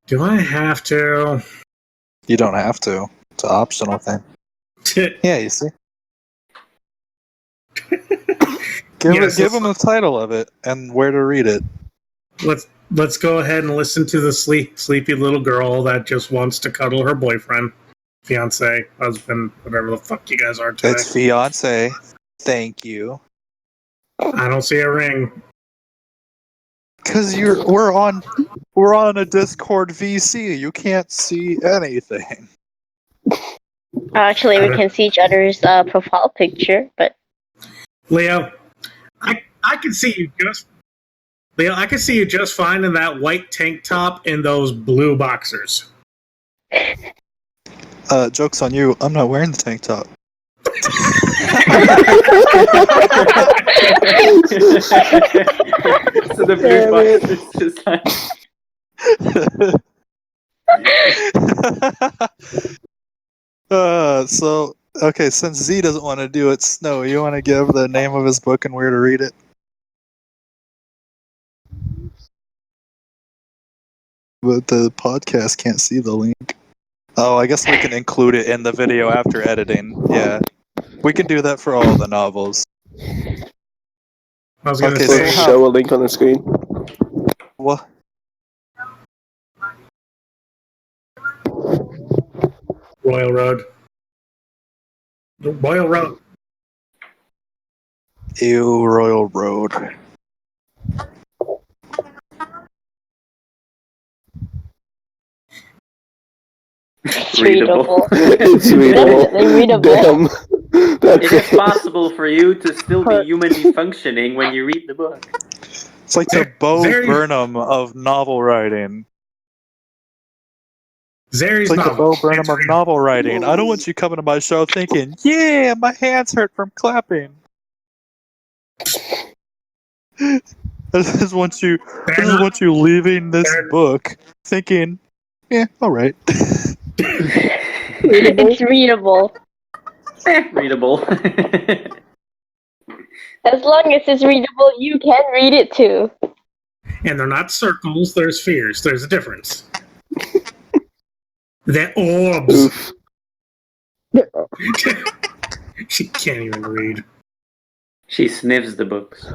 Do I have to? You don't have to. It's an optional thing. Yeah, you see. Yes, give them the title of it and where to read it. Let's go ahead and listen to the sleepy little girl that just wants to cuddle her boyfriend, fiance, husband, whatever the fuck you guys are today. It's fiance. Thank you. I don't see a ring. Cause we're on a Discord VC. You can't see anything. Actually, we can see each other's profile picture, but Leo, I can see you just. Leo, I can see you just fine in that white tank top and those blue boxers. Joke's on you. I'm not wearing the tank top. So the blue box is just like. So okay, since Z doesn't want to do it, Snow, you want to give the name of his book and where to read it? But the podcast can't see the link. Oh, I guess we can include it in the video after editing. Yeah, we can do that for all the novels. I was gonna Okay, say, so Show a link on the screen. What? Royal Road. Royal Road. Ew, Royal Road. it's readable. It's readable. Definitely readable. Damn. It is possible for you to still be humanly functioning when you read the book. It's like the Bo Burnham of novel writing. Zeri's It's like the novel. Bo Burnham of novel writing. I don't want you coming to my show thinking, yeah, my hands hurt from clapping. I just want you leaving this book thinking, yeah, alright. It's readable. Readable. As long as it's readable, you can read it too. And they're not circles, they're spheres. There's a difference. They're orbs. She can't even read. She sniffs the books.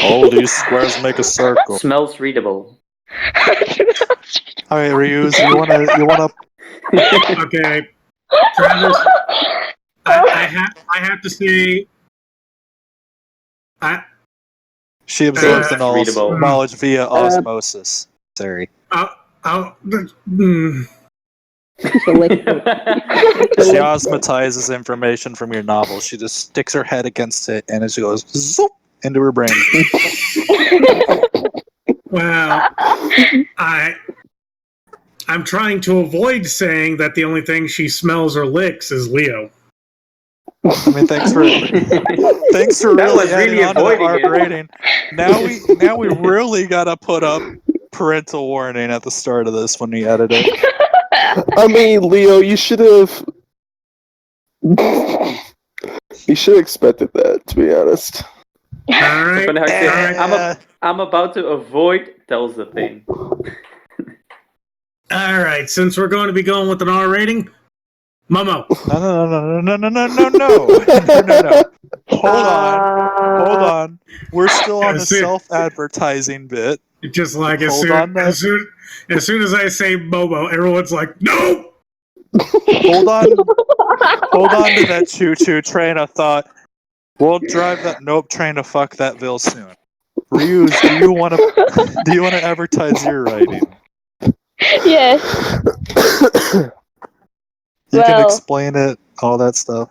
All these squares make a circle. Smells readable. Alright, Ryuz, you wanna Okay. Travis, I have to say She absorbs the readable. knowledge via osmosis. Sorry. She osmotizes information from your novel. She just sticks her head against it and it just goes zoop into her brain. Well, I'm trying to avoid saying that the only thing she smells or licks is Leo. I mean, thanks for really adding on to the R rating. Now we really gotta put up parental warning at the start of this when we edit it. I mean, Leo, you should have. You should have expected that, to be honest. All right. When I say, I'm about to avoid tells the thing. All right. Since we're going to be going with an R rating, Momo. No. Hold on. We're still on the self-advertising bit. Just like as Hold soon on, as soon as I say Momo, everyone's like, no. Hold on to that choo-choo train of thought. We'll drive that nope train to fuck that Ville soon. Ryuz, do you want to advertise your writing? Yes. You can Well- explain it, all that stuff.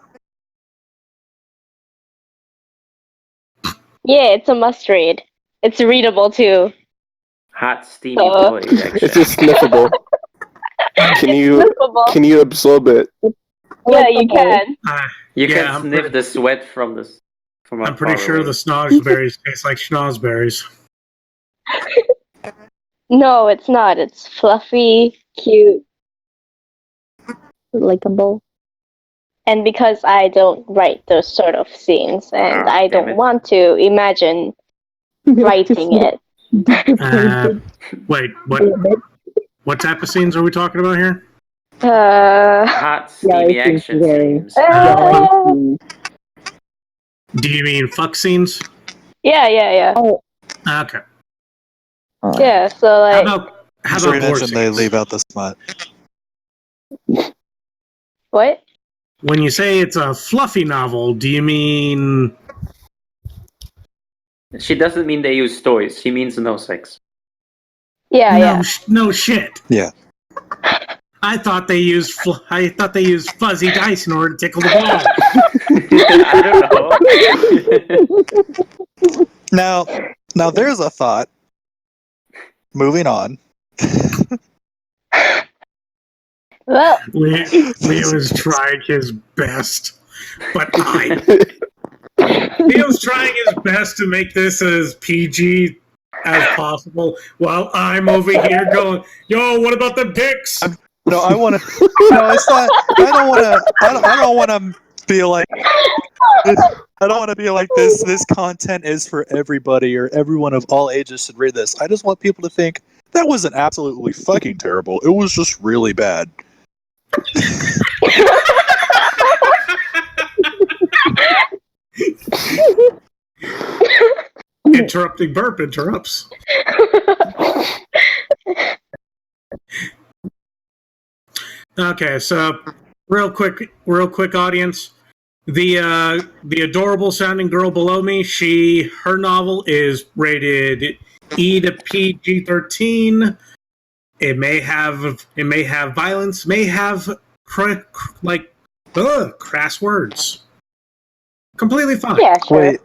Yeah, it's a must read. It's readable too. Hot, steamy So- boy, actually. It's just sniffable. Sniffable. Can you absorb it? Yeah, you can. You Yeah, can sniff the sweat from I'm pretty far sure away. the snozberries taste like schnozberries. No, it's not. It's fluffy, cute. Likeable. And because I don't write those sort of scenes, and I damn don't it. want to imagine writing it. Wait, what type of scenes are we talking about here? Hot, steamy Yeah, it's action very- scenes. Do you mean fuck scenes? Yeah. Oh, Okay. Yeah, so How like, about Just gore mention they scenes? leave out the smut. what? When you say it's a fluffy novel, do you mean She doesn't mean they use toys. She means no sex. Yeah. no shit? Yeah. I thought they used fuzzy dice in order to tickle the ball. I don't know. Now there's a thought. Moving on. Well, Leo is trying his best, but Leo's trying his best to make this as PG as possible, while I'm over here going, "Yo, what about the dicks?" No, I want to. No, it's not. I don't want to. I don't want to be like. I don't want to be like this. This content is for everybody, or everyone of all ages should read this. I just want people to think that wasn't absolutely fucking terrible. It was just really bad. Interrupting burp interrupts. Okay, so real quick, audience. The adorable sounding girl below me, her novel is rated E to PG-13. It may have violence, may have crass words. Completely fine. yeah, sure. Wait,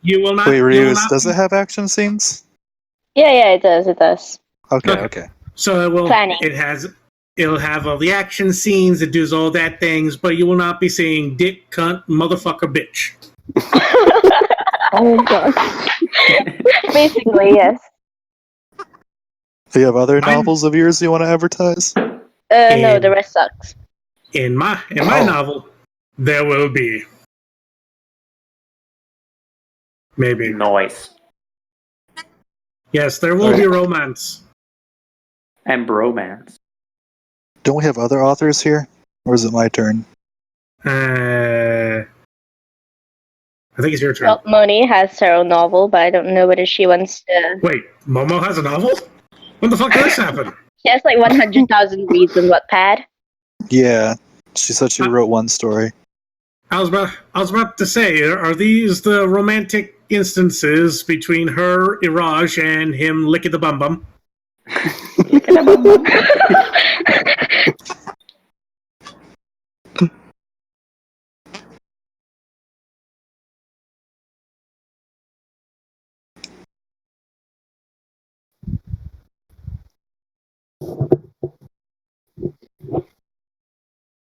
You will not. wait, you will Ryuz, not does it have action scenes? Yeah, it does. Okay. So Planning. It'll have all the action scenes, it does all that things, but you will not be seeing dick, cunt, motherfucker, bitch. Oh gosh. Basically, yes. Do you have other novels of yours you want to advertise? No, the rest sucks. In my Oh. novel, there will be maybe. Noise. Yes, there will be romance. And bromance. Don't we have other authors here? Or is it my turn? I think it's your turn. Well, Moni has her own novel, but I don't know whether she wants to. Wait, Momo has a novel? When the fuck did this happen? She has like 100,000 reads on Wattpad. Yeah. She said she wrote one story. I was about to say, are these the romantic instances between her, Iraj, and him licking the bum bum?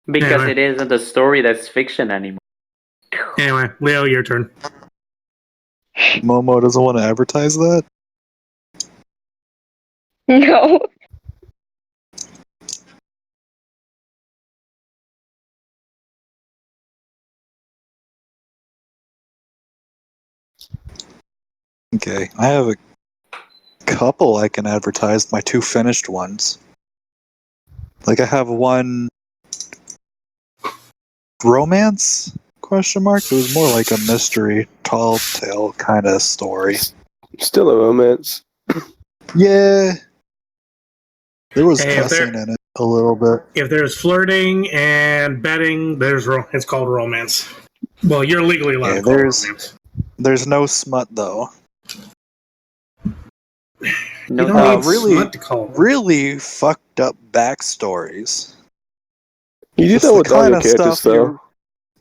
Because Anyway. it isn't a story that's fiction anymore. Anyway, Leo, your turn. Momo doesn't want to advertise that? No. Okay. I have a couple I can advertise, my two finished ones. Like I have one romance question mark. It was more like a mystery, tall tale kind of story. Still a romance. Yeah. There was Hey, cussing in it a little bit. If there's flirting and betting, it's called romance. Well, you're legally allowed to call it romance. There's no smut though. You don't need smut to call it. Really fucked up backstories. You do that with all your characters, though.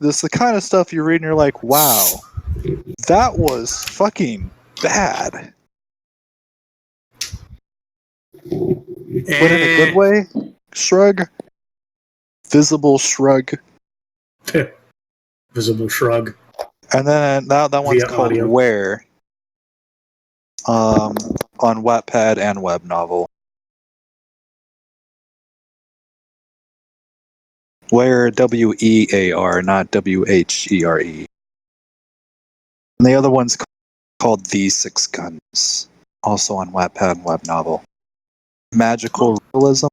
This is the kind of stuff you read and you're like, wow, that was fucking bad. But in a good way? Shrug? Visible shrug. Visible shrug. And then that one's called audio. Where. On Wattpad and Web Novel. Where WEAR, not WHERE. And the other one's called The Six Guns, also on Wattpad and Web Novel. Magical realism.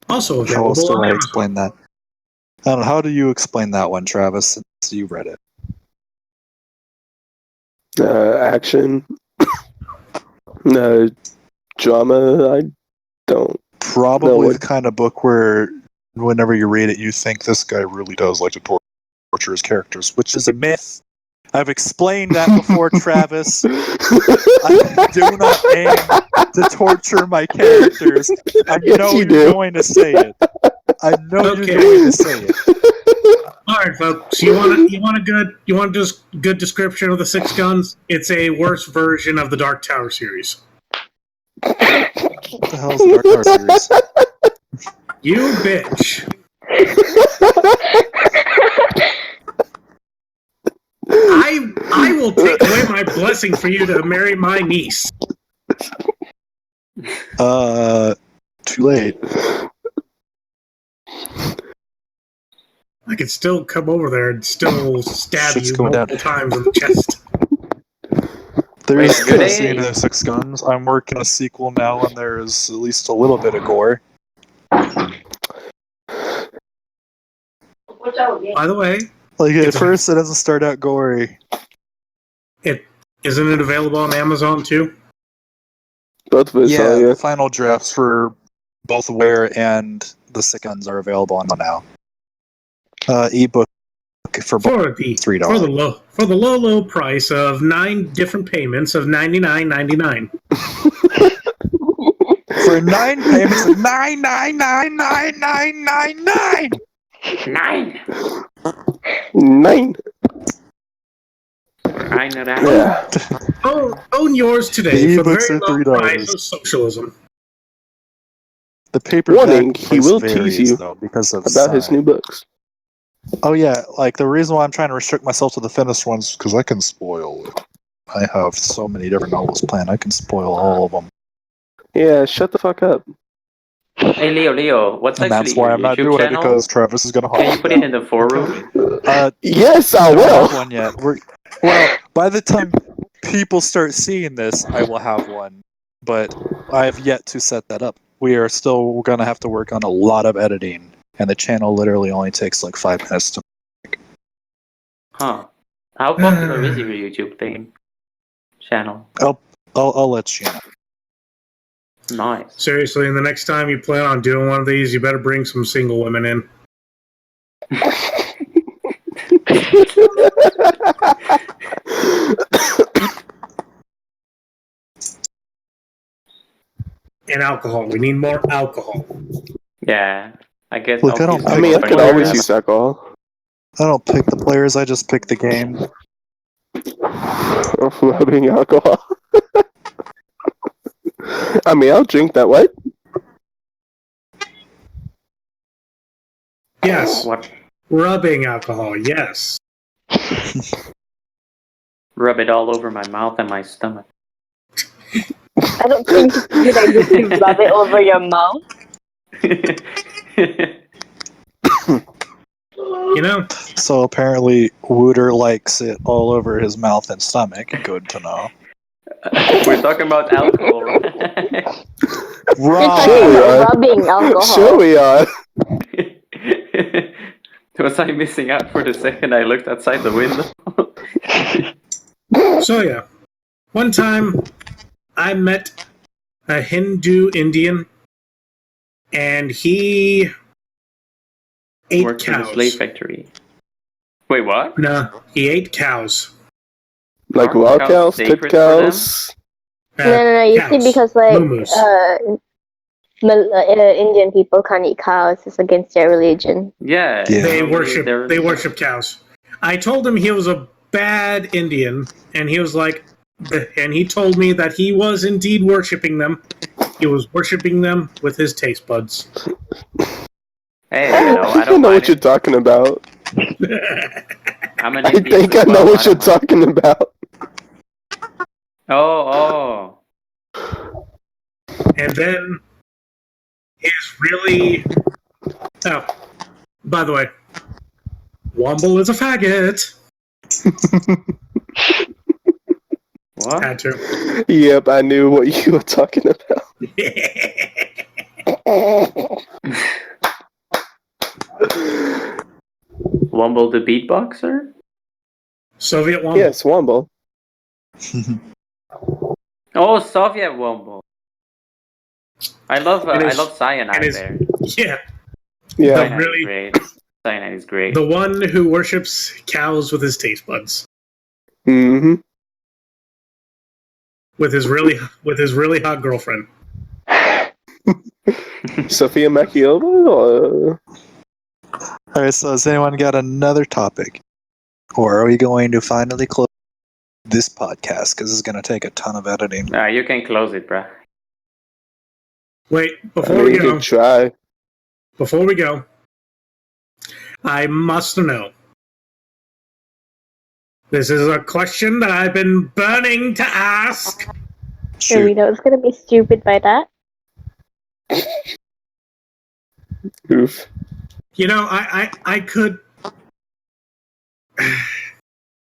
Also How else available do on I Amazon. explain that? I don't know. How do you explain that one, Travis? Since you read it. Action. Drama. I don't. Probably the kind of book where, whenever you read it, you think this guy really does like to torture his characters, which is a myth. I've explained that before, Travis. I do not aim to torture my characters. I know you're going to say it. I know you're going to say it. All right, folks. You want just good description of the Six Guns? It's a worse version of the Dark Tower series. What the hell is the Dark Tower series? You bitch. I will take away my blessing for you to marry my niece. Too late. I could still come over there and still stab Shit's you going multiple times in the chest. There's cussing in Six Guns. I'm working a sequel now, and there's at least a little bit of gore. By the way, like at first it doesn't start out gory. Isn't it available on Amazon too? Both of us Yeah, are, the final drafts for both Where and the Six Guns are available on now. Ebook for both $3. For the low price of 9 different payments of $99.99. For 9 payments of $9,999,999. 9. 9. Yeah. Own yours today The for the ebooks very are low $3. price of socialism. The paperback Warning, he price will varies, tease you though, because of about his new books. Oh yeah, like the reason why I'm trying to restrict myself to the finished ones is because I can spoil it. I have so many different novels planned, I can spoil all of them. Yeah, shut the fuck up. Hey Leo, what's And actually that's why your I'm not YouTube doing channel? it, because Travis is going to hunt Can you put it in the forum? Yes, I don't will. have one yet. Well, by the time people start seeing this, I will have one. But I have yet to set that up. We're going to have to work on a lot of editing, and the channel literally only takes like 5 minutes to make. Huh. How popular is your YouTube channel? I'll let you know. Nice. Seriously, and the next time you plan on doing one of these, you better bring some single women in. And alcohol. We need more alcohol. Yeah, I guess. Look, I mean, I could always use alcohol. I don't pick the players, I just pick the game. Rubbing alcohol. I mean, I'll drink that. What? Yes. What? Rubbing alcohol, yes. Rub it all over my mouth and my stomach. I don't think it's a good idea to rub it over your mouth. You know? So apparently Wooter likes it all over his mouth and stomach. Good to know. We're talking about alcohol, right? Rubbing alcohol. Sure we are. Was I missing out for the second I looked outside the window? So yeah. One time I met a Hindu Indian, and he ate Worked in a cows. slave factory. Wait, what? No, he ate cows. Like Aren't raw cows cows, pit sacred for them? cows. No. You see, Cows. because like Moo-moos. Indian people can't eat cows. It's against their religion. Yeah. Yeah. They normally worship cows. I told him he was a bad Indian, and he was like, and he told me that he was indeed worshiping them. He was worshiping them with his taste buds. Hey, I I don't know what mind you're it. talking about. I'm an I atheist think I as know well, what you're don't mind. talking about. Oh. And then his really. Oh, by the way, Womble is a faggot. What? Had to. Yep, I knew what you were talking about. Womble the beatboxer? Soviet Womble. Yes, Womble. Oh, Soviet Womble. I love It cyanide is- there. Yeah. Yeah. Cyanide really- is great. Cyanide is great. The one who worships cows with his taste buds. Mm-hmm. With his really hot girlfriend. Sophia Machiova? Or... Alright, so has anyone got another topic? Or are we going to finally close this podcast? Because it's going to take a ton of editing. Nah, you can close it, bruh. Wait, I before mean, we you go, could try. I must know. This is a question that I've been burning to ask. Sure, we know it's gonna be stupid by that. Oof. You know, I could.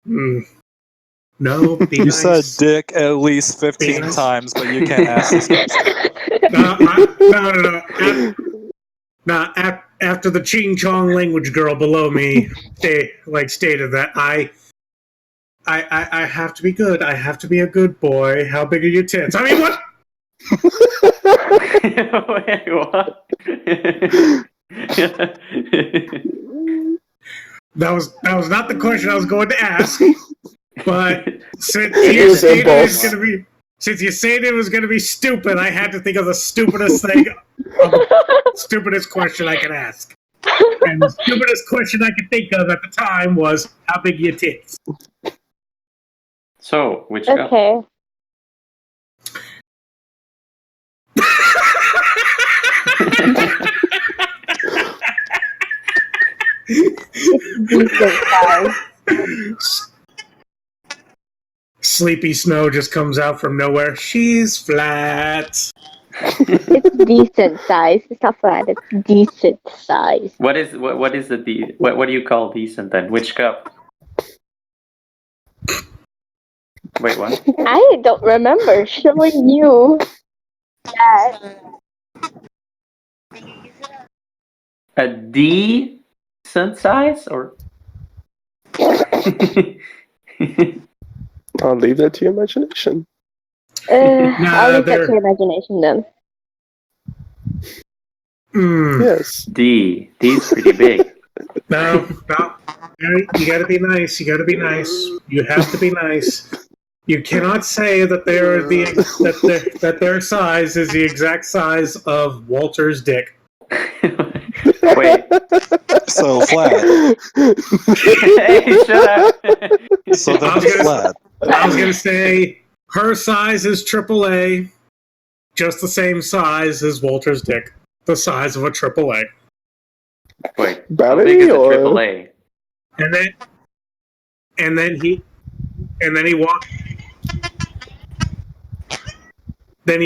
No, be You nice. said dick at least 15 Penis. times, but you can't ask this question. No. After the Ching Chong language girl below me stated that I have to be good. I have to be a good boy. How big are your tits? I mean, what? Wait, what? That was not the question I was going to ask. But since It you was stated impulse. it was gonna be stupid, I had to think of the stupidest stupidest question I could ask. And the stupidest question I could think of at the time was, how big are your tits? So, which cup? Okay. Decent size. Sleepy Snow just comes out from nowhere. She's flat. It's decent size. It's not flat. It's decent size. What is what do you call decent then? Which cup? Wait, what? I don't remember showing you that. A decent size or? I'll leave that to your imagination. I'll leave that to your imagination then. Yes. D is pretty big. No. You gotta be nice. You gotta be nice. You have to be nice. You cannot say that that their size is the exact size of Walter's dick. Wait. So flat. Hey, shut up. So they're flat. I was gonna say her size is AAA, just the same size as Walter's dick, the size of a AAA. Wait, how Battery big is a or- AAA? And then he walks. Then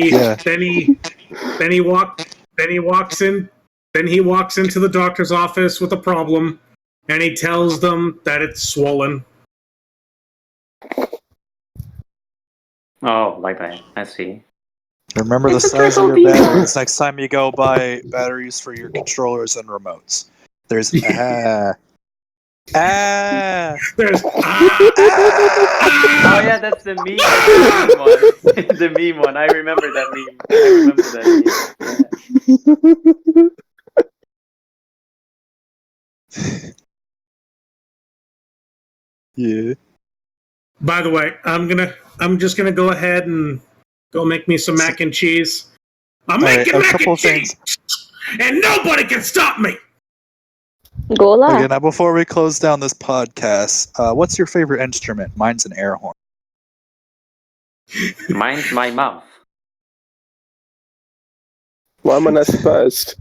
he walks into the doctor's office with a problem, and he tells them that it's swollen. Oh, like that. I see. Remember the It's a size of your triple D. batteries next time you go buy batteries for your controllers and remotes. There's Ah! There's Oh yeah, that's the meme. That's the meme one. The meme one. I remember that meme. I remember that meme. Yeah. By the way, I'm just gonna go ahead and go make me some mac and cheese. I'm making a mac couple and things. cheese, and nobody can stop me. Gola. Okay, now before we close down this podcast, what's your favorite instrument? Mine's an air horn. Mine's my mouth. Why am I not surprised?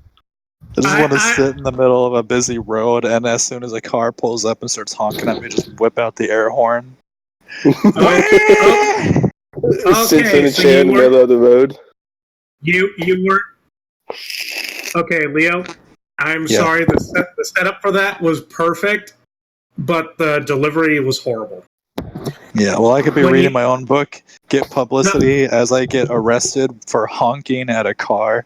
I just want to sit in the middle of a busy road, and as soon as a car pulls up and starts honking at me, just whip out the air horn. Sits in a so chair in the middle of the road. You were okay, Leo. I'm sorry. The setup for that was perfect, but the delivery was horrible. Yeah, well, I could be reading my own book, get publicity as I get arrested for honking at a car.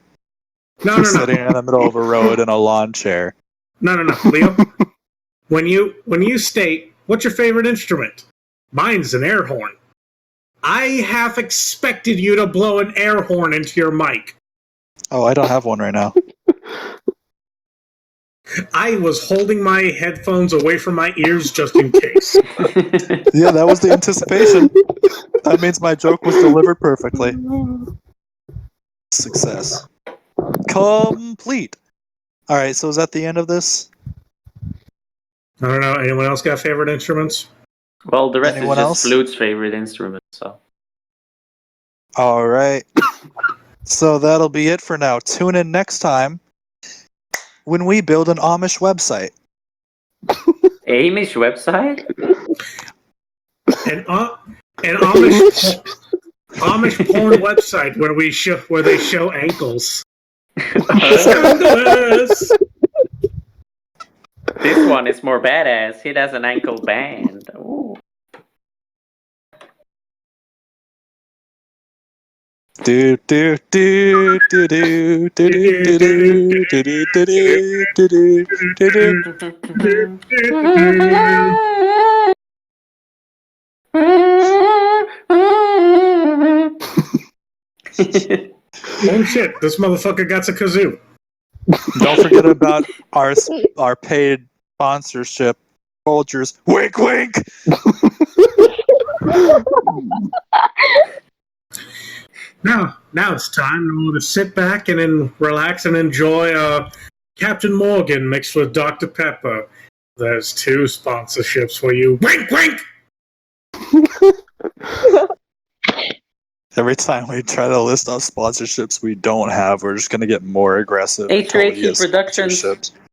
No. Sitting in the middle of a road in a lawn chair. No, Leo. when you state what's your favorite instrument, mine's an air horn. I half expected you to blow an air horn into your mic. Oh, I don't have one right now. I was holding my headphones away from my ears just in case. Yeah, that was the anticipation. That means my joke was delivered perfectly. Success. Complete. Alright, so is that the end of this? I don't know. Anyone else got favorite instruments? Well, the rest Anyone is just else? Flute's favorite instrument. So. Alright. So that'll be it for now. Tune in next time when we build an Amish website. Amish website? An Amish porn website where they show ankles. Scandalous! This one is more badass. He does an ankle band. Ooh. Do do do do do do do do do do do do Oh shit! This motherfucker got a kazoo. Don't forget about our paid sponsorship, Folgers. Wink, wink. Now it's time to sit back and then relax and enjoy Captain Morgan mixed with Dr. Pepper. There's 2 sponsorships for you. Wink, wink. Every time we try to list off sponsorships we don't have, we're just going to get more aggressive. H3H Productions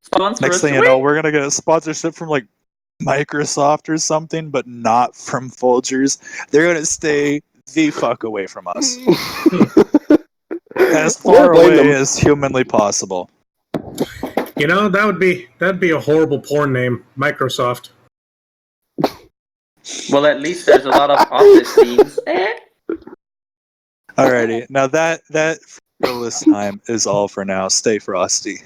sponsor Next us. thing you know, we're going to get a sponsorship from like Microsoft or something, but not from Folgers. They're going to stay the fuck away from us. As far away as humanly possible. You know, that'd be a horrible porn name, Microsoft. Well, at least there's a lot of office scenes. Alrighty, now that for this time is all for now. Stay frosty.